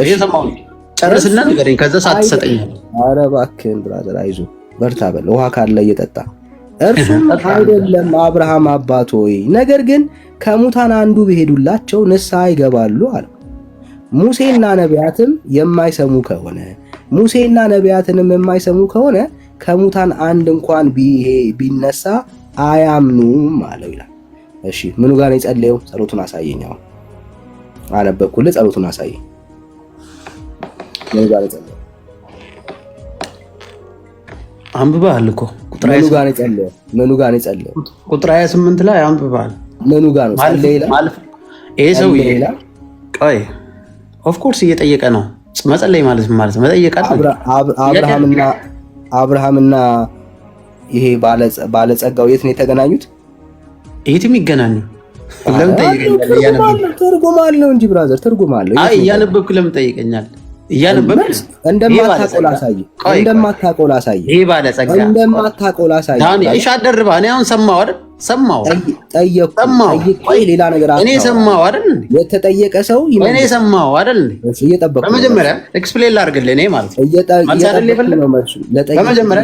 [SPEAKER 6] እሺ ሰማው ጨርስና ንገረኝ። ከዛ ሳትሰጠኝ።
[SPEAKER 2] ኧረ እባክህን ብራዘር አይዞህ በርታ በል። ውሃ ካለ እየጠጣ። እርሱም አይደለም አብርሃም አባት ሆይ፣ ነገር ግን ከሙታን አንዱ ቢሄዱላቸው ንስሐ ይገባሉ አለ። ሙሴና ነቢያትንም የማይሰሙ ከሆነ ከሙታን አንድ እንኳን ቢነሳ አያምኑም አለው ይላል። እሺ ምኑ ጋር ነው የጸለየው? ጸሎቱን አሳየኝ። አሁን አነበብኩልህ፣ ጸሎቱን አሳየኝ። ምኑ ጋር ነው የጸለየው?
[SPEAKER 6] አንብበሃል እኮ
[SPEAKER 2] ምኑ ጋር ነው የጸለየው? ምኑ ጋር ነው የጸለየው?
[SPEAKER 6] ቁጥር 28 ላይ አንብበሃል።
[SPEAKER 2] ምኑ ጋር ነው ጸለየ ይላል?
[SPEAKER 6] ይሄ ሰው ቆይ ኦፍ ኮርስ እየጠየቀ ነው። መጸለይ ማለት ምን ማለት ነው? መጠየቅ
[SPEAKER 2] አብርሃምና ይሄ ባለጸጋው የት ነው የተገናኙት?
[SPEAKER 6] የትም ይገናኙ። ለምን ጠይቀኛለህ?
[SPEAKER 2] ትርጉም አለው እንጂ ብራዘር፣ ትርጉም አለው።
[SPEAKER 6] አይ እያነበብክ ለምን ጠይቀኛለህ?
[SPEAKER 2] እንደማታውቀው ላሳይ።
[SPEAKER 6] ይሄ ባለጸጋ
[SPEAKER 2] እንደማታውቀው ላሳይ።
[SPEAKER 6] እሺ አደርባ። እኔ አሁን ሰማሁ አይደል? ሰማሁ
[SPEAKER 2] ሌላ ነገር
[SPEAKER 6] እኔ ሰማሁ አይደል?
[SPEAKER 2] የተጠየቀ ሰው
[SPEAKER 6] እኔ ሰማሁ አይደል? በመጀመሪያ ኤክስፕሌን ላድርግልህ። እኔ ማለት በመጀመሪያ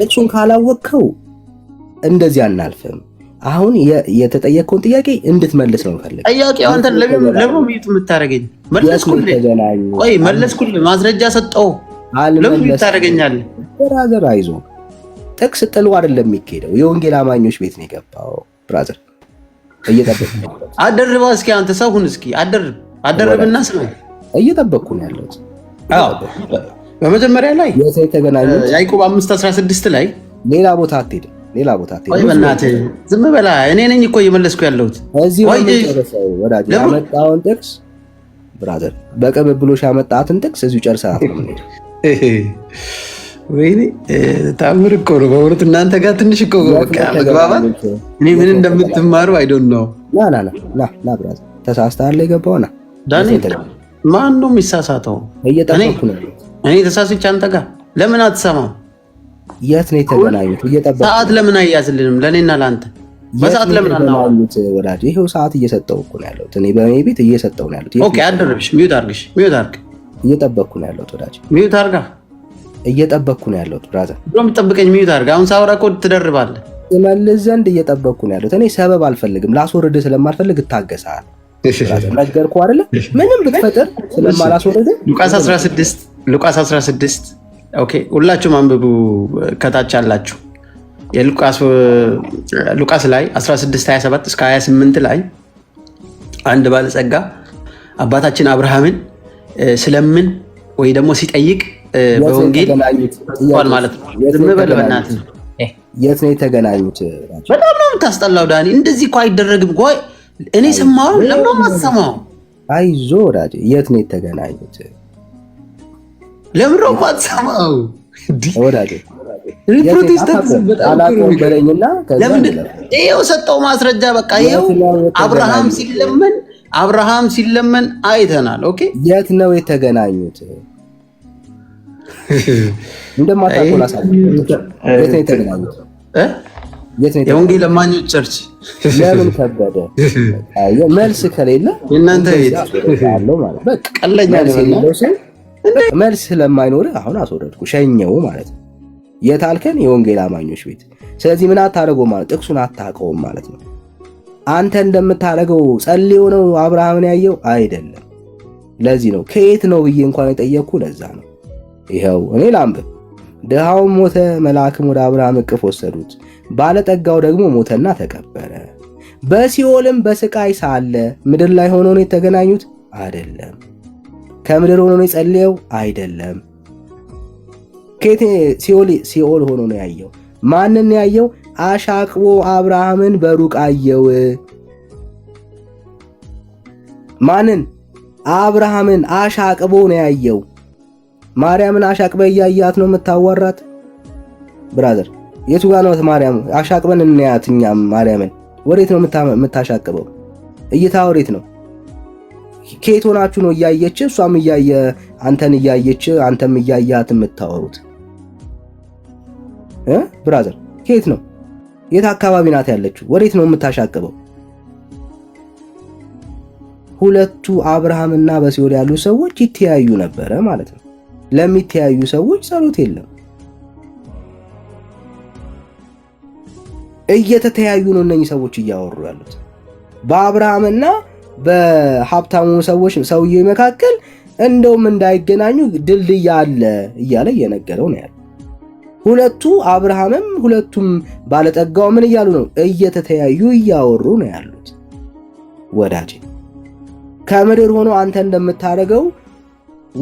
[SPEAKER 2] እሱን ካላወቅከው እንደዚህ አናልፍም። አሁን የተጠየቀውን ጥያቄ እንድትመልስ ነው ፈልግ።
[SPEAKER 6] ጥያቄው አንተ ለምን ሚዩት የምታደርገኝ? መለስኩልህ። ማስረጃ ሰጠው። ለምን ሚዩት ታደርገኛለህ?
[SPEAKER 2] ብራዘር አይዞህ። ጥቅስ ጥሉ አይደለም የሚካሄደው። የወንጌል አማኞች ቤት ነው የገባው ብራዘር። እየጠበቅኩ ነው።
[SPEAKER 6] አደርባ እስኪ አንተ ሰው ሁን እስኪ አደርብና ስማ።
[SPEAKER 2] እየጠበቅኩ ነው ያለሁት።
[SPEAKER 6] በመጀመሪያ ላይ ያዕቆብ 5:16 ላይ
[SPEAKER 2] ሌላ ቦታ አትሄድም።
[SPEAKER 6] ወይ በእናትህ ዝም በላ። እኔ ነኝ እኮ እየመለስኩ ያለሁት።
[SPEAKER 2] እዚህ ወዳጅ ያመጣውን ጥቅስ ብራዘር፣ በቅብብሎሽ ያመጣትን ጥቅስ እዚሁ ጨርሰናት ነው የምንሄደው።
[SPEAKER 6] ወይኔ ታምር እኮ ነው በእውነት። እናንተ ጋር ትንሽ እኮ በቃ መግባባት። እኔ ምን እንደምትማሩ አይ ዶንት ኖ። ና
[SPEAKER 2] ብራዘር፣ ተሳስተሃል። የገባው ና
[SPEAKER 6] ዳንኤል። ማን ነው የሚሳሳተው?
[SPEAKER 2] እየጠበኩ ነው።
[SPEAKER 6] እኔ ተሳስቼ አንተ ጋር ለምን አትሰማም?
[SPEAKER 2] የት ነው የተገናኙት?
[SPEAKER 6] ሰዓት ለምን አያዝልንም? ለእኔና ለአንተ በሰዓት ለምን
[SPEAKER 2] አናወራም? ወዳጅ ይሄው ሰዓት እየሰጠው እኮ ነው ያለሁት። እኔ በእኔ ቤት እየሰጠው ነው ያለሁት።
[SPEAKER 6] ኦኬ አደረብሽ። ሚዩት አድርግሽ። ሚዩት አድርግ።
[SPEAKER 2] እየጠበቅኩ ነው ያለሁት ወዳጅ።
[SPEAKER 6] ሚዩት አድርጋ።
[SPEAKER 2] እየጠበቅኩ ነው ያለሁት ብራዘር።
[SPEAKER 6] ብሎ የምጠብቀኝ ሚዩት አድርጋ። አሁን ሳወራ እኮ ትደርባለህ።
[SPEAKER 2] መልስ ዘንድ እየጠበቅኩ ነው ያለሁት። እኔ ሰበብ አልፈልግም። ላስወርድ ስለማልፈልግ እታገሳለሁ። ነገርኩህ አይደለ? ምንም ብትፈጥር ስለማላስወርድ።
[SPEAKER 6] ሉቃስ 16 ኦኬ፣ ሁላችሁም አንብቡ ከታች አላችሁ። ሉቃስ ላይ 16:27 እስከ 28 ላይ አንድ ባለጸጋ አባታችን አብርሃምን ስለምን ወይ ደግሞ ሲጠይቅ በወንጌል ማለት ነው። ዝም በል በእናትህ።
[SPEAKER 2] የት ነው የተገናኙት?
[SPEAKER 6] በጣም ነው የምታስጠላው ዳኒ። እንደዚህ እኮ አይደረግም። ቆይ እኔ ሰማሁ። ለምን ነው የማትሰማው?
[SPEAKER 2] አይዞህ ወዳጄ፣ የት ነው የተገናኙት?
[SPEAKER 6] ለምን ነው የማትሰማው?
[SPEAKER 2] ወዳጄ
[SPEAKER 6] ፕሮቴስታንት
[SPEAKER 2] በለኝና
[SPEAKER 6] ይኸው ሰጠው ማስረጃ። በቃ ይኸው አብርሃም ሲለመን አይተናል። ኦኬ
[SPEAKER 2] የት ነው የተገናኙት? እንደማታቆላሳ የት ነው የተገናኙት?
[SPEAKER 6] የወንጌል አማኞች ቸርች።
[SPEAKER 2] ለምን ከበደ? መልስ ከሌለ
[SPEAKER 6] እናንተ
[SPEAKER 2] ያለው ማለት በቃ
[SPEAKER 6] ቀለኛ ነው።
[SPEAKER 2] መልስ ስለማይኖር አሁን አስወረድኩ፣ ሸኘው ማለት ነው። የታልከን የወንጌል አማኞች ቤት። ስለዚህ ምን አታደርገው ማለት ጥቅሱን አታውቀውም ማለት ነው። አንተ እንደምታደርገው ጸልዮ ነው አብርሃምን ያየው አይደለም። ለዚህ ነው ከየት ነው ብዬ እንኳን የጠየቅኩ። ለዛ ነው። ይኸው እኔ ላንብብ። ድሃውም ሞተ፣ መልአክም ወደ አብርሃም እቅፍ ወሰዱት። ባለጠጋው ደግሞ ሞተና ተቀበረ። በሲኦልም በስቃይ ሳለ ምድር ላይ ሆኖ ነው የተገናኙት አይደለም። ከምድር ሆኖ ነው የጸለየው አይደለም። ከቴ ሲኦል ሆኖ ነው ያየው። ማንን ያየው? አሻቅቦ አብርሃምን በሩቅ አየው። ማንን? አብርሃምን አሻቅቦ ነው ያየው። ማርያምን አሻቅበ እያያት ነው የምታዋራት? ብራዘር የቱ ጋር ነው ማርያም? አሻቅበን እንያት እኛም ማርያምን። ወዴት ነው የምታሻቅበው? እይታ ወዴት ነው? ከየት ሆናችሁ ነው እያየች እሷም እያየ አንተን እያየች አንተም እያያት የምታወሩት? ብራዘር ከየት ነው? የት አካባቢ ናት ያለችው? ወዴት ነው የምታሻቅበው? ሁለቱ አብርሃምና በሲኦል ያሉ ሰዎች ይተያዩ ነበረ ማለት ነው። ለሚተያዩ ሰዎች ጸሎት የለም። እየተተያዩ ነው እነኚህ ሰዎች እያወሩ ያሉት። በአብርሃምና በሀብታሙ ሰውዬ መካከል እንደውም እንዳይገናኙ ድልድይ አለ እያለ እየነገረው ነው ያለው። ሁለቱ አብርሃምም ሁለቱም ባለጠጋው ምን እያሉ ነው? እየተተያዩ እያወሩ ነው ያሉት። ወዳጄ ከምድር ሆኖ አንተ እንደምታደርገው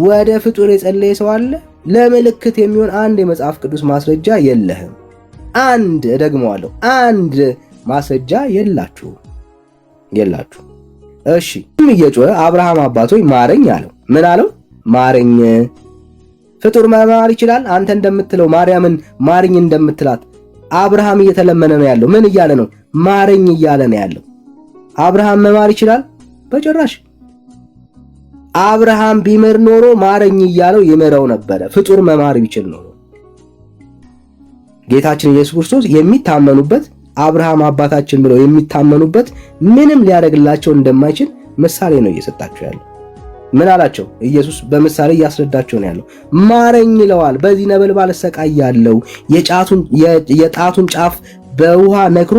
[SPEAKER 2] ወደ ፍጡር የጸለየ ሰው አለ? ለምልክት የሚሆን አንድ የመጽሐፍ ቅዱስ ማስረጃ የለህም። አንድ እደግመዋለሁ፣ አንድ ማስረጃ የላችሁ። እሺ እየጮኸ አብርሃም አባቶይ ማረኝ አለው። ምን አለው? ማረኝ። ፍጡር መማር ይችላል? አንተ እንደምትለው ማርያምን ማርኝ እንደምትላት አብርሃም እየተለመነ ነው ያለው። ምን እያለ ነው? ማረኝ እያለ ነው ያለው። አብርሃም መማር ይችላል? በጭራሽ። አብርሃም ቢምር ኖሮ ማረኝ እያለው ይምረው ነበረ። ፍጡር መማር ቢችል ኖሮ ጌታችን ኢየሱስ ክርስቶስ የሚታመኑበት አብርሃም አባታችን ብለው የሚታመኑበት ምንም ሊያደርግላቸው እንደማይችል ምሳሌ ነው እየሰጣቸው ያለው። ምን አላቸው? ኢየሱስ በምሳሌ እያስረዳቸው ነው ያለው። ማረኝ ይለዋል። በዚህ ነበልባል እሰቃያለሁ፣ የጣቱን ጫፍ በውሃ ነክሮ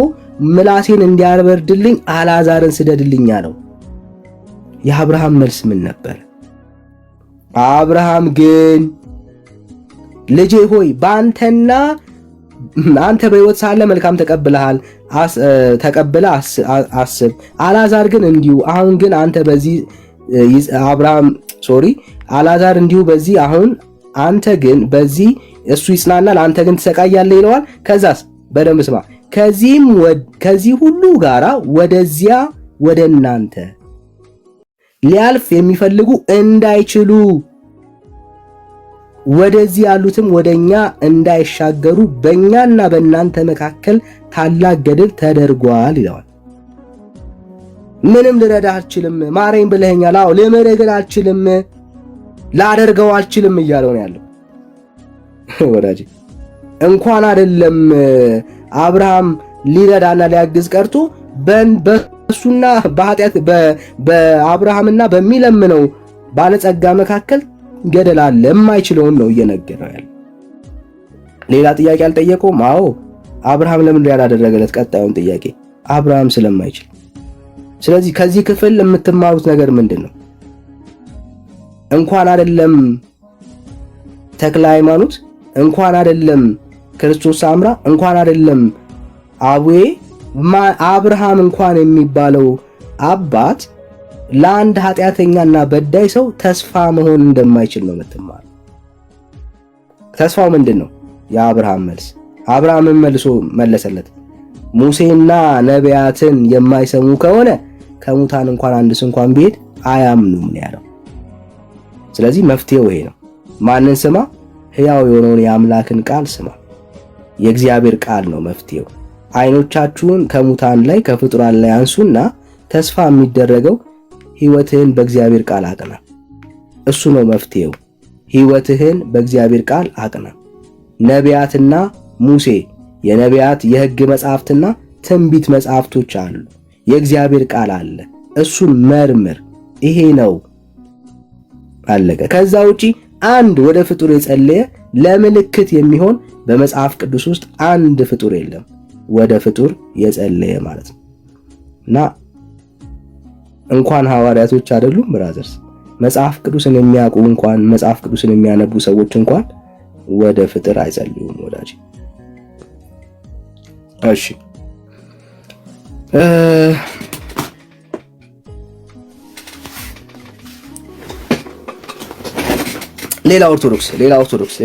[SPEAKER 2] ምላሴን እንዲያበርድልኝ አልዓዛርን ስደድልኝ አለው። የአብርሃም መልስ ምን ነበር? አብርሃም ግን ልጄ ሆይ በአንተና አንተ በሕይወት ሳለ መልካም ተቀብለሃል፣ ተቀብለህ አስብ። አልዓዛር ግን እንዲሁ አሁን ግን አንተ በዚህ አልዓዛር እንዲሁ በዚህ አሁን አንተ ግን በዚህ እሱ ይጽናናል፣ አንተ ግን ትሰቃያለህ ይለዋል። ከዛስ በደንብ ስማ። ከዚህ ሁሉ ጋራ ወደዚያ ወደ እናንተ ሊያልፍ የሚፈልጉ እንዳይችሉ ወደዚህ ያሉትም ወደኛ እንዳይሻገሩ በእኛና በእናንተ መካከል ታላቅ ገድል ተደርጓል ይለዋል። ምንም ልረዳህ አልችልም፣ ማረኝ ብለኸኛል። አዎ ልምርህ ግን አልችልም፣ ላደርገው አልችልም እያለው ነው ያለው። ወዳጅ እንኳን አይደለም አብርሃም ሊረዳና ሊያግዝ ቀርቶ በሱና በኃጢአት በአብርሃምና በሚለምነው ባለጸጋ መካከል ገደል አለ። የማይችለውን ነው እየነገረው ያለው። ሌላ ጥያቄ አልጠየቀውም። አዎ አብርሃም ለምን ያላደረገለት? ቀጣዩን ጥያቄ አብርሃም ስለማይችል። ስለዚህ ከዚህ ክፍል የምትማሩት ነገር ምንድን ነው? እንኳን አይደለም ተክለ ሃይማኖት፣ እንኳን አይደለም ክርስቶስ ሳምራ፣ እንኳን አይደለም አቡዬ አብርሃም እንኳን የሚባለው አባት ለአንድ ኃጢአተኛና በዳይ ሰው ተስፋ መሆን እንደማይችል ነው የምትማሩ። ተስፋው ምንድን ነው? የአብርሃም መልስ። አብርሃምን መለሰለት፣ ሙሴና ነቢያትን የማይሰሙ ከሆነ ከሙታን እንኳን አንድስ እንኳን ቢሄድ አያምኑም ነው ያለው። ስለዚህ መፍትሄው ይሄ ነው። ማንን ስማ? ሕያው የሆነውን የአምላክን ቃል ስማ። የእግዚአብሔር ቃል ነው መፍትሄው። አይኖቻችሁን ከሙታን ላይ ከፍጡራን ላይ አንሱና ተስፋ የሚደረገው ሕይወትህን በእግዚአብሔር ቃል አቅና። እሱ ነው መፍትሄው። ሕይወትህን በእግዚአብሔር ቃል አቅና። ነቢያትና ሙሴ የነቢያት የሕግ መጻሕፍትና ትንቢት መጻሕፍቶች አሉ። የእግዚአብሔር ቃል አለ። እሱን መርምር። ይሄ ነው አለቀ። ከዛ ውጪ አንድ ወደ ፍጡር የጸለየ ለምልክት የሚሆን በመጽሐፍ ቅዱስ ውስጥ አንድ ፍጡር የለም ወደ ፍጡር የጸለየ ማለት ነው። እና እንኳን ሐዋርያቶች አይደሉም ብራዘርስ፣ መጽሐፍ ቅዱስን የሚያውቁ እንኳን መጽሐፍ ቅዱስን የሚያነቡ ሰዎች እንኳን ወደ ፍጡር አይጸልዩም ወዳጅ። እሺ ሌላ ኦርቶዶክስ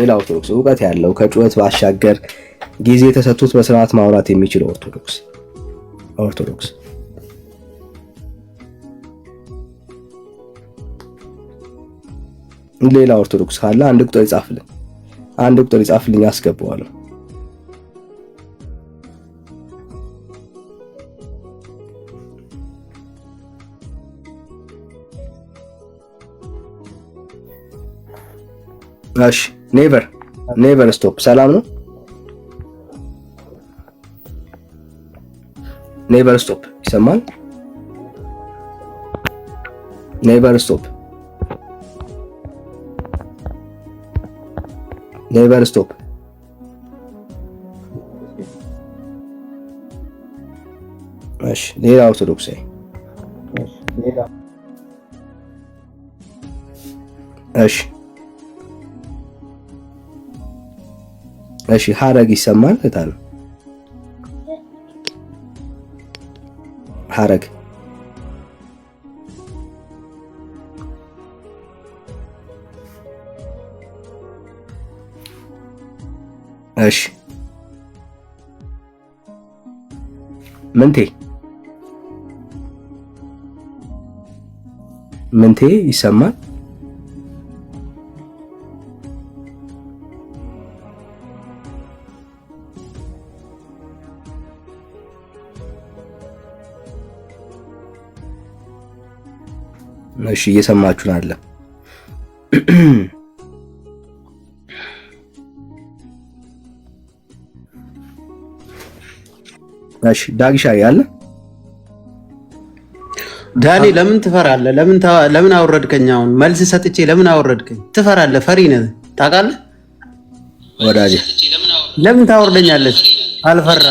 [SPEAKER 2] እውቀት ያለው ከጩኸት ባሻገር ጊዜ ተሰጥቶት በስርዓት ማውራት የሚችል ኦርቶዶክስ ሌላ ኦርቶዶክስ ካለ አንድ ቁጥር ይጻፍልኝ አስገባዋለሁ። እሺ ኔቨር ስቶፕ ሰላም ነው። ኔቨር ስቶፕ ይሰማል። ኔቨር ስቶፕ እሺ ሌላ ኦርቶዶክስ እሺ ሐረግ ይሰማል። እታል ሐረግ እሺ ምንቴ ይሰማል። እሺ እየሰማችሁን አለ። እሺ ዳጊሻ ያለ
[SPEAKER 6] ዳኒ ለምን ትፈራለህ? ለምን አወረድከኝ? አሁን መልስ ሰጥቼ ለምን አወረድከኝ? ትፈራለህ? ፈሪ ነህ ታውቃለህ?
[SPEAKER 2] ወዳጄ
[SPEAKER 6] ለምን ታወርደኛለህ? አልፈራ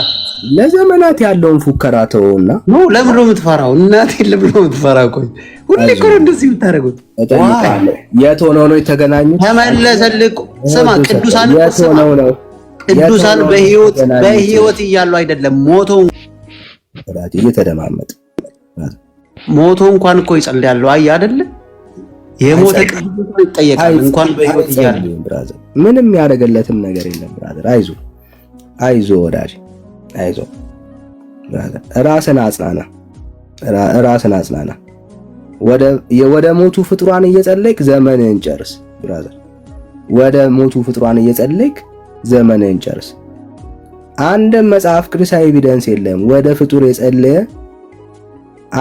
[SPEAKER 2] ለዘመናት ያለውን ፉከራ ተውና
[SPEAKER 6] ነው። ለምን ነው የምትፈራው? እናቴ ለምን ነው የምትፈራው? ቆይ ሁሌ እኮ ነው እንደዚህ የምታደርጉት።
[SPEAKER 2] የት ሆነው ነው የተገናኙት?
[SPEAKER 6] ተመለሰልህ። ስማ ቅዱሳን በህይወት እያሉ አይደለም ሞተው
[SPEAKER 2] እየተደማመጥ
[SPEAKER 6] ሞቶ እንኳን እኮ ይጸልያሉ። አይ አይደለ የሞተ ቅዱስ ይጠየቃል እንኳን በህይወት እያለ።
[SPEAKER 2] ብራዘር ምንም ያደረገለትም ነገር የለም ብራዘር። አይዞ ወዳጅ አይዞ ብራዘር። ራስን አጽናና። ወደ ሞቱ ፍጥሯን እየጸለይክ ዘመንህን ጨርስ ብራዘር። ወደ ሞቱ ፍጥሯን እየጸለይክ ዘመንህን ጨርስ። አንድም መጽሐፍ ቅዱሳዊ ኤቪደንስ የለም። ወደ ፍጡር የጸለየ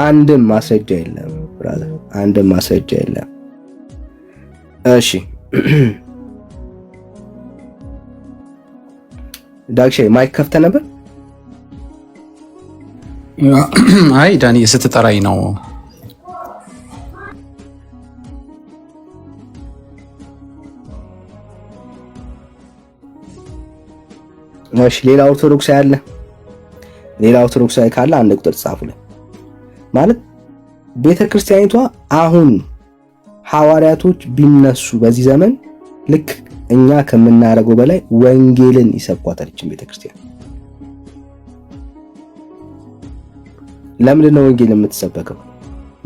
[SPEAKER 2] አንድም ማስረጃ የለም ብራዘር፣ አንድም ማስረጃ የለም። እሺ ዳግሻይ ማይክ ከፍተህ ነበር?
[SPEAKER 8] አይ ዳኒ ስትጠራኝ ነው።
[SPEAKER 2] እሺ ሌላ ኦርቶዶክሳዊ አለ? ሌላ ኦርቶዶክሳዊ ካለ አንድ ቁጥር ጻፉልኝ። ማለት ቤተክርስቲያኒቷ አሁን ሐዋርያቶች ቢነሱ በዚህ ዘመን ልክ እኛ ከምናደርገው በላይ ወንጌልን ይሰብኳታል እቺ ቤተክርስቲያን። ለምንድን ነው ወንጌል የምትሰበከው?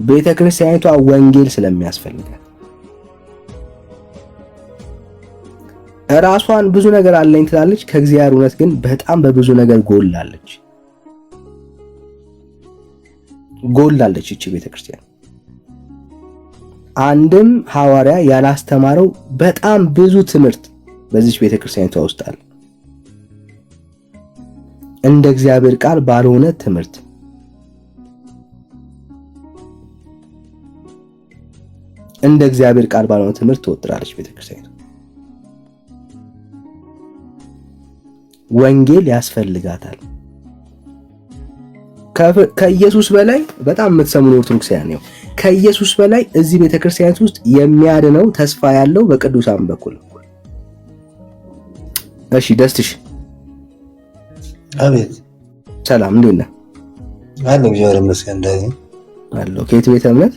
[SPEAKER 2] ቤተክርስቲያኒቷ ወንጌል ስለሚያስፈልጋት። ራሷን ብዙ ነገር አለኝ ትላለች፣ ከእግዚአብሔር እውነት ግን በጣም በብዙ ነገር ጎላለች እቺ ቤተክርስቲያን። አንድም ሐዋርያ ያላስተማረው በጣም ብዙ ትምህርት በዚች ቤተክርስቲያኒቷ ውስጥ አለ። እንደ እግዚአብሔር ቃል ባልሆነ ትምህርት ትወጥራለች ቤተክርስቲያኒቷ። ወንጌል ያስፈልጋታል። ከኢየሱስ በላይ በጣም የምትሰሙን ኦርቶዶክሳውያን ነው። ከኢየሱስ በላይ እዚህ ቤተክርስቲያን ውስጥ የሚያድነው ተስፋ ያለው በቅዱሳን በኩል። እሺ ደስትሽ
[SPEAKER 9] አቤት
[SPEAKER 2] ሰላም እንዴት ነህ?
[SPEAKER 9] አለሁ እግዚአብሔር ይመስገን። እንደዚህ
[SPEAKER 2] አለሁ። ከየት ቤተ እምነት?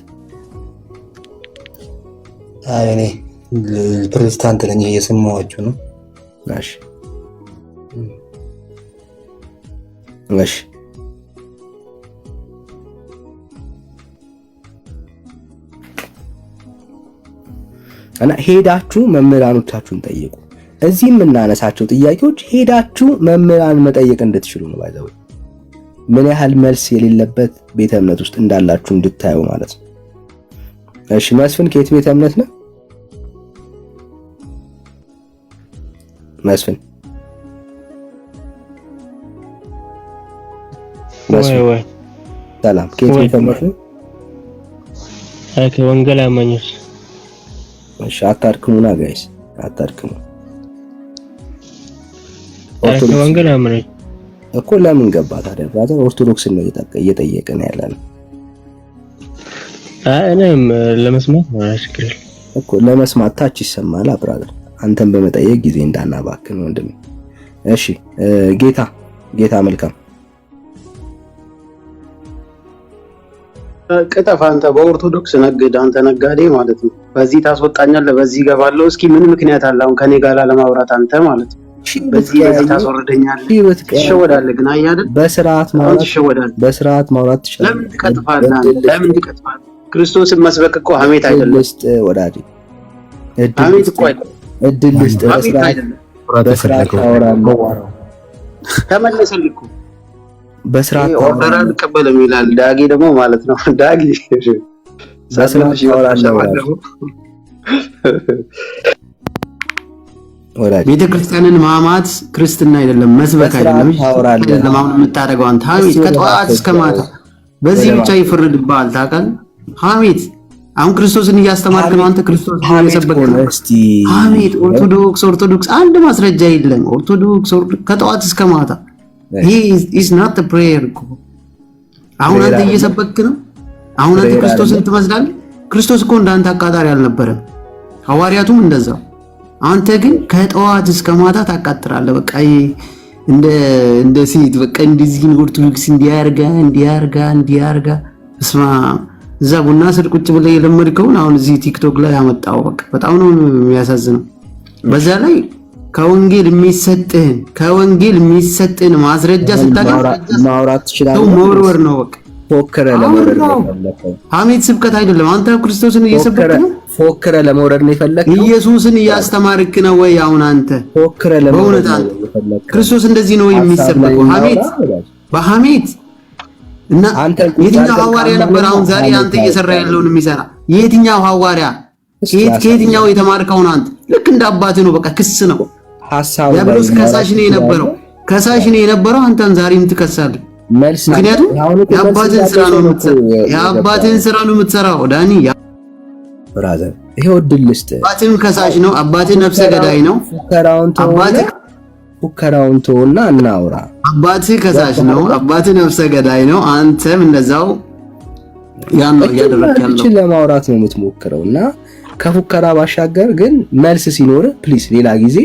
[SPEAKER 9] አይ እኔ ፕሮቴስታንት ነኝ እየሰማኋችሁ ነው።
[SPEAKER 2] እሺ እሺ እና ሄዳችሁ መምህራኖቻችሁን ጠይቁ። እዚህ የምናነሳቸው ጥያቄዎች ሄዳችሁ መምህራን መጠየቅ እንድትችሉ ነው። ባይዘው ምን ያህል መልስ የሌለበት ቤተ እምነት ውስጥ እንዳላችሁ እንድታዩ ማለት ነው። እሺ መስፍን ከየት ቤተ እምነት ነው? መስፍን
[SPEAKER 10] ወይ
[SPEAKER 2] ሰላም ከየት ቤተ እምነት ነው?
[SPEAKER 10] ከወንጌል አማኞች።
[SPEAKER 2] እሺ አታርክሙና ጋይስ አታርክሙ።
[SPEAKER 10] ከወንጌል አማኞች
[SPEAKER 2] እኮ ለምን ገባ ታዲያ? ብራዘር ኦርቶዶክስ ነው እየጠየቀን ያለን።
[SPEAKER 10] እኔም ለመስማት ነው ችግር
[SPEAKER 2] እኮ ለመስማት ታች ይሰማል ብራዘር። አንተን በመጠየቅ ጊዜ እንዳናባክን ወንድም። እሺ ጌታ መልካም
[SPEAKER 6] ቅጠፍ አንተ በኦርቶዶክስ ነግድ፣ አንተ ነጋዴ ማለት ነው። በዚህ ታስወጣኛለህ፣ በዚህ እገባለሁ። እስኪ ምን ምክንያት አለ አሁን ከኔ ጋር ለማውራት አንተ ማለት ነው? በዚህ ታስወርደኛለህ፣ ትሸወዳለህ። ግን አይ አይደል በስርዓት
[SPEAKER 2] ማውራት ትችላለህ።
[SPEAKER 6] ለምን ትቀጥፋለህ? ክርስቶስን መስበክ እኮ ሐሜት አይደለም
[SPEAKER 2] ወዳጅ።
[SPEAKER 6] ሐሜት እኮ አይደለም፣
[SPEAKER 2] እድል ልስጥ። በስርዓት ታወራለህ።
[SPEAKER 6] ተመለሰልህ እኮ
[SPEAKER 2] በስርዓት
[SPEAKER 6] ኦርደር አልቀበልም ይላል ዳጊ ደግሞ ማለት ነው። ዳጊ
[SPEAKER 2] በስርዓት ታወራለህ። ወዳጅ
[SPEAKER 6] ቤተክርስቲያንን ማማት ክርስትና አይደለም፣ መስበክ አይደለም። ለማምን የምታደርገው አንተ ሐሜት ከጠዋት እስከ ማታ በዚህ ብቻ ይፈረድብሃል። ታውቃለህ? ሐሜት አሁን ክርስቶስን እያስተማርክ ነው አንተ። ክርስቶስ እየሰበክ ነው። አሜን። ኦርቶዶክስ አንድ ማስረጃ የለም። ኦርቶዶክስ ከጠዋት እስከ ማታ he is not the prayer እኮ። አሁን አንተ እየሰበክ ነው። አሁን አንተ ክርስቶስን ትመስላለህ። ክርስቶስ እኮ እንዳንተ አቃጣሪ አልነበረም፣ ሐዋርያቱም እንደዛው። አንተ ግን ከጠዋት እስከ ማታ ታቃጥራለህ። በቃ እንደ ሴት በቃ እንደዚህ ኦርቶዶክስ እንዲያርጋ እስማ እዛ ቡና ስር ቁጭ ብለህ የለመድከውን አሁን እዚህ ቲክቶክ ላይ ያመጣው በቃ በጣም ነው የሚያሳዝነው። በዛ ላይ ከወንጌል የሚሰጥህን ማስረጃ ስታገኝ
[SPEAKER 2] ማውራት ትችላለህ።
[SPEAKER 6] መወርወር ነው በቃ።
[SPEAKER 2] ፎክረ ለመውረድ ነው የፈለከው።
[SPEAKER 6] ሐሜት ስብከት አይደለም። አንተ ክርስቶስን እየሰበክ ነው።
[SPEAKER 2] ፎክረ ለመውረድ ነው የፈለከው።
[SPEAKER 6] ኢየሱስን እያስተማርክ ነው ወይ? አሁን አንተ
[SPEAKER 2] ፎክረ ለመውረድ ነው የፈለከው።
[SPEAKER 6] ክርስቶስ እንደዚህ ነው የሚሰበከው? በሐሜት እና የትኛው ሐዋርያ ነበር አሁን ዛሬ አንተ እየሰራ ያለውን የሚሰራ? የትኛው ሐዋርያ? ከየትኛው የተማርከው ነው አንተ? ልክ እንደ አባትህ ነው በቃ። ክስ ነው ሐሳቡ። ያብሎስ ከሳሽ ነው የነበረው። አንተን ዛሬም ትከሳለህ። ምክንያቱም የአባትህን ስራ ነው የምትሰራው። ዳኒ
[SPEAKER 2] ብራዘር ይሄው ድል ልስጥ።
[SPEAKER 6] አባትህም ከሳሽ ነው። አባትህ ነፍሰ ገዳይ ነው።
[SPEAKER 2] ፉከራውን ተውና እናውራ።
[SPEAKER 6] አባትህ ከሳሽ ነው። አባትህ ነፍሰ ገዳይ ነው። አንተም እንደዛው ያን ነው እያደረክ ያለው።
[SPEAKER 2] ለማውራት ነው የምትሞክረው እና ከፉከራ ባሻገር ግን መልስ ሲኖር ፕሊስ ሌላ ጊዜ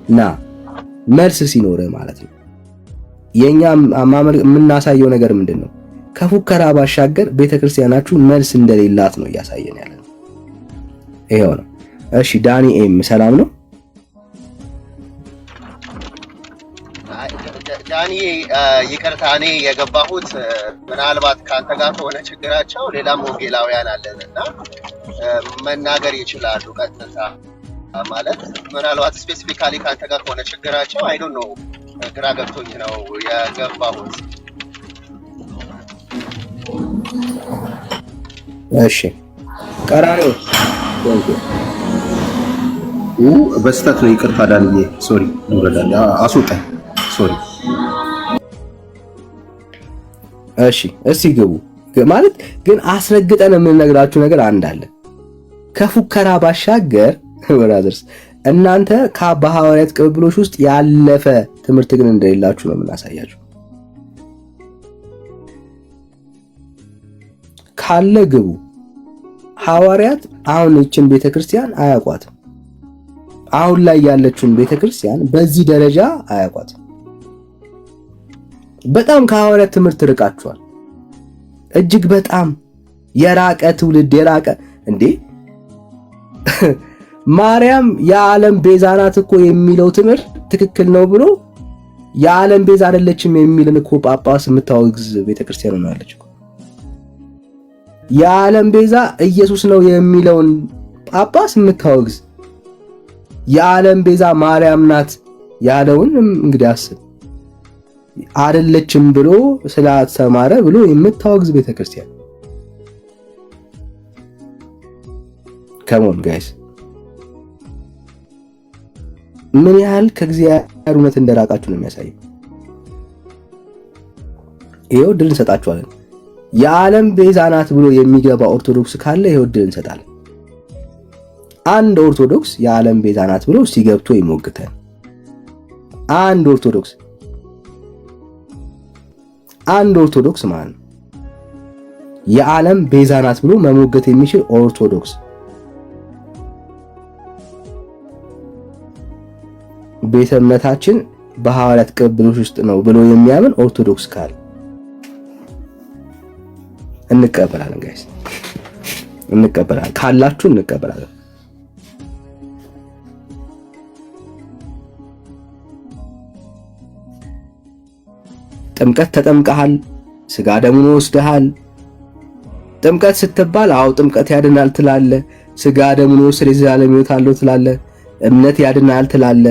[SPEAKER 2] ና መልስ ሲኖር ማለት ነው። የኛ የምናሳየው ነገር ምንድነው? ከፉከራ ባሻገር ቤተክርስቲያናችሁ መልስ እንደሌላት ነው እያሳየን ያለው። ይሄው ነው። እሺ ዳኒ ኤም ሰላም ነው?
[SPEAKER 3] ዳኒ ይቅርታ፣ እኔ የገባሁት ምናልባት ካንተ ጋር ከሆነ ችግራቸው ሌላም ወንጌላውያን አለንና መናገር ይችላሉ ቀጥታ ማለት ምናልባት ስፔሲፊካሊ ካንተ ጋር ከሆነ ችግራቸው አይ ዶንት ኖ ግራ ገብቶኝ ነው የገባሁት።
[SPEAKER 2] እሺ ቀራኔው
[SPEAKER 9] በስተት ነው። ይቅርታ ዳንዬ፣ ሶሪ እንወዳለን። አስወጣኝ፣ ሶሪ።
[SPEAKER 2] እሺ እስቲ ግቡ ማለት ግን አስረግጠን የምንነግራችሁ ነገር አንድ አለ። ከፉከራ ባሻገር ብራዘርስ እናንተ ከሐዋርያት ቅብብሎች ውስጥ ያለፈ ትምህርት ግን እንደሌላችሁ ነው የምናሳያችሁ። ካለ ግቡ። ሐዋርያት አሁን እቺን ቤተክርስቲያን አያቋትም። አሁን ላይ ያለችውን ቤተክርስቲያን በዚህ ደረጃ አያቋትም። በጣም ከሐዋርያት ትምህርት ርቃችኋል። እጅግ በጣም የራቀ ትውልድ የራቀ እንዴ ማርያም የዓለም ቤዛ ናት እኮ የሚለው ትምህርት ትክክል ነው ብሎ የዓለም ቤዛ አይደለችም የሚልን እኮ ጳጳስ የምታወግዝ ቤተክርስቲያን ነው ያለችው። የዓለም ቤዛ ኢየሱስ ነው የሚለውን ጳጳስ የምታወግዝ የዓለም ቤዛ ማርያም ናት ያለውን እንግዲህ አስብ አይደለችም ብሎ ስላስተማረ ብሎ የምታወግዝ ቤተክርስቲያን። ካሞን ጋይስ ምን ያህል ከእግዚአብሔር እውነት እንደራቃችሁ ነው የሚያሳየው። ይሄው ድል እንሰጣችኋለን። የዓለም ቤዛ ናት ብሎ የሚገባ ኦርቶዶክስ ካለ ይሄው ድል እንሰጣለን። አንድ ኦርቶዶክስ የዓለም ቤዛ ናት ብሎ ሲገብቶ ይሞግተን። አንድ ኦርቶዶክስ ማለት ነው የዓለም ቤዛ ናት ብሎ መሞገት የሚችል ኦርቶዶክስ። ቤተ እምነታችን በሐዋርያት ቅብብሎች ውስጥ ነው ብሎ የሚያምን ኦርቶዶክስ ካለ እንቀበላለን። ጋይስ እንቀበላለን፣ ካላችሁ እንቀበላለን። ጥምቀት ተጠምቀሃል፣ ስጋ ደሙን ወስደሃል። ጥምቀት ስትባል አው ጥምቀት ያድናል ትላለ፣ ስጋ ደሙን ወስደ የዘላለም ሕይወት አለው ትላለ፣ እምነት ያድናል ትላለ።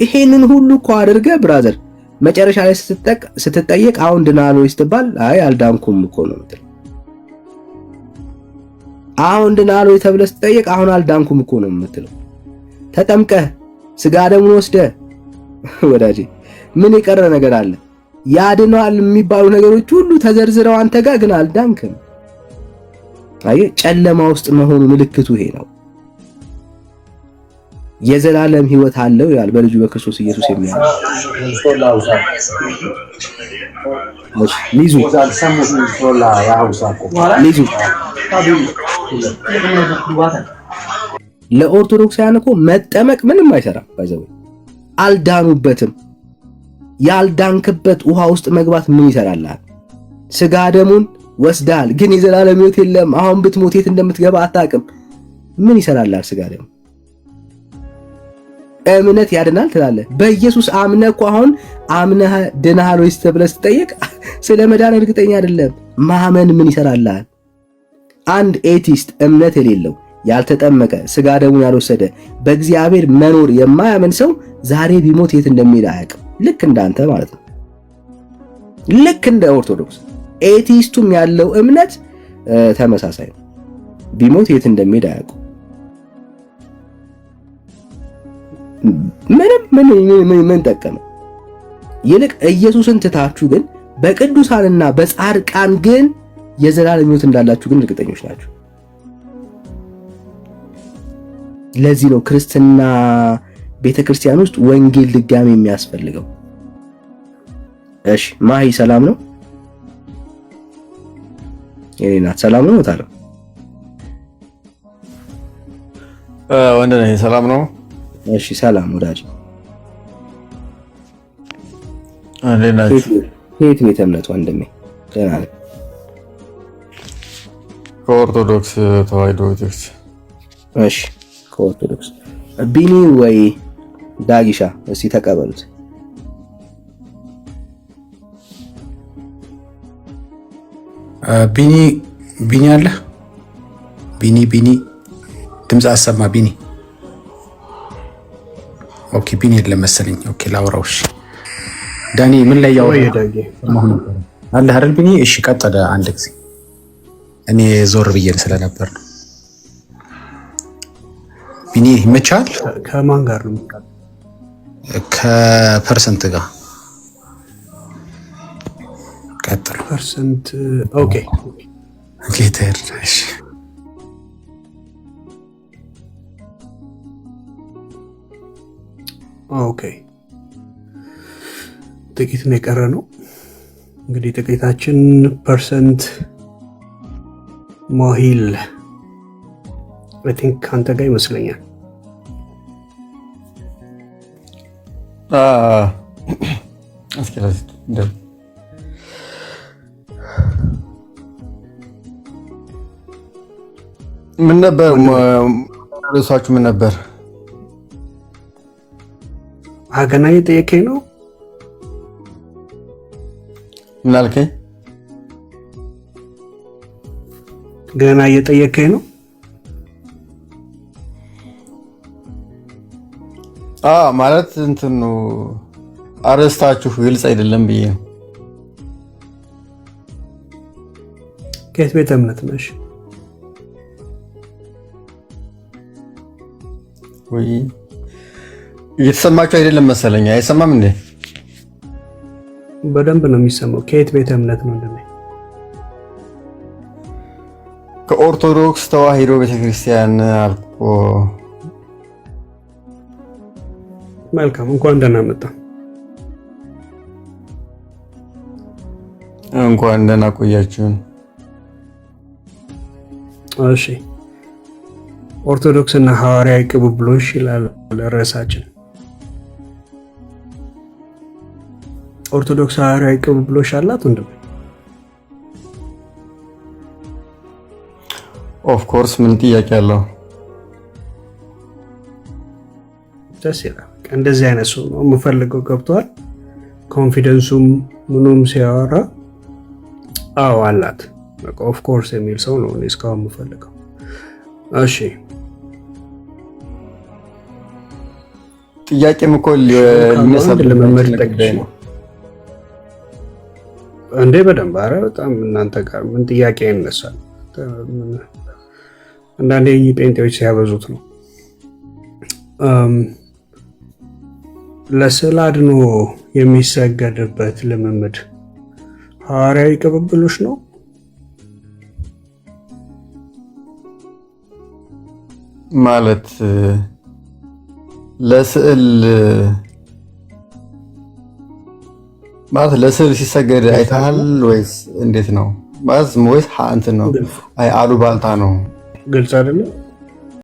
[SPEAKER 2] ይሄንን ሁሉ እኮ አድርገ ብራዘር መጨረሻ ላይ ስትጠየቅ አሁን ድናል ወይ ስትባል አይ አልዳንኩም እኮ ነው የምትለው። አሁን ድናል ወይ ተብለህ ስትጠየቅ አሁን አልዳንኩም እኮ ነው የምትለው። ተጠምቀህ ስጋ ደሙን ወስደ ወዳጄ ምን የቀረ ነገር አለ? ያድናል የሚባሉ ነገሮች ሁሉ ተዘርዝረው አንተ ጋር ግን አልዳንክም። አየህ ጨለማ ውስጥ መሆኑ ምልክቱ ይሄ ነው። የዘላለም ሕይወት አለው ይላል በልጁ በክርስቶስ ኢየሱስ የሚያምን ሊዙ ለኦርቶዶክሳውያን እኮ መጠመቅ ምንም አይሰራም። ባይዘው አልዳኑበትም። ያልዳንክበት ውሃ ውስጥ መግባት ምን ይሰራልሃል? ስጋ ደሙን ወስዳል፣ ግን የዘላለም ሕይወት የለም። አሁን ብትሞት የት እንደምትገባ አታውቅም። ምን ይሰራልሃል ስጋ ደሙ? እምነት ያድናል ትላለህ። በኢየሱስ አምነህ እኮ አሁን አምነህ ድነሃል ወይስ ተብለህ ስትጠየቅ ስለ መዳን እርግጠኛ አይደለም። ማመን ምን ይሰራልሃል? አንድ ኤቲስት እምነት የሌለው ያልተጠመቀ ስጋ ደሙን ያልወሰደ በእግዚአብሔር መኖር የማያምን ሰው ዛሬ ቢሞት የት እንደሚሄድ አያውቅም። ልክ እንዳንተ ማለት ነው። ልክ እንደ ኦርቶዶክስ ኤቲስቱም ያለው እምነት ተመሳሳይ ነው። ቢሞት የት እንደሚሄድ አያውቅም። ምን ጠቀመ? ይልቅ ኢየሱስን ትታችሁ ግን በቅዱሳንና በጻድቃን ግን የዘላለም ሕይወት እንዳላችሁ ግን እርግጠኞች ናችሁ። ለዚህ ነው ክርስትና ቤተክርስቲያን ውስጥ ወንጌል ድጋሚ የሚያስፈልገው። እሺ ማሂ ሰላም ነው? የኔናት ሰላም ነው ታዲያ?
[SPEAKER 11] ወንድ ነኝ። ሰላም ነው?
[SPEAKER 2] እሺ ሰላም ወዳጅ። ከየት ቤተ እምነት ወንድሜ? ደህና ነኝ።
[SPEAKER 11] ከኦርቶዶክስ ተዋሕዶ ቤተክርስቲያን።
[SPEAKER 2] እሺ ከኦርቶዶክስ ቢኒ ወይ ዳጊሻ እስቲ ተቀበሉት።
[SPEAKER 8] ቢኒ አለ? ቢኒ ድምፅ አሰማ። ቢኒ ኦኬ። ቢኒ የለም መሰለኝ። ኦኬ ላውራው። እሺ ዳኒ ምን ላይ ያወራው አለ አይደል? ቢኒ እሺ ቀጠለ። አንድ ጊዜ እኔ ዞር ብዬን ስለነበር ነው። ቢኒ ይመቻል?
[SPEAKER 9] ከማን ጋር ነው?
[SPEAKER 8] ከፐርሰንት ጋር ቀጥል።
[SPEAKER 9] ፐርሰንት ኦኬ
[SPEAKER 8] ጌተር እሺ
[SPEAKER 9] ኦኬ። ጥቂት ነው የቀረ ነው እንግዲህ ጥቂታችን ፐርሰንት ሞሂል አይ ቲንክ አንተ ጋር ይመስለኛል።
[SPEAKER 11] ምን ነበር ርዕሳችሁ? ምን ነበር?
[SPEAKER 9] ገና እየጠየከኝ ነው?
[SPEAKER 11] ምን አልከኝ?
[SPEAKER 9] ገና እየጠየከኝ ነው?
[SPEAKER 11] ማለት እንትን ነው አርዕስታችሁ ግልጽ አይደለም ብዬ ነው።
[SPEAKER 9] ከየት ቤተ እምነት ነሽ?
[SPEAKER 11] ወይ እየተሰማችሁ አይደለም መሰለኝ። አይሰማም እንዴ?
[SPEAKER 9] በደንብ ነው የሚሰማው። ከየት ቤተ እምነት ነው እንዴ?
[SPEAKER 11] ከኦርቶዶክስ ተዋሕዶ ቤተክርስቲያን አልኩ።
[SPEAKER 9] መልካም፣ እንኳን ደህና መጣ።
[SPEAKER 11] እንኳን ደህና ቆያችሁን።
[SPEAKER 9] እሺ፣ ኦርቶዶክስ እና ሐዋርያዊ ቅብብሎሽ ይላል ርዕሳችን። ኦርቶዶክስ ሐዋርያዊ ቅብብሎሽ አላት ወንድም?
[SPEAKER 11] ኦፍ ኮርስ፣ ምን ጥያቄ አለው?
[SPEAKER 9] ደስ ይላል። እንደዚህ አይነት ሰው ነው የምፈልገው። ገብቷል? ኮንፊደንሱም ምኑም ሲያወራ አዎ አላት። በቃ ኦፍ ኮርስ የሚል ሰው ነው እኔ እስካሁን የምፈልገው። እሺ፣
[SPEAKER 11] ጥያቄም እኮ ሊነሳብህ
[SPEAKER 9] ለመመድ ነው እንዴ? በደንብ ኧረ በጣም እናንተ ጋር ምን ጥያቄ ይነሳል? አንዳንዴ ጴንጤዎች ሲያበዙት ነው። ለስዕል አድኖ የሚሰገድበት ልምምድ ሐዋርያዊ ቅብብሎሽ ነው
[SPEAKER 11] ማለት ለስዕል ማለት ለስዕል ሲሰገድ አይተሃል ወይስ እንዴት ነው? ማለት ወይስ እንትን ነው? አይ አሉባልታ ነው።
[SPEAKER 9] ግልጽ አይደለም።